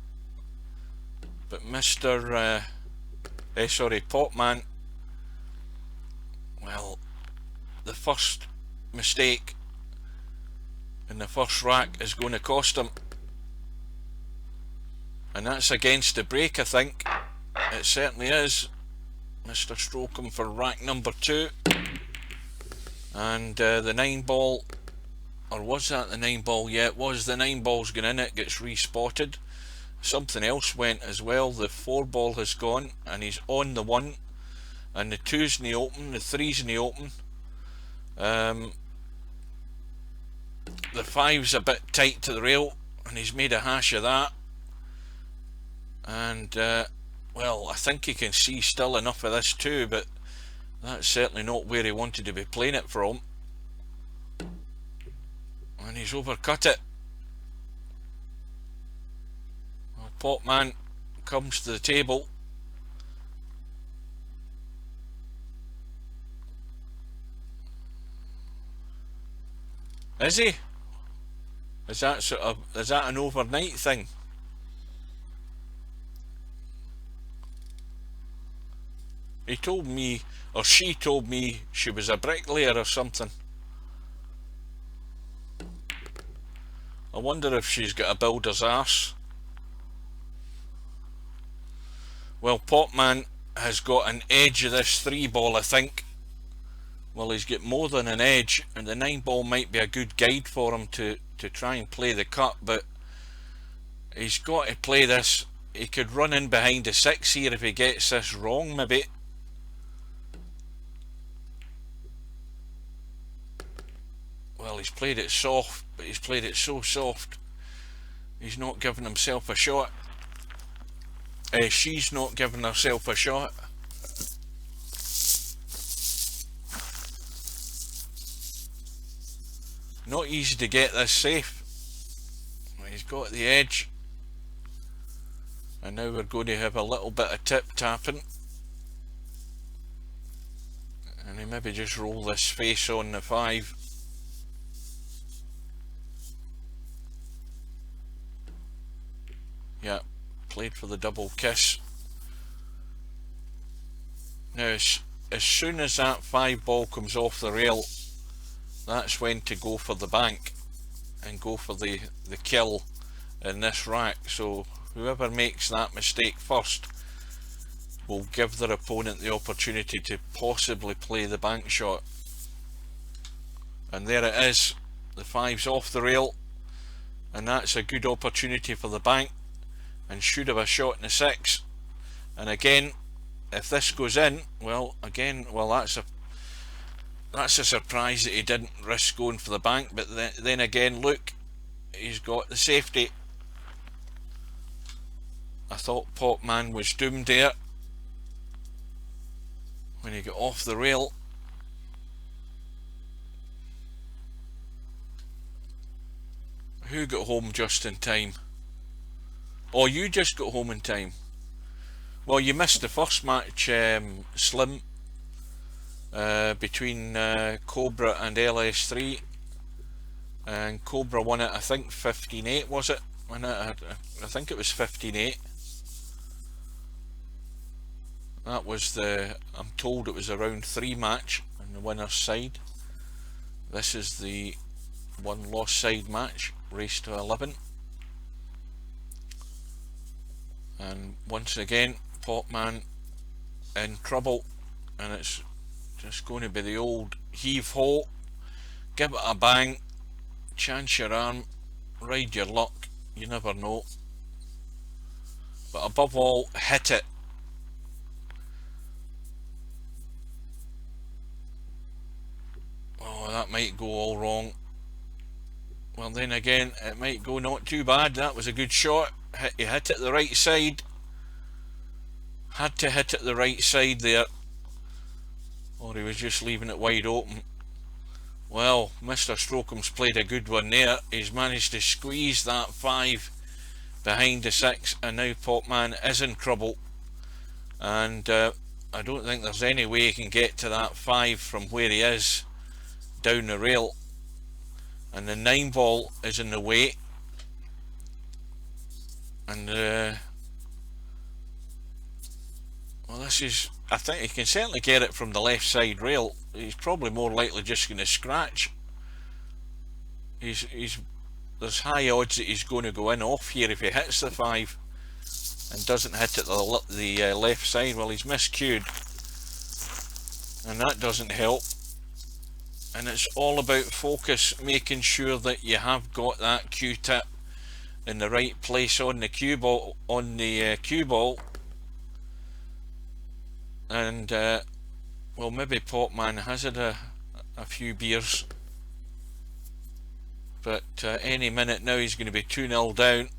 S1: But Potman, well, the first mistake in the first rack is going to cost him, and that's against the break, I think. It certainly is. Mr Strokem for rack number 2, and the 9 ball Or was that the 9-ball? Yeah, it was. The 9-ball's gone in, it gets respotted. Something else went as well. The 4-ball has gone, and he's on the 1, and the 2's in the open, the 3's in the open. The 5's a bit tight to the rail, and he's made a hash of that. And well, I think he can see still enough of this too, but that's certainly not where he wanted to be playing it from. And he's overcut it. Well, Potman comes to the table. Is he? Is that an overnight thing? He told me, or she told me, she was a bricklayer or something. I wonder if she's got a builder's arse. Well, Potman has got an edge of this 3-ball, I think. Well, he's got more than an edge, and the 9-ball might be a good guide for him to try and play the cut, but he's got to play this. He could run in behind the 6 here if he gets this wrong, maybe. Well, he's played it soft, but he's played it so soft. He's not giving himself a shot. She's not giving herself a shot. Not easy to get this safe. He's got the edge. And now we're going to have a little bit of tip tapping. And he maybe just roll this face on the 5. Yeah, played for the double kiss. Now as soon as that 5-ball comes off the rail, that's when to go for the bank and go for the kill in this rack. So whoever makes that mistake first will give their opponent the opportunity to possibly play the bank shot. And there it is, the 5's off the rail, and that's a good opportunity for the bank, and should have a shot in the 6. And again, if this goes in, well, again, well, that's a surprise that he didn't risk going for the bank. But then again, look, he's got the safety. I thought Potman was doomed there when he got off the rail. Who got home just in time? Oh, you just got home in time. Well, you missed the first match, Slim, between Cobra and LS3, and Cobra won it, I think 15-8, was it? I think it was 15-8. That was I'm told it was a round 3 match on the winner's side. This is the 1-loss side match, race to 11. And once again, Potman in trouble, and it's just going to be the old heave-ho, give it a bang, chance your arm, ride your luck, you never know. But above all, hit it. Oh, that might go all wrong. Well, then again, it might go not too bad. That was a good shot. He hit it the right side. Had to hit it the right side there, or he was just leaving it wide open. Well, Mr Strokem's played a good one there. He's managed to squeeze that 5 behind the 6, and now Potman is in trouble. And I don't think there's any way he can get to that 5 from where he is down the rail. And the 9-ball is in the way. And well, this is, I think he can certainly get it from the left side rail. He's probably more likely just going to scratch. There's high odds that he's going to go in off here if he hits the 5 and doesn't hit it the left side. Well, he's miscued, and that doesn't help. and it's all about focus, making sure that you have got that Q-tip in the right place on the cue ball, and well, maybe Potman has had a few beers, but any minute now he's going to be 2-0 down.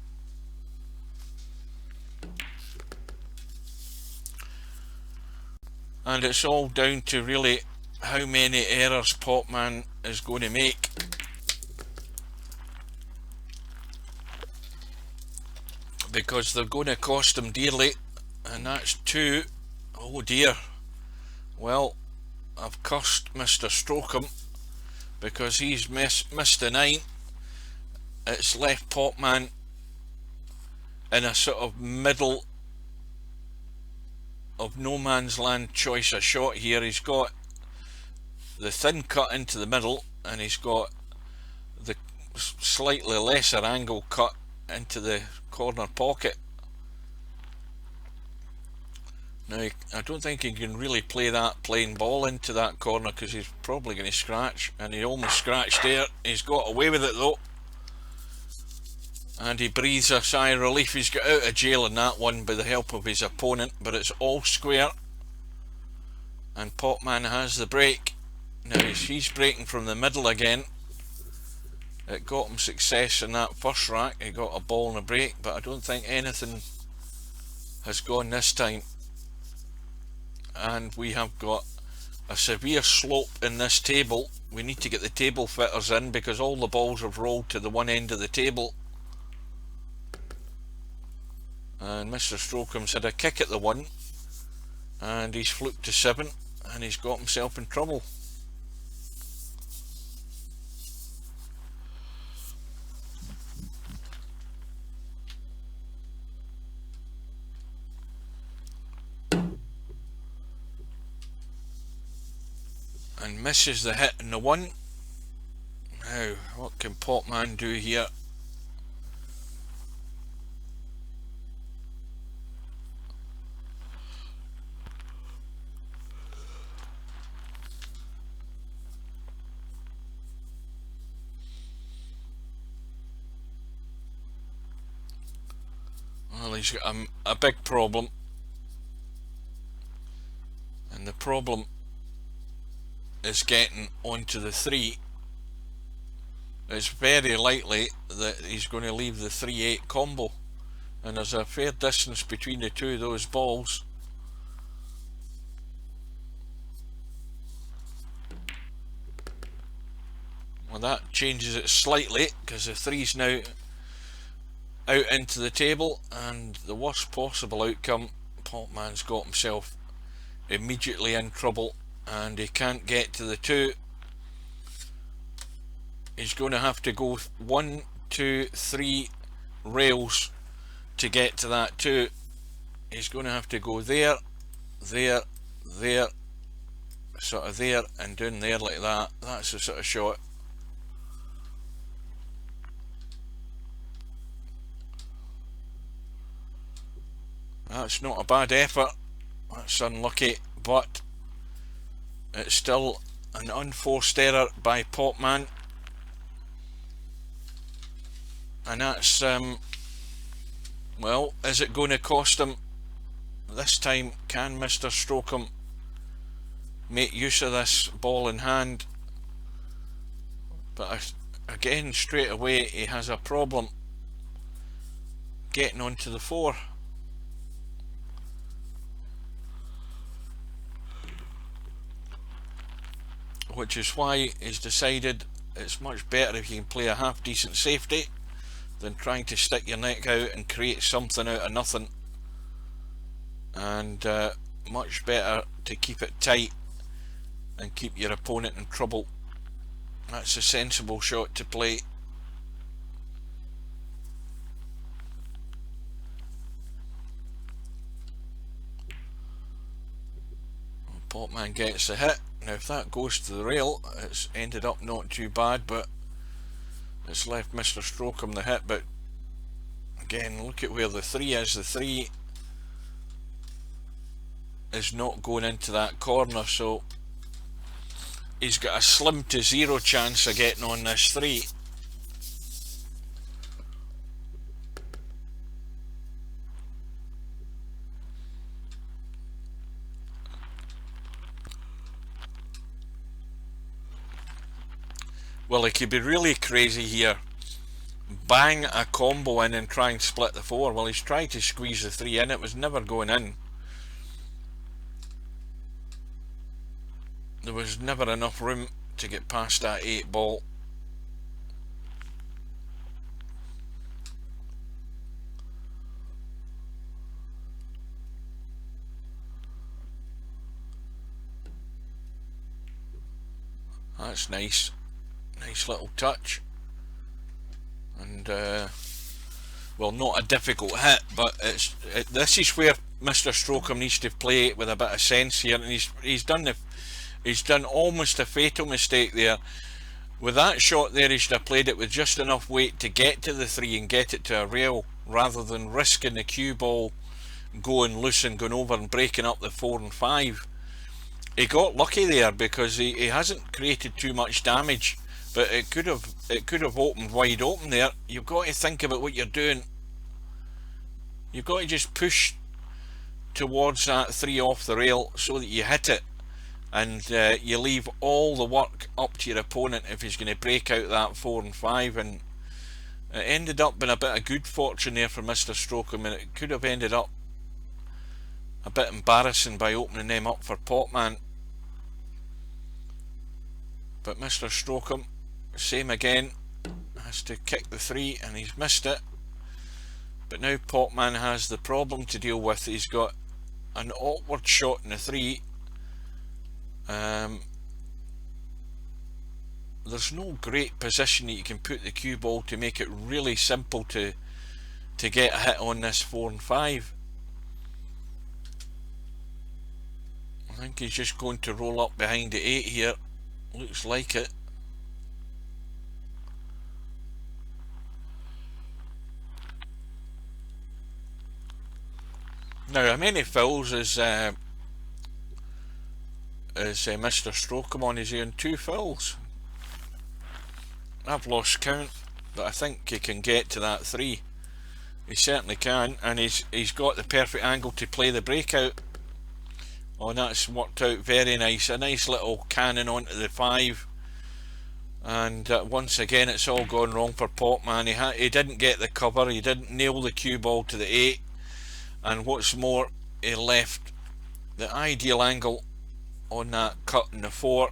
S1: And it's all down to really how many errors Potman is going to make. Because they're going to cost him dearly, and that's 2. Oh dear. Well, I've cursed Mr Strokem because he's missed a 9. It's left Potman in a sort of middle of no man's land choice of shot here. He's got the thin cut into the middle, and he's got the slightly lesser angle cut into the corner pocket. Now, I don't think he can really play that plain ball into that corner because he's probably going to scratch, and he almost scratched there. He's got away with it though, and he breathes a sigh of relief. He's got out of jail in that one by the help of his opponent, but it's all square, and Potman has the break. Now he's breaking from the middle again. It got him success in that first rack. He got a ball and a break, but I don't think anything has gone this time. And we have got a severe slope in this table. We need to get the table fitters in because all the balls have rolled to the one end of the table. And Mr Strokem's had a kick at the 1, and he's fluked to 7, and he's got himself in trouble. And misses the hit in the 1. Now, what can Potman do here? Well, he's got a big problem, and the problem is getting onto the 3. It's very likely that he's going to leave the 3-8 combo, and there's a fair distance between the 2 of those balls. Well, that changes it slightly because the 3's now out into the table, and the worst possible outcome, Potman's got himself immediately in trouble, and he can't get to the 2. He's going to have to go 1, 2, 3 rails to get to that 2. He's going to have to go there, there, there, sort of there, and down there like that. That's the sort of shot. That's not a bad effort. That's unlucky, but it's still an unforced error by Potman, and that's well, is it going to cost him this time? Can Mr Strokem make use of this ball in hand? But again, straight away he has a problem getting onto the 4. Which is why he's decided it's much better if you can play a half decent safety than trying to stick your neck out and create something out of nothing, and much better to keep it tight and keep your opponent in trouble. That's a sensible shot to play. Potman gets the hit. Now if that goes to the rail, it's ended up not too bad, but it's left Mr Strokem the hit. But again, look at where the 3 is. The 3 is not going into that corner, so he's got a slim to zero chance of getting on this 3. Well, he could be really crazy here, bang a combo in and try and split the 4. Well, he's tried to squeeze the 3 in, it was never going in. There was never enough room to get past that 8 ball. That's nice. Nice little touch. And well, not a difficult hit, but this is where Mr Strokem needs to play it with a bit of sense here, and he's done almost a fatal mistake there. With that shot there, he should have played it with just enough weight to get to the 3 and get it to a rail, rather than risking the cue ball going loose and going over and breaking up the 4 and 5. He got lucky there because he hasn't created too much damage, but it could have opened wide open there. You've got to think about what you're doing. You've got to just push towards that 3 off the rail so that you hit it, and you leave all the work up to your opponent if he's going to break out that 4 and 5. And it ended up being a bit of good fortune there for Mr Strokem, and it could have ended up a bit embarrassing by opening them up for Potman. But Mr Strokem, same again, has to kick the 3 and he's missed it. But now Potman has the problem to deal with. He's got an awkward shot in the 3. There's no great position that you can put the cue ball to make it really simple to get a hit on this 4 and 5. I think he's just going to roll up behind the 8 here. Looks like it. Now, how many fills is Mr Strokem on? Is he on 2 fills? I've lost count, but I think he can get to that 3. He certainly can, and he's got the perfect angle to play the breakout. Oh, that's worked out very nice. A nice little cannon onto the 5. And once again, it's all gone wrong for Potman. He didn't get the cover. He didn't nail the cue ball to the 8. And what's more, he left the ideal angle on that cut in the 4.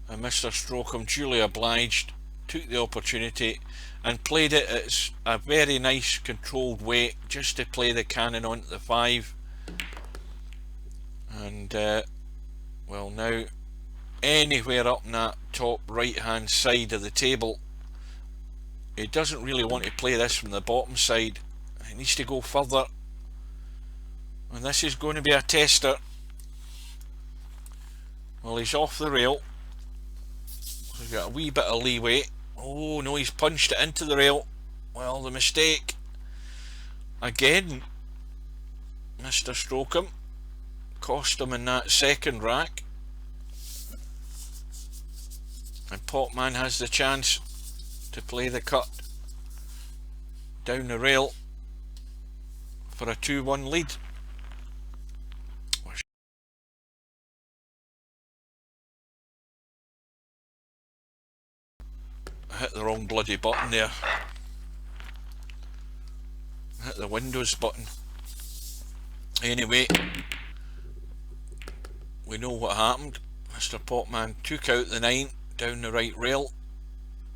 S1: And Mr Strokem, duly obliged, took the opportunity and played it at a very nice controlled way, just to play the cannon onto the 5. And well, now anywhere up in that top right hand side of the table, he doesn't really want to play this from the bottom side. He needs to go further, and this is going to be a tester. Well, he's off the rail, so he's got a wee bit of leeway. Oh no, he's punched it into the rail. Well, the mistake again. Mr Strokem cost him in that second rack, and Potman has the chance to play the cut down the rail for a 2-1 lead. I hit the wrong bloody button there. I hit the Windows button. Anyway, we know what happened. Mr Potman took out the 9 down the right rail.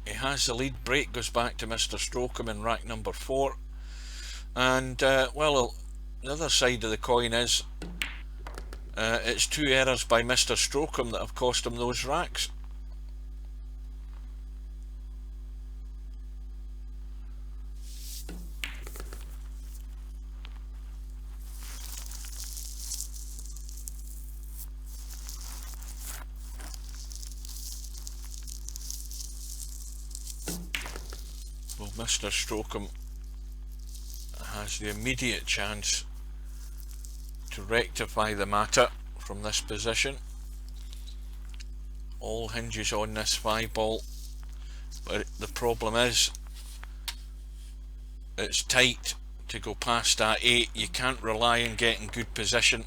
S1: He has the lead. Break goes back to Mr Strokem in rack number 4. And well, the other side of the coin is it's 2 errors by Mr Strokem that have cost him those racks. Well, Mr Strokem has the immediate chance to rectify the matter from this position. all hinges on this 5 ball, but the problem is it's tight to go past that 8. You can't rely on getting good position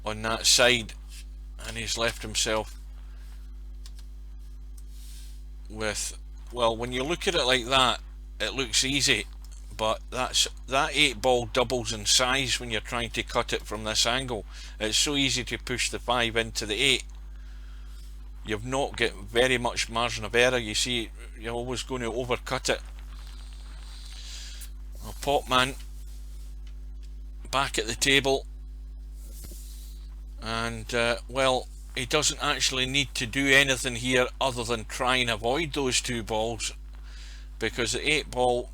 S1: on that side, and he's left himself with, well, when you look at it like that it looks easy, but that 8 ball doubles in size when you're trying to cut it from this angle. It's so easy to push the 5 into the 8. You've not got very much margin of error. You see, you're always going to overcut it. Well, Potman back at the table, and well, he doesn't actually need to do anything here other than try and avoid those 2 balls, because the 8 ball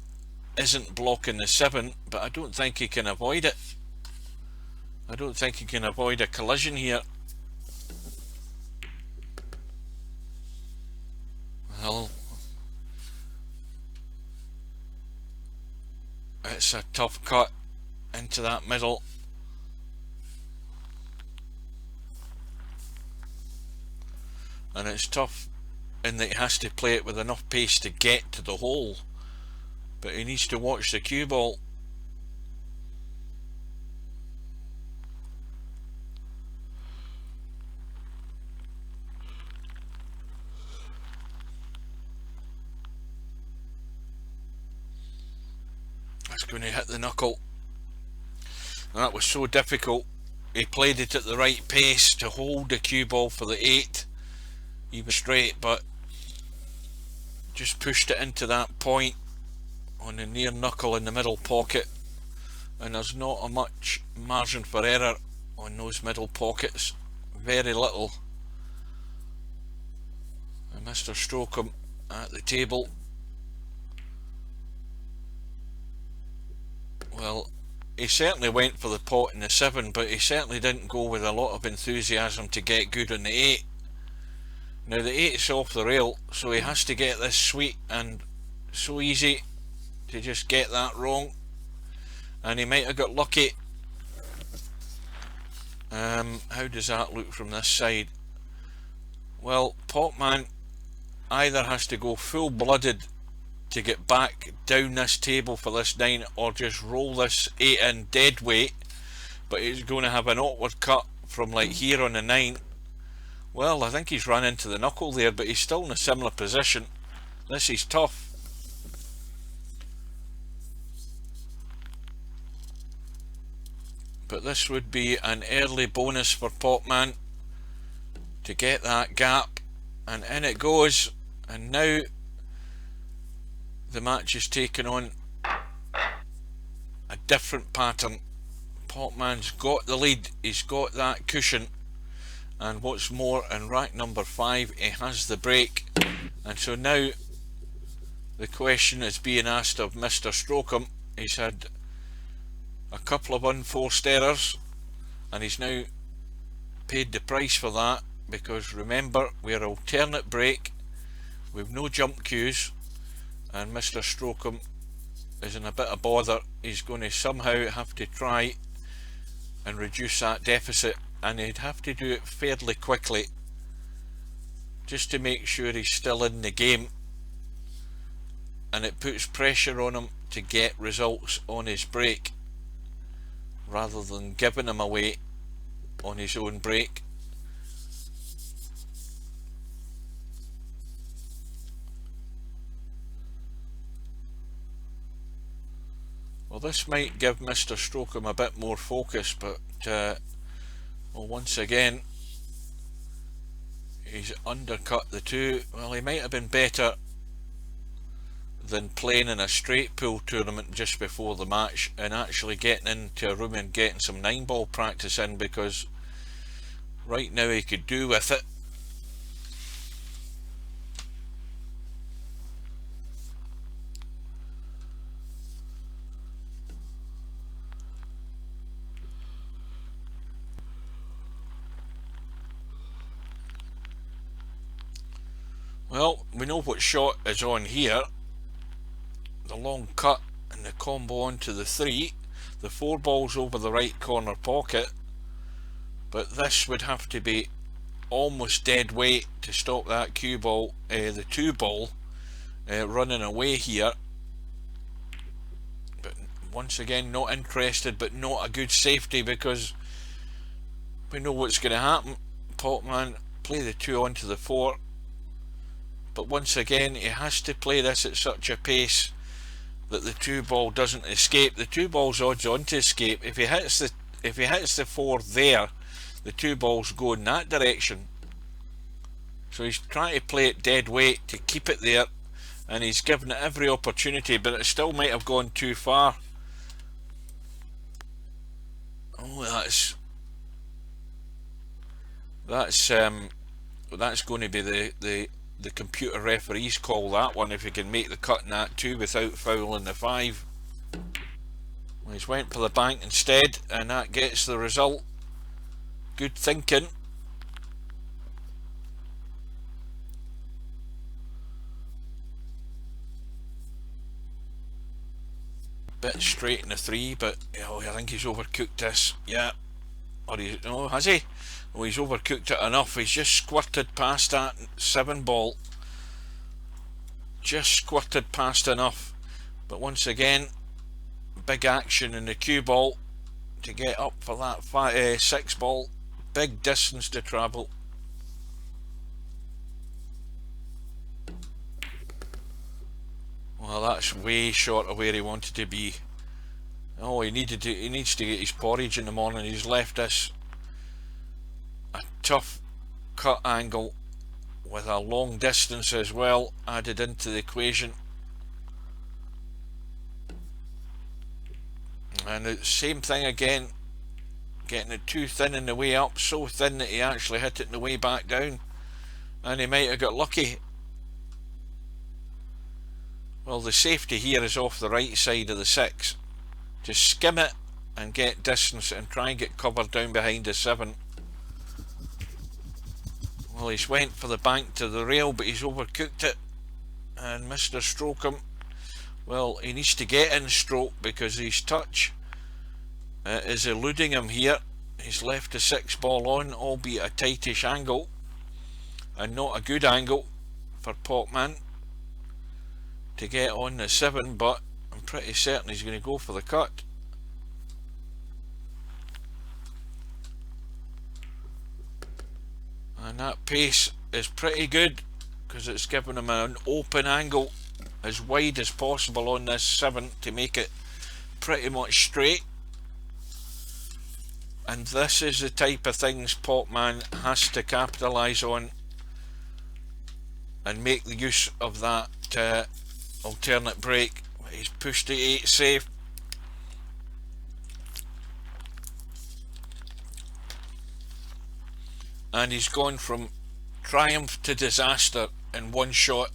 S1: isn't blocking the 7, but I don't think he can avoid it. I don't think he can avoid a collision here. Well, it's a tough cut into that middle. And it's tough in that he has to play it with enough pace to get to the hole, but he needs to watch the cue ball. That's going to hit the knuckle. And that was so difficult. He played it at the right pace to hold the cue ball for the 8. He was straight, but just pushed it into that point on the near knuckle in the middle pocket, and there's not a much margin for error on those middle pockets, very little. And Mr Strokem at the table, well, he certainly went for the pot in the 7, but he certainly didn't go with a lot of enthusiasm to get good on the 8. Now the 8's off the rail, so he has to get this sweet, and so easy to just get that wrong, and he might have got lucky. How does that look from this side? Well, Potman either has to go full-blooded to get back down this table for this 9, or just roll this 8 in dead weight, but he's going to have an awkward cut from like here on the 9. Well, I think he's run into the knuckle there, but he's still in a similar position. This is tough. But this would be an early bonus for Potman to get that gap, and in it goes. And now the match is taking on a different pattern. Potman's got the lead, he's got that cushion, and what's more, in rack number 5 he has the break. And so now the question is being asked of Mr Strokem. He's had a couple of unforced errors, and he's now paid the price for that, because remember, we're alternate break, we've no jump cues, and Mr Strokem is in a bit of bother. He's going to somehow have to try and reduce that deficit, and he'd have to do it fairly quickly just to make sure he's still in the game, and it puts pressure on him to get results on his break rather than giving him away on his own break. Well, this might give Mr Strokem a bit more focus, but well, once again he's undercut the 2. Well, he might have been better than playing in a straight pool tournament just before the match and actually getting into a room and getting some 9-ball practice in, because right now he could do with it. Well, we know what shot is on here. The long cut and the combo onto the 3. The 4 balls over the right corner pocket. But this would have to be almost dead weight to stop that cue ball, the 2 ball running away here. But once again, not interested, but not a good safety, because we know what's going to happen. Potman play the 2 onto the 4, but once again he has to play this at such a pace that the 2 ball doesn't escape. The 2 ball's odds on to escape. If he hits the 4 there, the 2 balls go in that direction. So he's trying to play it dead weight to keep it there, and he's given it every opportunity, but it still might have gone too far. Oh, that's going to be the computer referee's call, that one, if he can make the cut in that 2 without fouling the 5. Well, he's went for the bank instead, and that gets the result. Good thinking. Bit straight in the 3, but I think he's overcooked this. Yeah. Or has he? Oh, he's overcooked it enough. He's just squirted past that 7 ball. Just squirted past enough. But once again, big action in the cue ball to get up for that 6 ball. Big distance to travel. Well, that's way short of where he wanted to be. Oh, he needs to get his porridge in the morning. He's left this a tough cut angle with a long distance as well added into the equation. And the same thing again, getting it too thin in the way up, so thin that he actually hit it in the way back down, and he might have got lucky. Well, the safety here is off the right side of the 6. Just skim it and get distance and try and get covered down behind the 7. Well, he's went for the bank to the rail, but he's overcooked it. And Mr Strokem, well, he needs to get in stroke because his touch is eluding him here. He's left the 6 ball on, albeit a tightish angle, and not a good angle for Potman to get on the 7, but I'm pretty certain he's going to go for the cut. And that pace is pretty good because it's given him an open angle as wide as possible on this 7 to make it pretty much straight. And this is the type of things Potman has to capitalise on and make the use of that alternate break. He's pushed the 8 safe. And he's gone from triumph to disaster in one shot.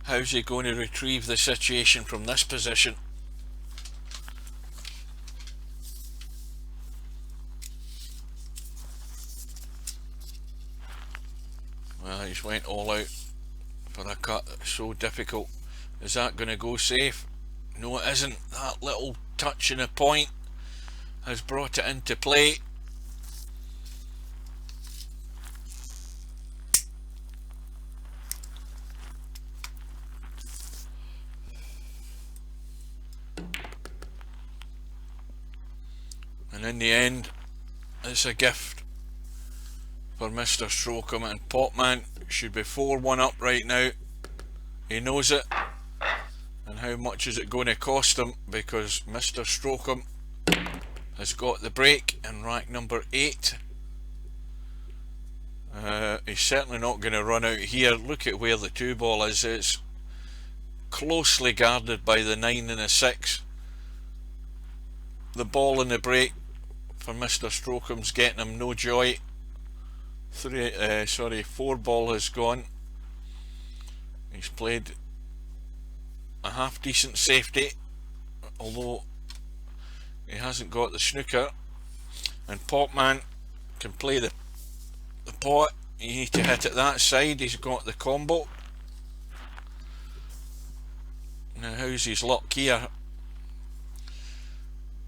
S1: How's he going to retrieve the situation from this position? Well, he's went all out for a cut. So difficult. Is that going to go safe? No, it isn't. That little touch in a point has brought it into play. And in the end, it's a gift for Mr Strokem, and Potman should be 4-1 up right now. He knows it. And how much is it going to cost him? Because Mr Strokem has got the break in rack number 8. He's certainly not going to run out here. Look at where the 2 ball is. It's closely guarded by the 9 and the 6. The ball in the break for Mr Strokem's getting him no joy. 4 ball has gone. He's played a half decent safety, although he hasn't got the snooker. And Potman can play the pot. You need to hit it that side. He's got the combo. Now how's his luck here?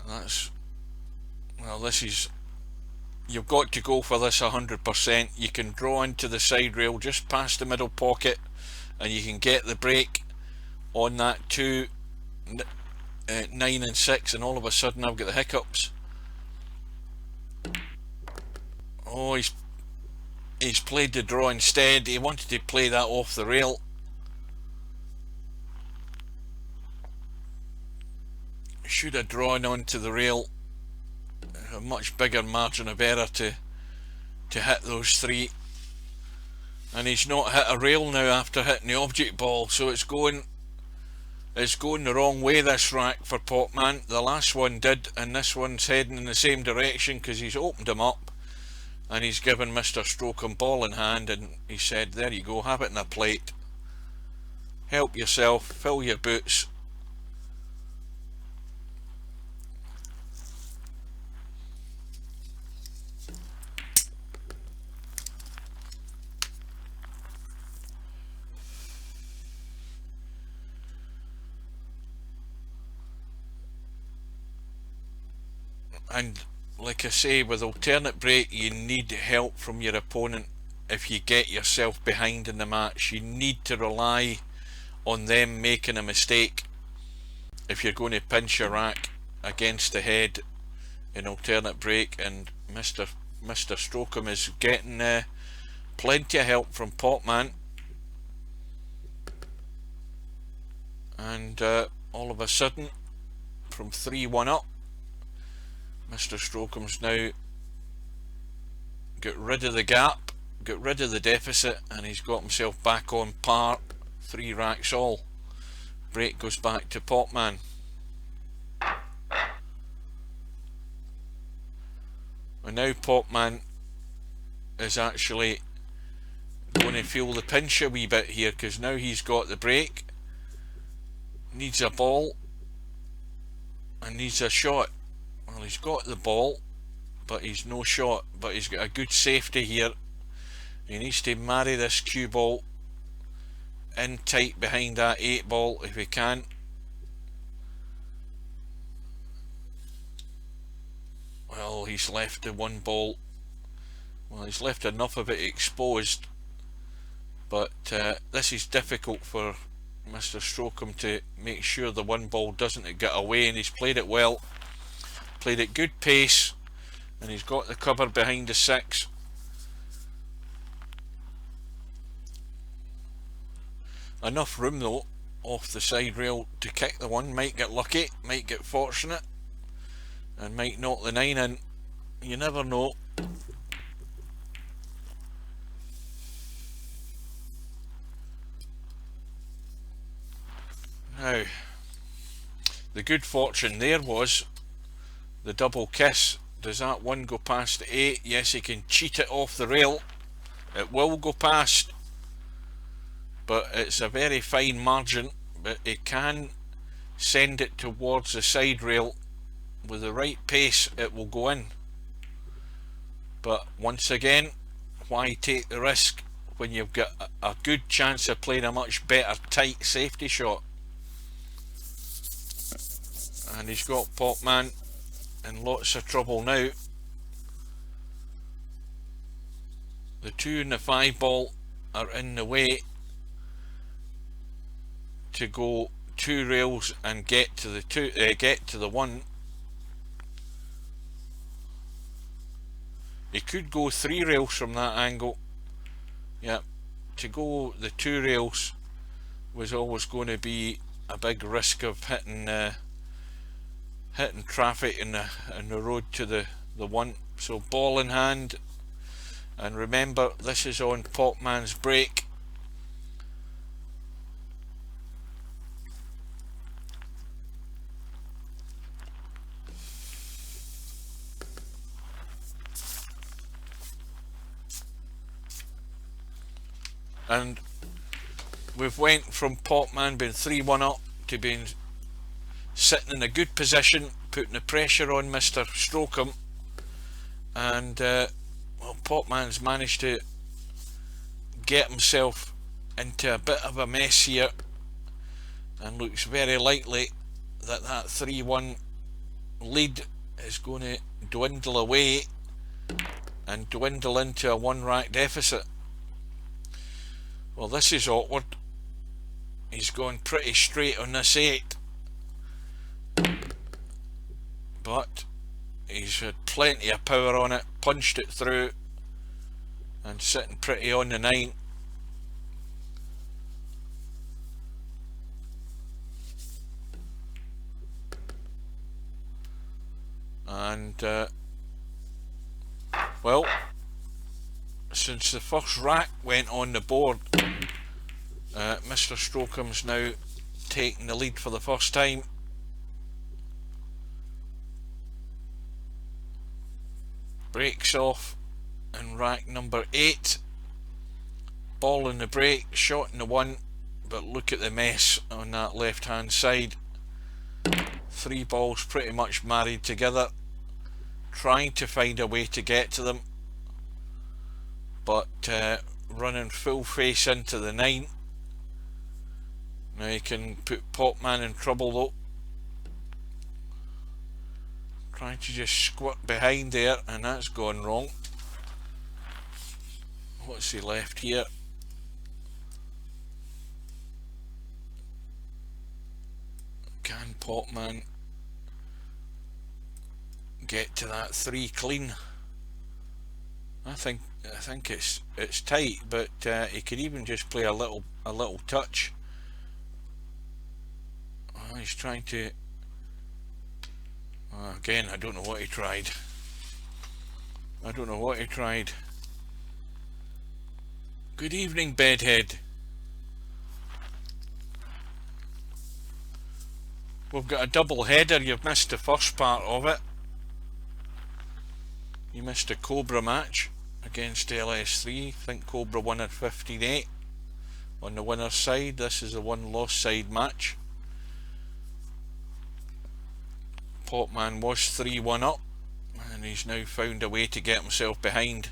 S1: That's, well, this is You've got to go for this 100%. You can draw into the side rail just past the middle pocket, and you can get the break on that 2, 9 and 6, and all of a sudden I've got the hiccups. Oh, he's played the draw instead. He wanted to play that off the rail. Should have drawn onto the rail. A much bigger margin of error to hit those 3. And he's not hit a rail now after hitting the object ball, so it's going the wrong way, this rack, for Potman. The last one did, and this one's heading in the same direction because he's opened him up and he's given Mr Strokem ball in hand, and he said, there you go, have it in a plate, help yourself, fill your boots. And like I say, with alternate break, you need help from your opponent. If you get yourself behind in the match, you need to rely on them making a mistake if you're going to pinch your rack against the head in alternate break. And Mr Strokem is getting plenty of help from Potman, and all of a sudden, from 3-1 up, Mr Strokem's now got rid of the gap, got rid of the deficit, and he's got himself back on par, 3 racks all. Break goes back to Potman. And now Potman is actually going to feel the pinch a wee bit here, because now he's got the break, needs a ball and needs a shot. Well, he's got the ball, but he's no shot, but he's got a good safety here. He needs to marry this cue ball in tight behind that 8 ball if he can. Well, he's left the 1 ball, well, he's left enough of it exposed, but this is difficult for Mr Strokem to make sure the 1 ball doesn't get away, and he's played it well, played at good pace, and he's got the cover behind the 6. Enough room though off the side rail to kick the 1, might get lucky, might get fortunate, and might knock the 9 in, you never know. Now, the good fortune there was the double kiss. Does that 1 go past the 8? Yes, he can cheat it off the rail. It will go past, but it's a very fine margin, but he can send it towards the side rail. With the right pace, it will go in. But once again, why take the risk when you've got a good chance of playing a much better tight safety shot? And he's got Potman in lots of trouble now. The 2 and the 5 ball are in the way to go 2 rails and get to the 1. He could go 3 rails from that angle. Yeah, to go the 2 rails was always going to be a big risk of hitting traffic in the road to the 1. So ball in hand, and remember, this is on Potman's break. And we've went from Potman being 3-1 up to being sitting in a good position, putting the pressure on Mr Strokem, and well, Potman's managed to get himself into a bit of a mess here, and looks very likely that 3-1 lead is going to dwindle away and dwindle into a 1 rack deficit. Well, this is awkward. He's going pretty straight on this 8, but he's had plenty of power on it, punched it through, and sitting pretty on the 9. And well, since the first rack went on the board, Mr Strokem's now taking the lead for the first time. Breaks off in rack number 8. Ball in the break, shot in the 1, but look at the mess on that left hand side. 3 balls pretty much married together, trying to find a way to get to them, but running full face into the 9. Now you can put Potman in trouble though. Trying to just squirt behind there, and that's gone wrong. What's he left here? Can Potman get to that 3 clean? I think it's tight, but he could even just play a little touch. Oh, he's trying to. Again, I don't know what he tried. Good evening, Bedhead. We've got a double header. You've missed the first part of it. You missed a Cobra match against LS3. I think Cobra won at 15-8 on the winner's side. This is a 1-loss side match. Potman was 3-1 up, and he's now found a way to get himself behind.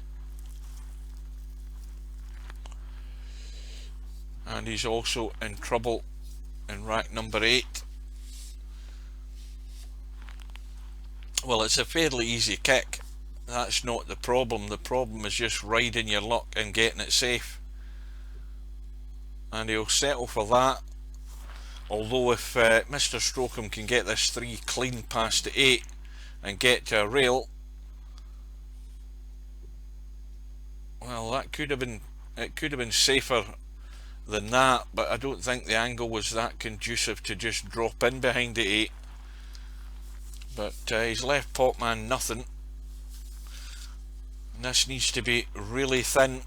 S1: And he's also in trouble in rack number 8. Well, it's a fairly easy kick. That's not the problem. The problem is just riding your luck and getting it safe. And he'll settle for that. Although if Mr Strokem can get this 3 clean past the 8 and get to a rail, well, that could have been safer than that, but I don't think the angle was that conducive to just drop in behind the 8. But he's left Potman nothing. And this needs to be really thin.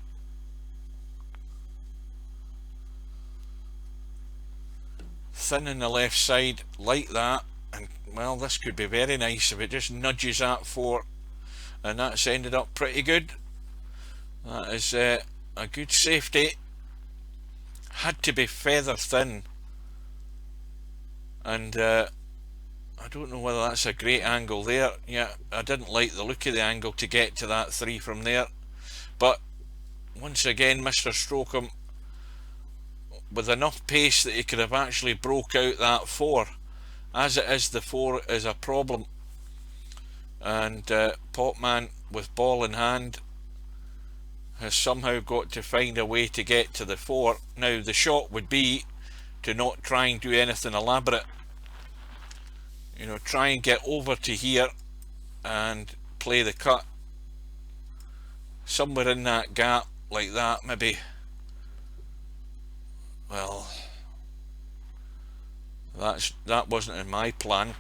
S1: Thin on the left side, like that, and well, this could be very nice if it just nudges that 4, and that's ended up pretty good. That is a good safety. Had to be feather thin, and I don't know whether that's a great angle there. Yeah, I didn't like the look of the angle to get to that 3 from there, but once again Mr Strokem with enough pace that he could have actually broke out that 4. As it is, the 4 is a problem, and Potman with ball in hand has somehow got to find a way to get to the 4. Now the shot would be to not try and do anything elaborate, you know, try and get over to here and play the cut somewhere in that gap like that, maybe. Well, that wasn't in my plan.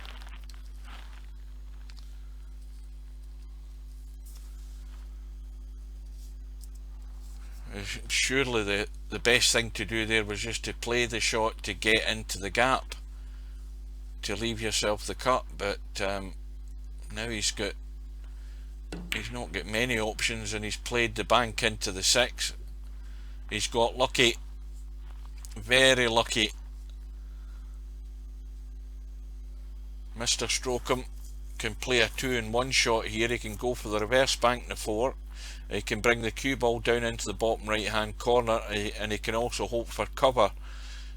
S1: Surely the best thing to do there was just to play the shot to get into the gap to leave yourself the cut, but now he's not got many options, and he's played the bank into the 6. He's got lucky, very lucky. Mr Strokem can play a 2-in-1 shot here. He can go for the reverse bank in the 4. He can bring the cue ball down into the bottom right hand corner, and he can also hope for cover,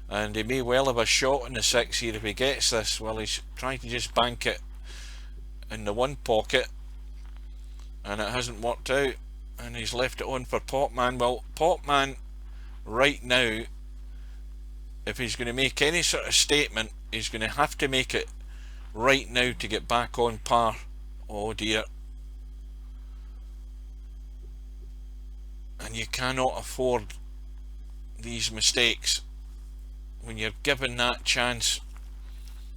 S1: and he may well have a shot in the 6 here if he gets this. Well, he's trying to just bank it in the 1 pocket, and it hasn't worked out, and he's left it on for Potman. Well, Potman right now, if he's going to make any sort of statement, he's going to have to make it right now to get back on par. Oh dear. And you cannot afford these mistakes. When you're given that chance,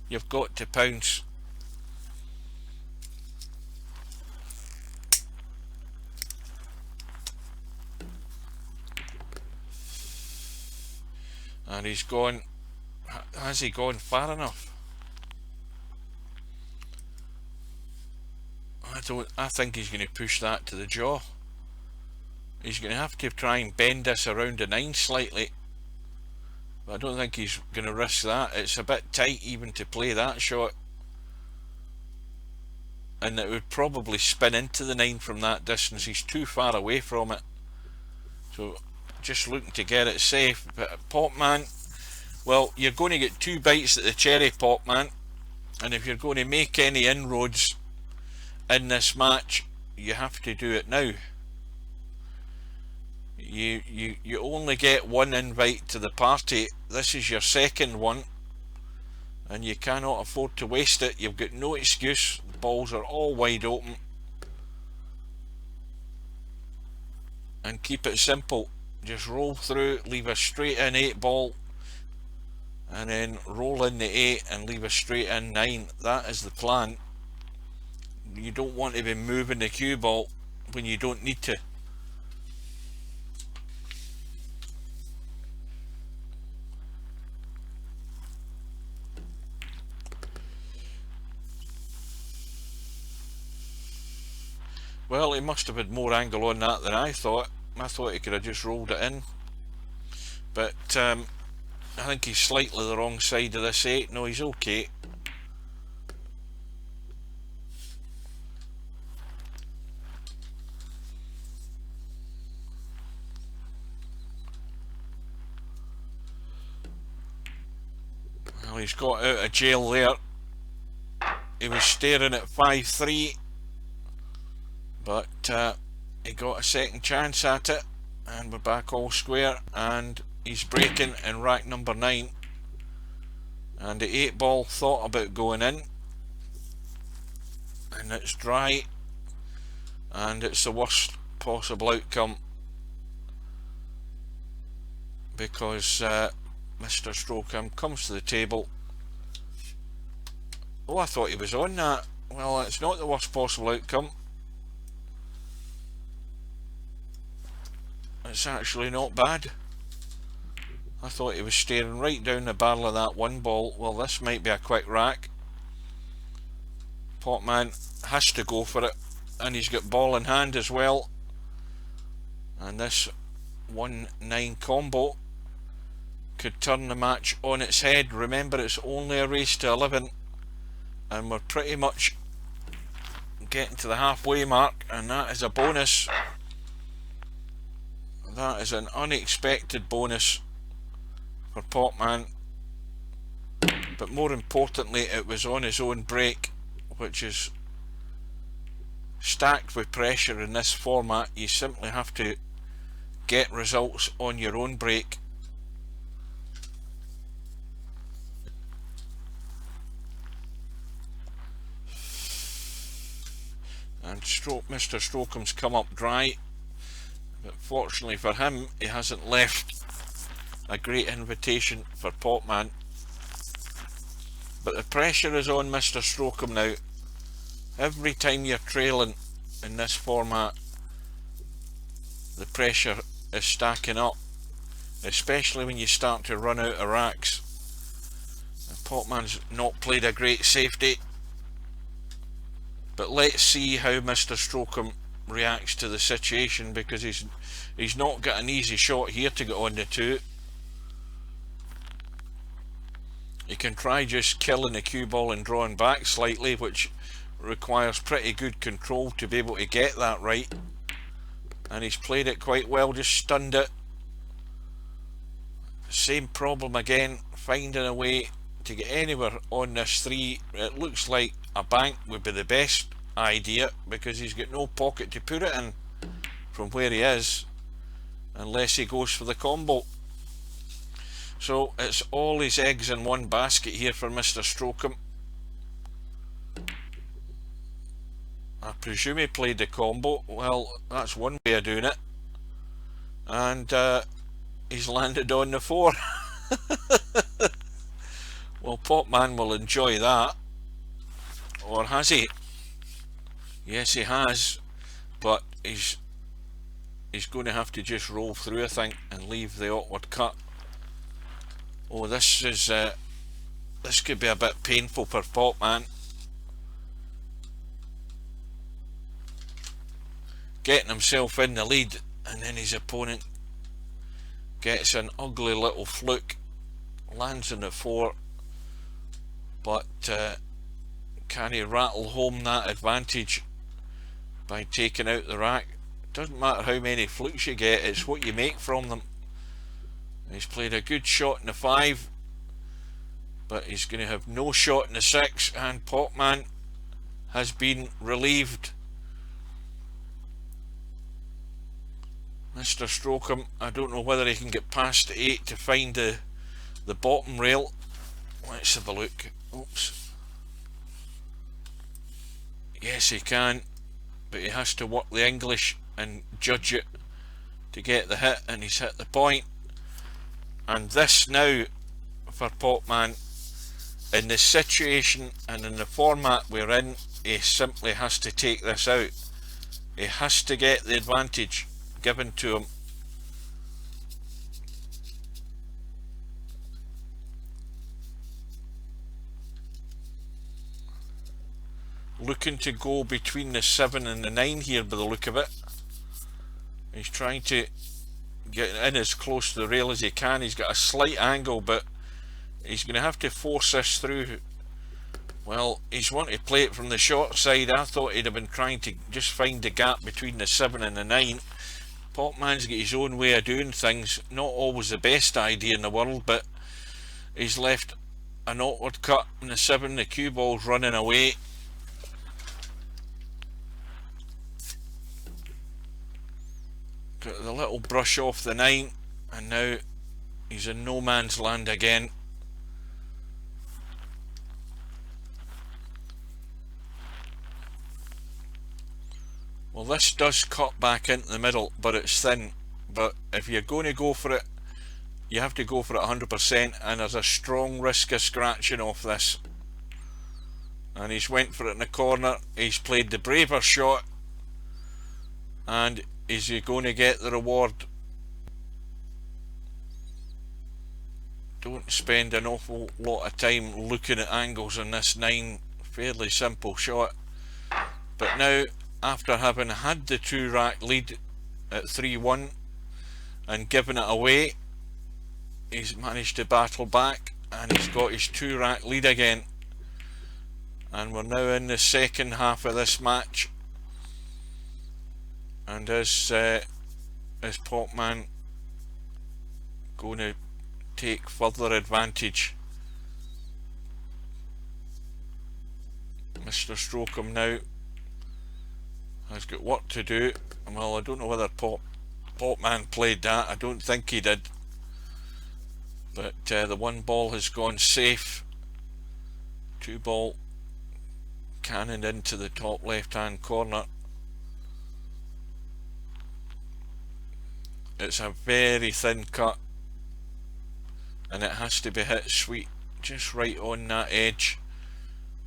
S1: you've got to pounce. And he's gone. Has he gone far enough? I think he's going to push that to the jaw. He's going to have to try and bend this around the 9 slightly. But I don't think he's going to risk that. It's a bit tight even to play that shot. And it would probably spin into the 9 from that distance. He's too far away from it. So just looking to get it safe. But Potman, well, you're going to get 2 bites at the cherry, Potman. And if you're going to make any inroads in this match, you have to do it now. You only get 1 invite to the party. This is your 2nd one, and you cannot afford to waste it. You've got no excuse. The balls are all wide open, and keep it simple. Just roll through, leave a straight in 8 ball, and then roll in the 8 and leave a straight in 9. That is the plan. You don't want to be moving the cue ball when you don't need to. Well, he must have had more angle on that than I thought. I thought he could have just rolled it in. But I think he's slightly the wrong side of this 8. No, he's okay. Well, he's got out of jail there. He was staring at 5-3. But he got a 2nd chance at it, and we're back all square, and he's breaking in rack number 9, and the 8 ball thought about going in, and it's dry, and it's the worst possible outcome, because Mr Strokem comes to the table. Oh, I thought he was on that. Well, it's not the worst possible outcome. It's actually not bad. I thought he was staring right down the barrel of that 1 ball. Well, this might be a quick rack. Potman has to go for it, and he's got ball in hand as well. And this 1-9 combo could turn the match on its head. Remember, it's only a race to 11, and we're pretty much getting to the halfway mark, and that is a bonus. That is an unexpected bonus for Potman, but more importantly, it was on his own break, which is stacked with pressure in this format. You simply have to get results on your own break. And Mr Strokem's come up dry. But fortunately for him, he hasn't left a great invitation for Potman. But the pressure is on Mr Strokem now. Every time you're trailing in this format, the pressure is stacking up, especially when you start to run out of racks. And Potman's not played a great safety. But let's see how Mr Strokem reacts to the situation, because he's not got an easy shot here to get on the 2. He can try just killing the cue ball and drawing back slightly, which requires pretty good control to be able to get that right, and he's played it quite well, just stunned it. Same problem again, finding a way to get anywhere on this 3. It looks like a bank would be the best, idea, because he's got no pocket to put it in from where he is, unless he goes for the combo. So it's all his eggs in one basket here for Mr Strokem. I presume he played the combo. Well, that's one way of doing it. And he's landed on the 4. Well, Potman will enjoy that. Or has he? Yes, he has. But he's going to have to just roll through, I think, and leave the awkward cut. Oh, this could be a bit painful for Potman. Getting himself in the lead, and then his opponent gets an ugly little fluke, lands on the 4, but can he rattle home that advantage by taking out the rack? Doesn't matter how many flukes you get, it's what you make from them. He's played a good shot in the 5, but he's going to have no shot in the 6, and Potman has been relieved. Mr Strokem, I don't know whether he can get past the 8 to find the bottom rail. Let's have a look. Oops. Yes, he can, but he has to work the English and judge it to get the hit, and he's hit the point. And this now for Potman, in the situation and in the format we're in, he simply has to take this out. He has to get the advantage given to him. Looking to go between the 7 and the 9 here by the look of it. He's trying to get in as close to the rail as he can. He's got a slight angle, but he's going to have to force this through. Well, he's wanting to play it from the short side. I thought he'd have been trying to just find the gap between the 7 and the 9. Potman's got his own way of doing things, not always the best idea in the world, but he's left an awkward cut in the 7, the cue ball's running away. Got the little brush off the 9, and now he's in no man's land again. Well, this does cut back into the middle, but it's thin. But if you're going to go for it, you have to go for it 100%, and there's a strong risk of scratching off this. And he's went for it in the corner. He's played the braver shot, and is he going to get the reward? Don't spend an awful lot of time looking at angles on this 9. Fairly simple shot. But now, after having had the 2 rack lead at 3-1 and given it away, he's managed to battle back, and he's got his 2 rack lead again. And we're now in the second half of this match, and is Potman going to take further advantage? Mr Strokem now has got work to do. Well, I don't know whether Potman played that. I don't think he did. But the 1 ball has gone safe. 2 ball cannoned into the top left hand corner. It's a very thin cut, and it has to be hit sweet, just right on that edge,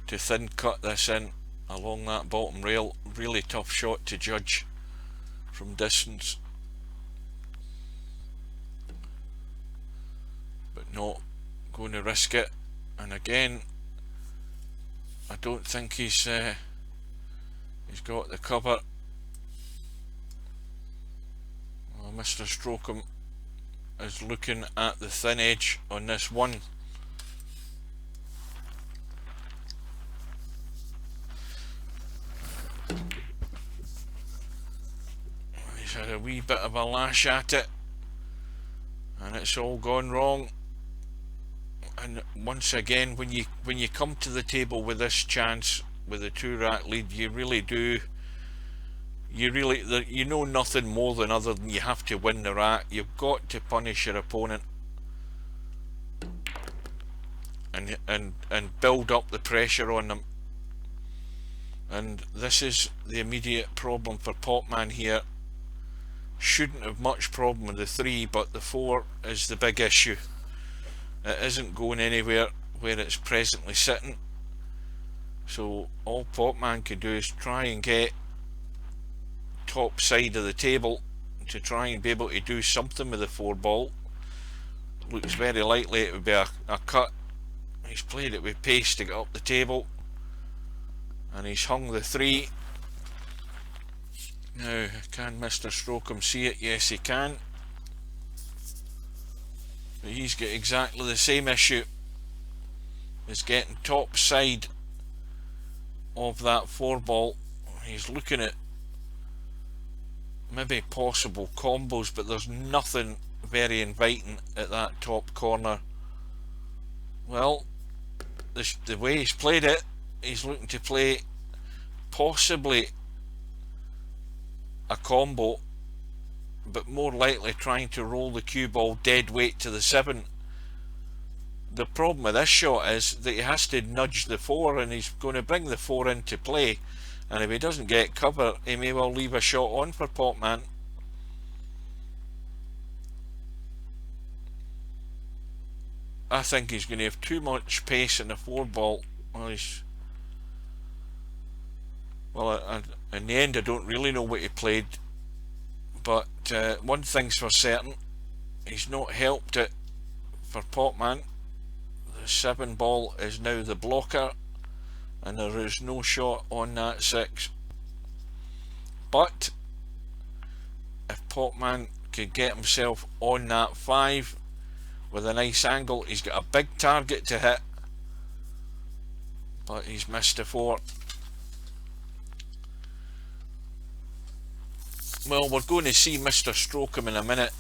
S1: to thin cut this in along that bottom rail. Really tough shot to judge from distance, but not going to risk it. And again, I don't think he's got the cover. Well, Mr Strokem is looking at the thin edge on this 1. He's had a wee bit of a lash at it, and it's all gone wrong. And once again, when you come to the table with this chance, with the 2-rack lead, you really do. You know nothing more than other than you have to win the rack. You've got to punish your opponent and build up the pressure on them. And this is the immediate problem for Potman here. Shouldn't have much problem with the 3, but the 4 is the big issue. It isn't going anywhere where it's presently sitting. So all Potman can do is try and get top side of the table to try and be able to do something with the 4 ball. Looks very likely it would be a cut. He's played it with pace to get up the table, and he's hung the 3. Now, can Mr Strokem see it? Yes, he can. But he's got exactly the same issue. He's getting top side of that 4 ball. He's looking at maybe possible combos, but there's nothing very inviting at that top corner. Well, the way he's played it, he's looking to play possibly a combo, but more likely trying to roll the cue ball dead weight to the 7. The problem with this shot is that he has to nudge the 4, and he's going to bring the 4 into play, and if he doesn't get cover, he may well leave a shot on for Potman. I think he's going to have too much pace in the 4 ball. Well, in the end I don't really know what he played, but one thing's for certain, he's not helped it for Potman. The 7 ball is now the blocker, and there is no shot on that 6. But if Potman could get himself on that 5 with a nice angle, he's got a big target to hit, but he's missed a 4. Well, we're going to see Mr Strokem in a minute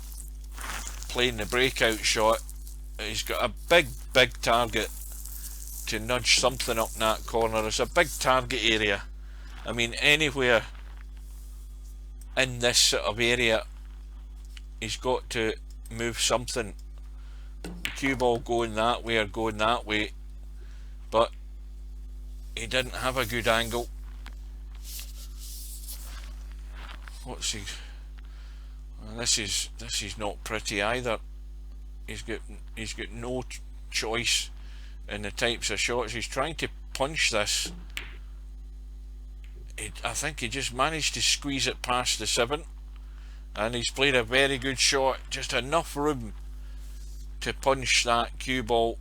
S1: playing the breakout shot. He's got a big target to nudge something up in that corner. It's a big target area. I mean, anywhere in this sort of area, he's got to move something. Cue ball going that way or going that way, but he didn't have a good angle. What's he? This is not pretty either. He's got no choice in the types of shots. He's trying to punch this. I think he just managed to squeeze it past the 7, and he's played a very good shot, just enough room to punch that cue ball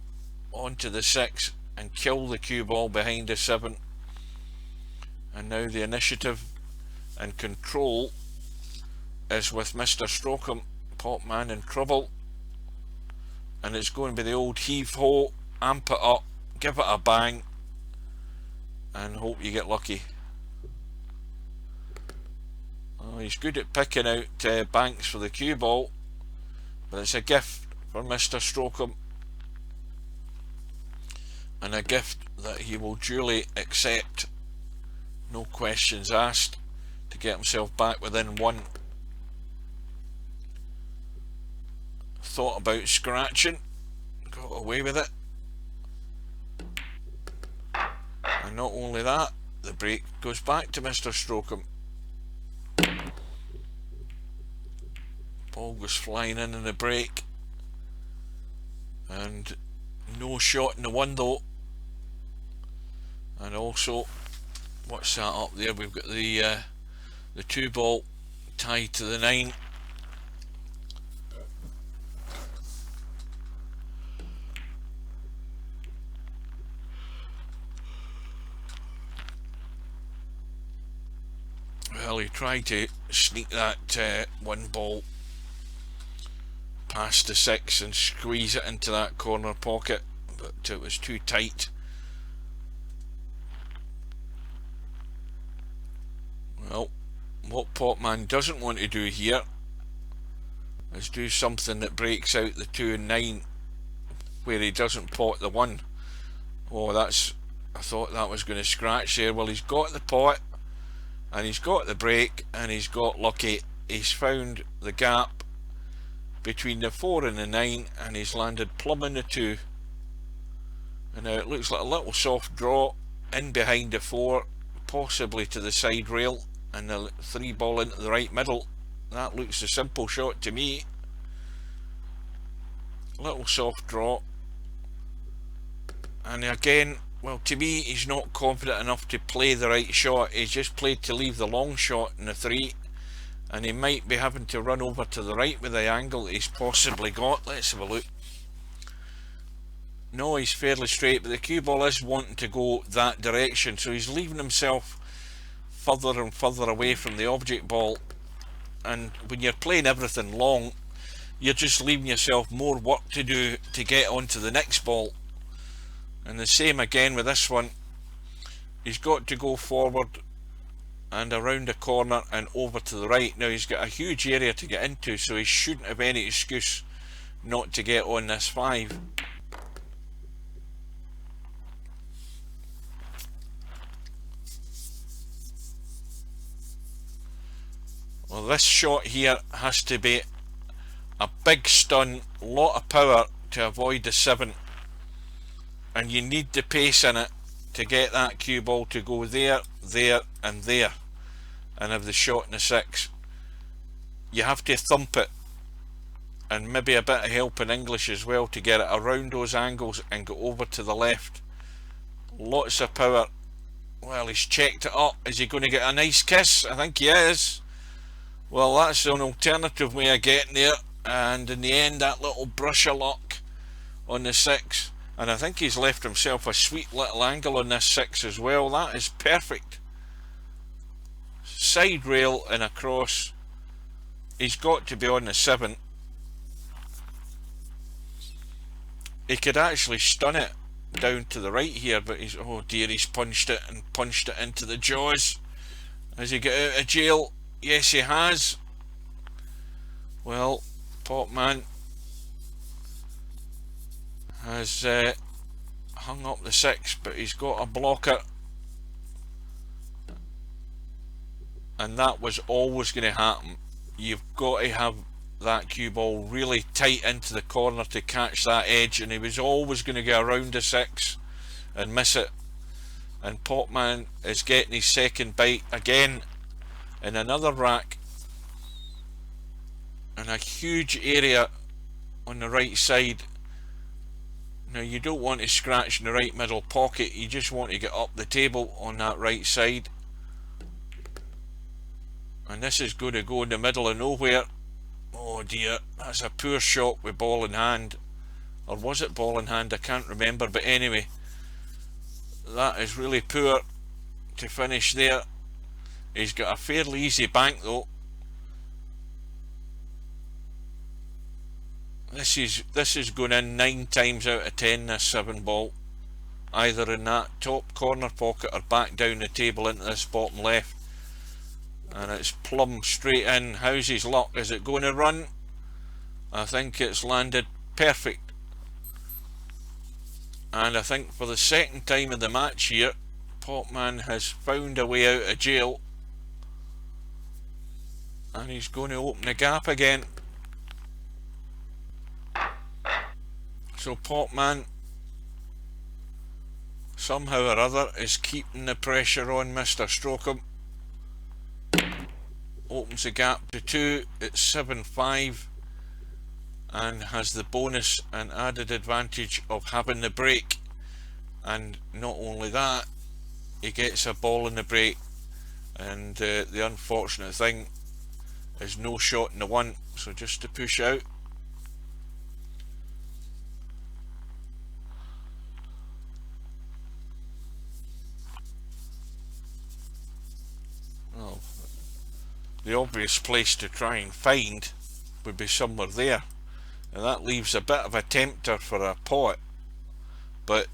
S1: onto the 6 and kill the cue ball behind the 7. And now the initiative and control is with Mr Strokem. Potman in trouble, and it's going to be the old heave-ho, amp it up, give it a bang, and hope you get lucky. Oh, he's good at picking out banks for the cue ball, but it's a gift for Mr Strokem, and a gift that he will duly accept, no questions asked, to get himself back within 1. Thought about scratching, got away with it, and not only that, the break goes back to Mr Strokem. Ball goes flying in the break, and no shot in the 1 though. And also, what's that up there? We've got the 2 ball tied to the 9. Well, he tried to sneak that 1 ball past the 6 and squeeze it into that corner pocket, but it was too tight. Well, what Potman doesn't want to do here is do something that breaks out the 2 and 9 where he doesn't pot the 1. Oh, that's I thought that was going to scratch there. Well, he's got the pot, and he's got the break, and he's got lucky. He's found the gap between the 4 and the 9, and he's landed plumb in the 2. And now it looks like a little soft draw in behind the 4, possibly to the side rail, and the 3 ball into the right middle. That looks a simple shot to me. Little soft draw, and again, well, to me, he's not confident enough to play the right shot. He's just played to leave the long shot in the 3, and he might be having to run over to the right with the angle that he's possibly got. Let's have a look. No, he's fairly straight, but the cue ball is wanting to go that direction, so he's leaving himself further and further away from the object ball. And when you're playing everything long, you're just leaving yourself more work to do to get onto the next ball. And the same again with this one. He's got to go forward and around the corner and over to the right. Now he's got a huge area to get into, so he shouldn't have any excuse not to get on this 5. Well, this shot here has to be a big stun, lot of power to avoid the 7, and you need the pace in it to get that cue ball to go there, there and there, and have the shot in the 6. You have to thump it, and maybe a bit of help in English as well to get it around those angles and go over to the left. Lots of power. Well, he's checked it up. Is he going to get a nice kiss? I think he is. Well, that's an alternative way of getting there, and in the end that little brush of luck on the 6, and I think he's left himself a sweet little angle on this 6 as well. That is perfect. Side rail and across. He's got to be on the 7. He could actually stun it down to the right here, but he's, oh dear, he's punched it and punched it into the jaws. Has he got out of jail? Yes, he has. Well, Potman has hung up the 6, but he's got a blocker, and that was always going to happen. You've got to have that cue ball really tight into the corner to catch that edge, and he was always going to go around the 6 and miss it. And Potman is getting his second bite again in another rack, and a huge area on the right side. Now you don't want to scratch in the right middle pocket, you just want to get up the table on that right side. And this is going to go in the middle of nowhere. Oh dear, that's a poor shot with ball in hand. Or was it ball in hand? I can't remember, but anyway, that is really poor to finish there. He's got a fairly easy bank though. This is going in 9 times out of 10, this 7 ball. Either in that top corner pocket or back down the table into this bottom left. And it's plumb straight in. How's his luck? Is it going to run? I think it's landed perfect. And I think for the second time in the match here, Potman has found a way out of jail. And he's going to open the gap again. So Potman, somehow or other, is keeping the pressure on Mr Strokem. Opens the gap to 2, it's 7-5, and has the bonus and added advantage of having the break. And not only that, he gets a ball in the break, and the unfortunate thing is no shot in the 1, so just to push out. Well, the obvious place to try and find would be somewhere there, and that leaves a bit of a tempter for a pot, but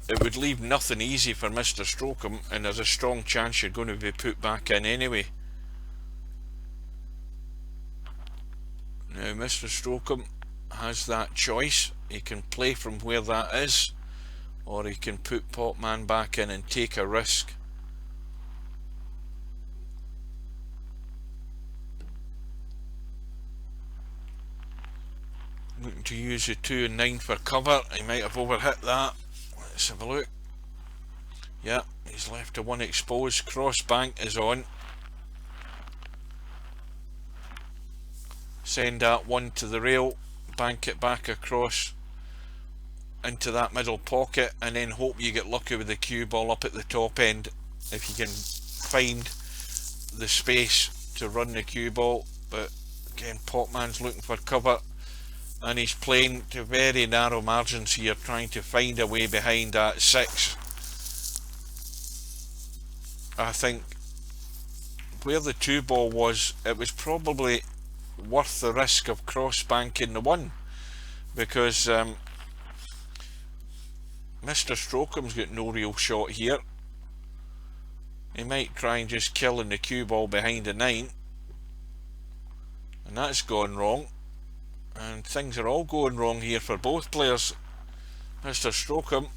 S1: it would leave nothing easy for Mr Strokem, and there's a strong chance you're going to be put back in anyway. Now Mr Strokem has that choice. He can play from where that is, or he can put Potman back in and take a risk. Looking to use the 2 and 9 for cover. He might have overhit that. Let's have a look. Yep, he's left to 1 exposed. Cross bank is on. Send that 1 to the rail, bank it back across into that middle pocket, and then hope you get lucky with the cue ball up at the top end if you can find the space to run the cue ball. But again, Potman's looking for cover, and he's playing to very narrow margins here, trying to find a way behind that 6. I think where the 2 ball was, it was probably worth the risk of cross banking the 1, because Mr Strokem's got no real shot here. He might try and just kill in the cue ball behind the 9, and that's gone wrong, and things are all going wrong here for both players. Mr Strokem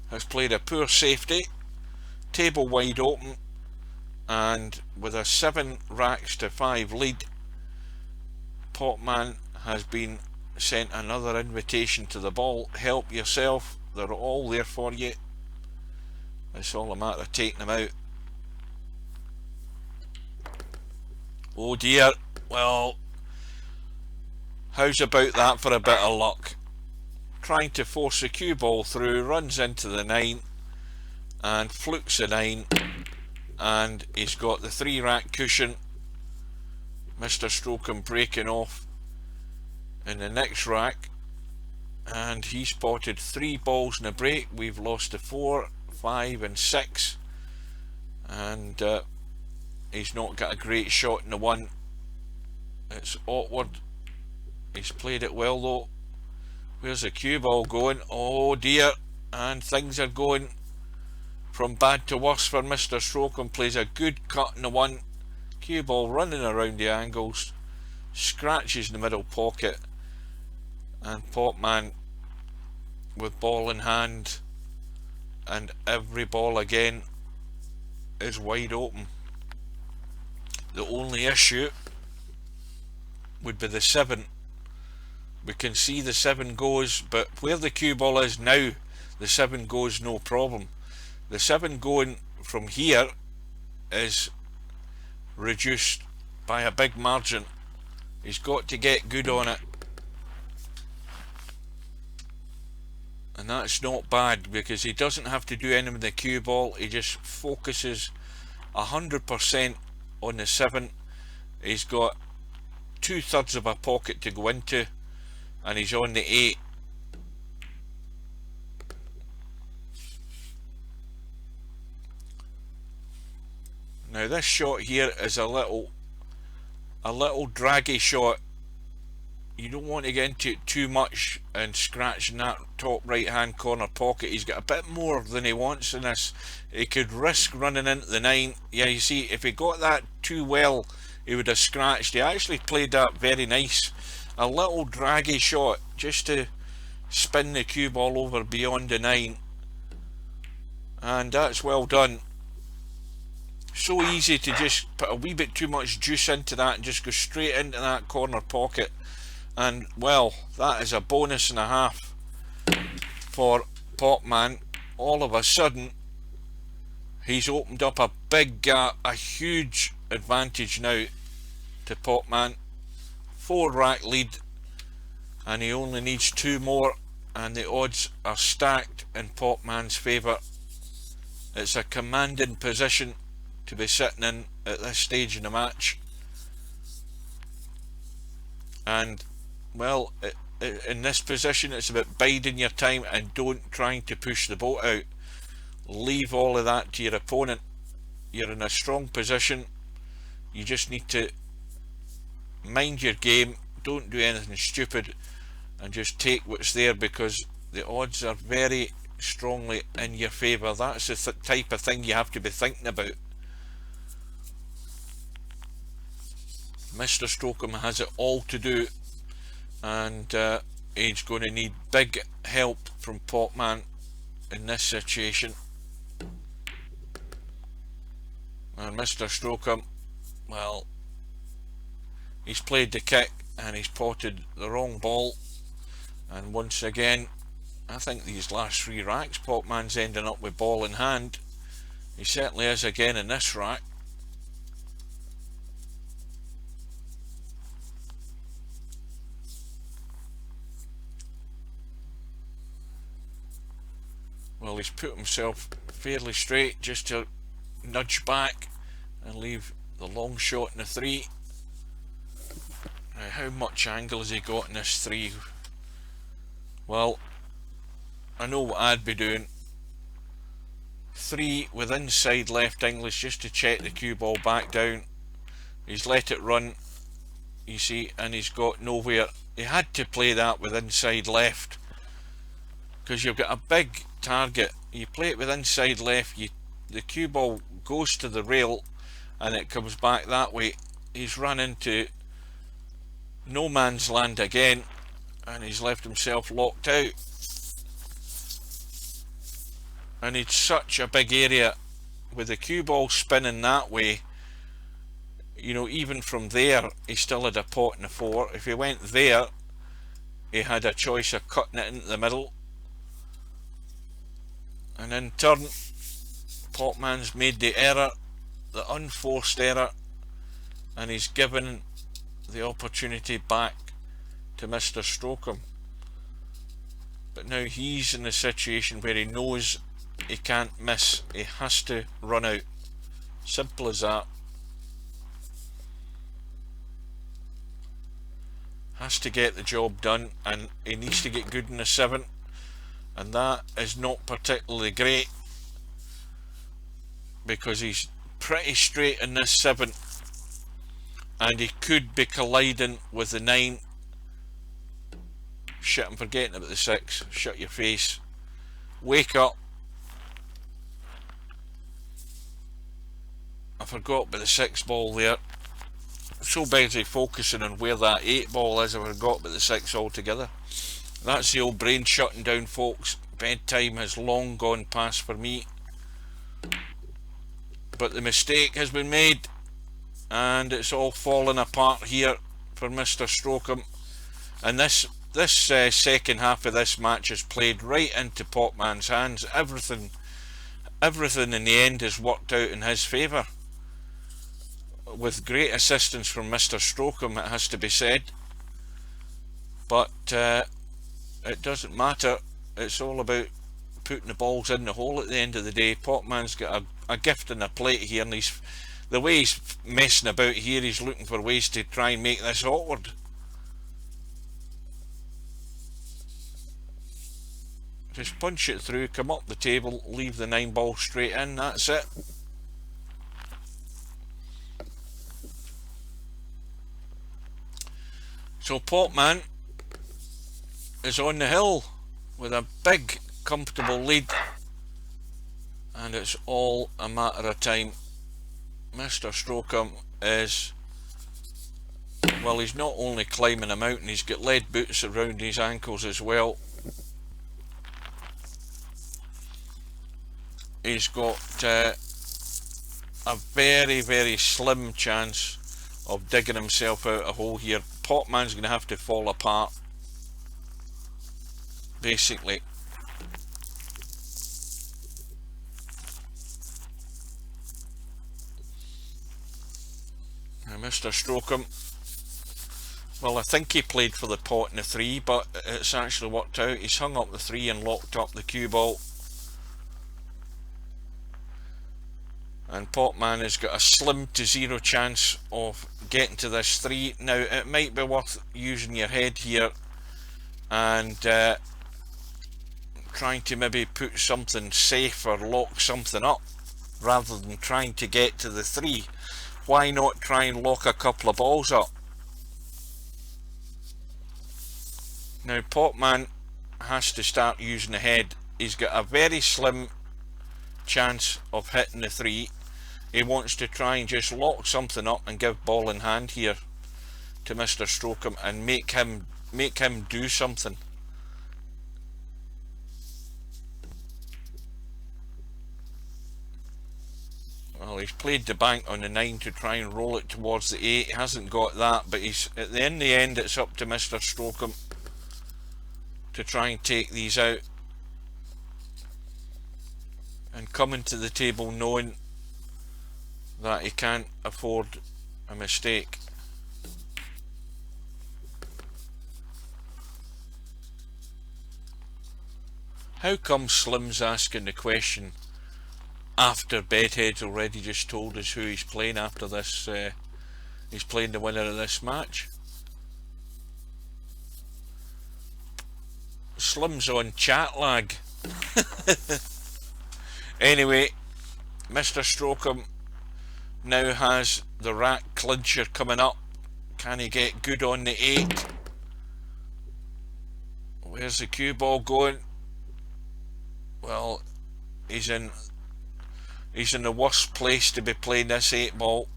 S1: has played a poor safety, table wide open, and with a 7 racks to 5 lead, Potman has been sent another invitation to the ball. Help yourself, they're all there for you. It's all a matter of taking them out. Oh dear, well, how's about that for a bit of luck? Trying to force a cue ball through, runs into the 9 and flukes the 9, and he's got the 3 rack cushion. Mr Strokem breaking off in the next rack, and he spotted 3 balls in a break. We've lost to 4, 5 and 6, and he's not got a great shot in the 1. It's awkward. He's played it well though. Where's the cue ball going? Oh dear, and things are going from bad to worse for Mr Strokem. Plays a good cut in the 1. Cue ball running around the angles, scratches in the middle pocket, and Potman with ball in hand, and every ball again is wide open. The only issue would be the 7. We can see the 7 goes, but where the cue ball is now, the 7 goes no problem. The 7 going from here is reduced by a big margin. He's got to get good on it, and that's not bad, because he doesn't have to do anything with the cue ball. He just focuses 100% on the 7. He's got 2/3 of a pocket to go into, and he's on the 8. Now this shot here is a little draggy shot. You don't want to get into it too much and scratch in that top right hand corner pocket. He's got a bit more than he wants in this. He could risk running into the 9. Yeah, you see, if he got that too well, he would have scratched. He actually played that very nice. A little draggy shot just to spin the cue ball over beyond the 9, and that's well done. So easy to just put a wee bit too much juice into that and just go straight into that corner pocket, and well, that is a bonus and a half for Potman. All of a sudden he's opened up a big gap, a huge advantage now to Potman. 4 rack lead, and he only needs 2 more, and the odds are stacked in Potman's favour. It's a commanding position to be sitting in at this stage in the match, and well, in this position it's about biding your time and don't trying to push the boat out. Leave all of that to your opponent. You're in a strong position. You just need to mind your game, don't do anything stupid, and just take what's there, because the odds are very strongly in your favour. That's the type of thing you have to be thinking about. Mr Strokem has it all to do, and he's going to need big help from Potman in this situation. And Mr Strokem, well, he's played the kick and he's potted the wrong ball. And once again, I think these last 3 racks, Potman's ending up with ball in hand. He certainly is again in this rack. Well, he's put himself fairly straight just to nudge back and leave the long shot in the 3. Now, how much angle has he got in this 3? Well, I know what I'd be doing. 3 with inside left English just to check the cue ball back down. He's let it run, you see, and he's got nowhere. He had to play that with inside left because you've got a big target. You play it with inside left, the cue ball goes to the rail and it comes back that way. He's run into no man's land again and he's left himself locked out. And it's such a big area with the cue ball spinning that way. You know, even from there he still had a pot in the 4. If he went there, he had a choice of cutting it into the middle. And in turn, Potman's made the error, the unforced error, and he's given the opportunity back to Mr Strokem. But now he's in a situation where he knows he can't miss. He has to run out. Simple as that. Has to get the job done, and he needs to get good in the 7, and that is not particularly great because he's pretty straight in this 7 and he could be colliding with the 9. Shit, I'm forgetting about the 6. Shut your face. Wake up. I forgot about the 6 ball there. So busy focusing on where that 8 ball is, I forgot about the 6 altogether. That's the old brain shutting down, folks. Bedtime has long gone past for me. But the mistake has been made and it's all fallen apart here for Mr Strokem. And this second half of this match has played right into Potman's hands. Everything in the end has worked out in his favour, with great assistance from Mr Strokem, it has to be said. But it doesn't matter. It's all about putting the balls in the hole at the end of the day. Potman's got a gift and a plate here, and the way he's messing about here, he's looking for ways to try and make this awkward. Just punch it through, come up the table, leave the 9 ball straight in, that's it. So Potman is on the hill with a big comfortable lead, and it's all a matter of time. Mr Strokem is, well, he's not only climbing a mountain, he's got lead boots around his ankles as well. He's got a very, very slim chance of digging himself out a hole here. Potman's going to have to fall apart, basically. Now Mr Strokem, well, I think he played for the pot in the 3, but it's actually worked out. He's hung up the 3 and locked up the cue ball. And Potman has got a slim to 0 chance of getting to this 3. Now, it might be worth using your head here and trying to maybe put something safe or lock something up rather than trying to get to the 3. Why not try and lock a couple of balls up? Now, Potman has to start using the head. He's got a very slim chance of hitting the 3. He wants to try and just lock something up and give ball in hand here to Mr Strokem and make him do something. Well, he's played the bank on the 9 to try and roll it towards the 8. He hasn't got that, but he's in the end it's up to Mr Strokem to try and take these out and coming to the table knowing that he can't afford a mistake. How come Slim's asking the question after Bedhead's already just told us who he's playing after this? He's playing the winner of this match. Slim's on chat lag. Anyway, Mr Strokem now has the rack clincher coming up. Can he get good on the 8? Where's the cue ball going? Well, he's in the worst place to be playing this 8 ball.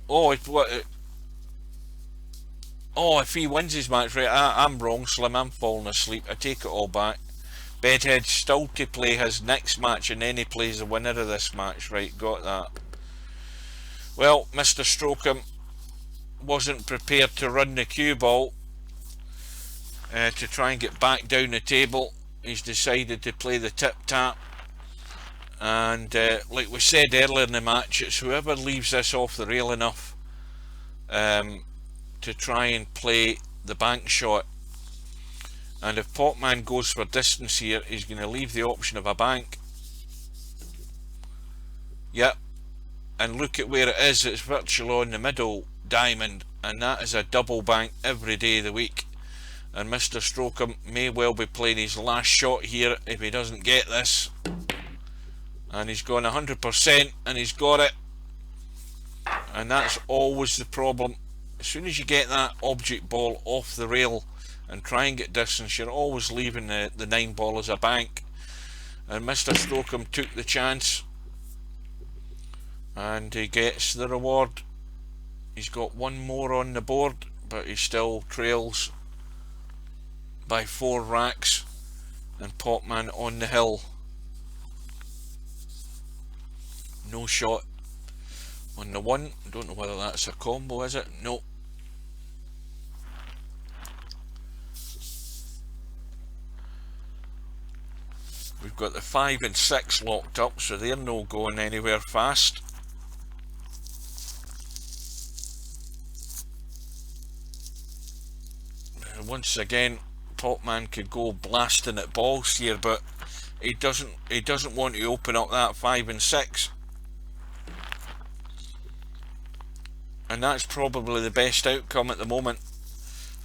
S1: Oh, if he wins his match, right, I'm wrong, Slim, I'm falling asleep, I take it all back. Bedhead's still to play his next match and then he plays the winner of this match, right, got that. Well, Mr Strokem wasn't prepared to run the cue ball to try and get back down the table. He's decided to play the tip-tap, and like we said earlier in the match, it's whoever leaves this off the rail enough to try and play the bank shot. And if Potman goes for distance here, he's going to leave the option of a bank. Yep, and look at where it is, it's virtually on the middle diamond, and that is a double bank every day of the week. And Mr Strokem may well be playing his last shot here if he doesn't get this. And he's gone 100% and he's got it. And that's always the problem. As soon as you get that object ball off the rail and try and get distance, you're always leaving the 9 ball as a bank. And Mr Strokem took the chance and he gets the reward. He's got one more on the board, but he still trails by 4 racks, and Potman on the hill. No shot on the 1. Don't know whether that's a combo, is it? No. We've got the 5 and 6 locked up, so they're no going anywhere fast. Once again, Potman could go blasting at balls here, but he doesn't want to open up that 5 and 6, and that's probably the best outcome at the moment,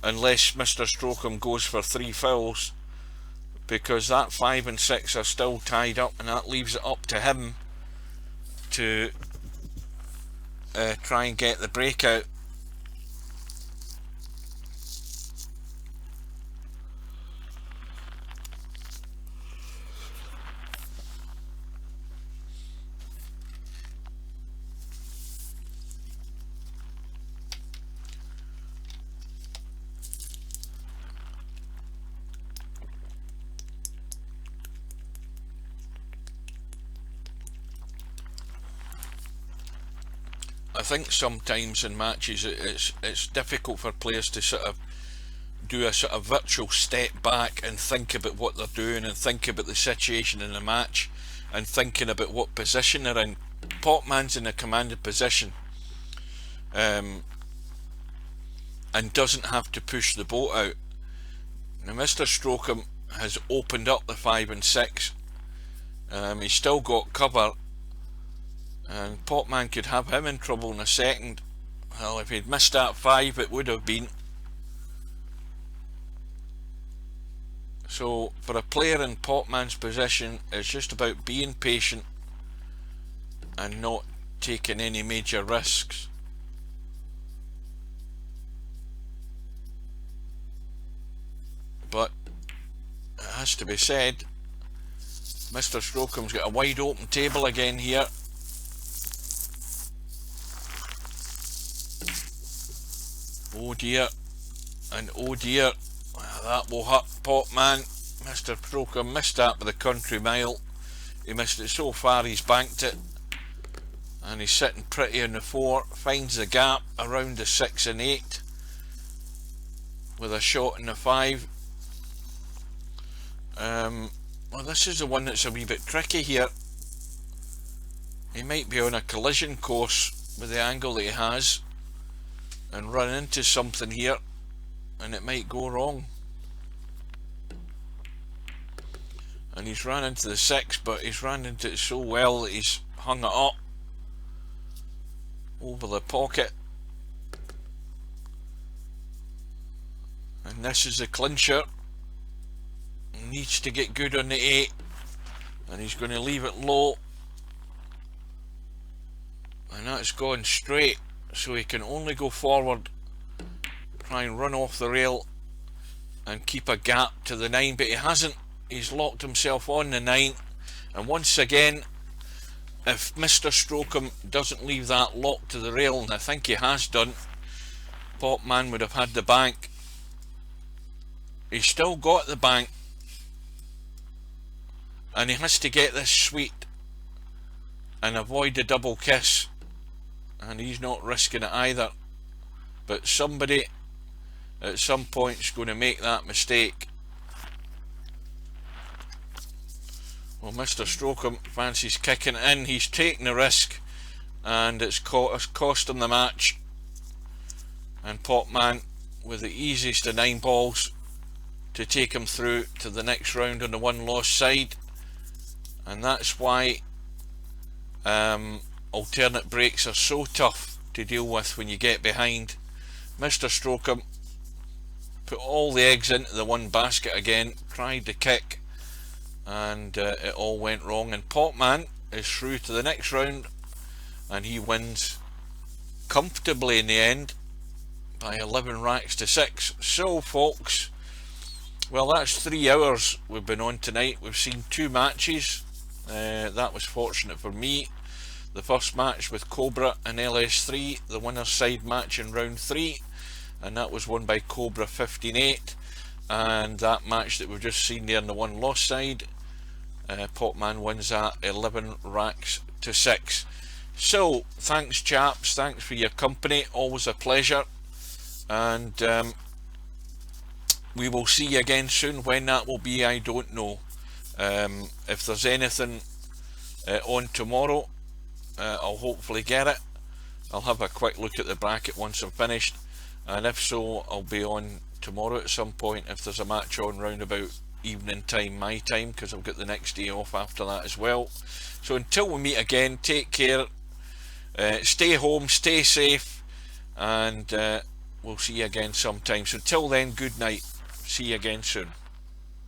S1: unless Mr Strokem goes for 3 fouls, because that 5 and 6 are still tied up, and that leaves it up to him to try and get the breakout. I think sometimes in matches it's difficult for players to sort of do a sort of virtual step back and think about what they're doing and think about the situation in the match and thinking about what position they're in. Potman's in a commanded position and doesn't have to push the boat out. Now Mr Strokem has opened up the 5 and 6. He's still got cover, and Potman could have him in trouble in a second. Well, if he'd missed that 5, it would have been. So for a player in Potman's position, it's just about being patient and not taking any major risks. But it has to be said, Mr Strokem's got a wide open table again here. Oh dear, and oh dear, that will hurt Potman. Mr Strokem missed that by the country mile. He missed it so far he's banked it, and he's sitting pretty on the 4, finds the gap around the 6 and 8 with a shot in the 5. Well, this is the one that's a wee bit tricky here. He might be on a collision course with the angle that he has and run into something here, and it might go wrong. And he's run into the 6, but he's run into it so well that he's hung it up over the pocket. And this is the clincher. He needs to get good on the 8, and he's going to leave it low, and that's gone straight, so he can only go forward, try and run off the rail and keep a gap to the 9, but he hasn't. He's locked himself on the 9, and once again, if Mr Strokem doesn't leave that lock to the rail, and I think he has done, Potman would have had the bank. He's still got the bank, and he has to get this sweet and avoid the double kiss, and he's not risking it either, but somebody at some point is going to make that mistake. Well, Mr Strokem fancies kicking it in. He's taking the risk, and it's cost him the match, and Potman with the easiest of 9 balls to take him through to the next round on the 1 loss side. And that's why alternate breaks are so tough to deal with when you get behind. Mr Strokem put all the eggs into the one basket again, tried to kick, and it all went wrong, and Potman is through to the next round, and he wins comfortably in the end by 11 racks to 6. So folks, well, that's 3 hours we've been on tonight. We've seen 2 matches. That was fortunate for me. The first match with Cobra and LS3, the winner's side match in round 3, and that was won by Cobra 15-8. And that match that we've just seen there on the 1 loss side, Potman wins at 11 racks to 6. So thanks chaps, thanks for your company, always a pleasure, and we will see you again soon. When that will be, I don't know. If there's anything on tomorrow, I'll hopefully get it. I'll have a quick look at the bracket once I'm finished, and if so, I'll be on tomorrow at some point if there's a match on round about evening time, my time, because I've got the next day off after that as well. So until we meet again, take care, stay home, stay safe, and we'll see you again sometime. So till then, good night, see you again soon.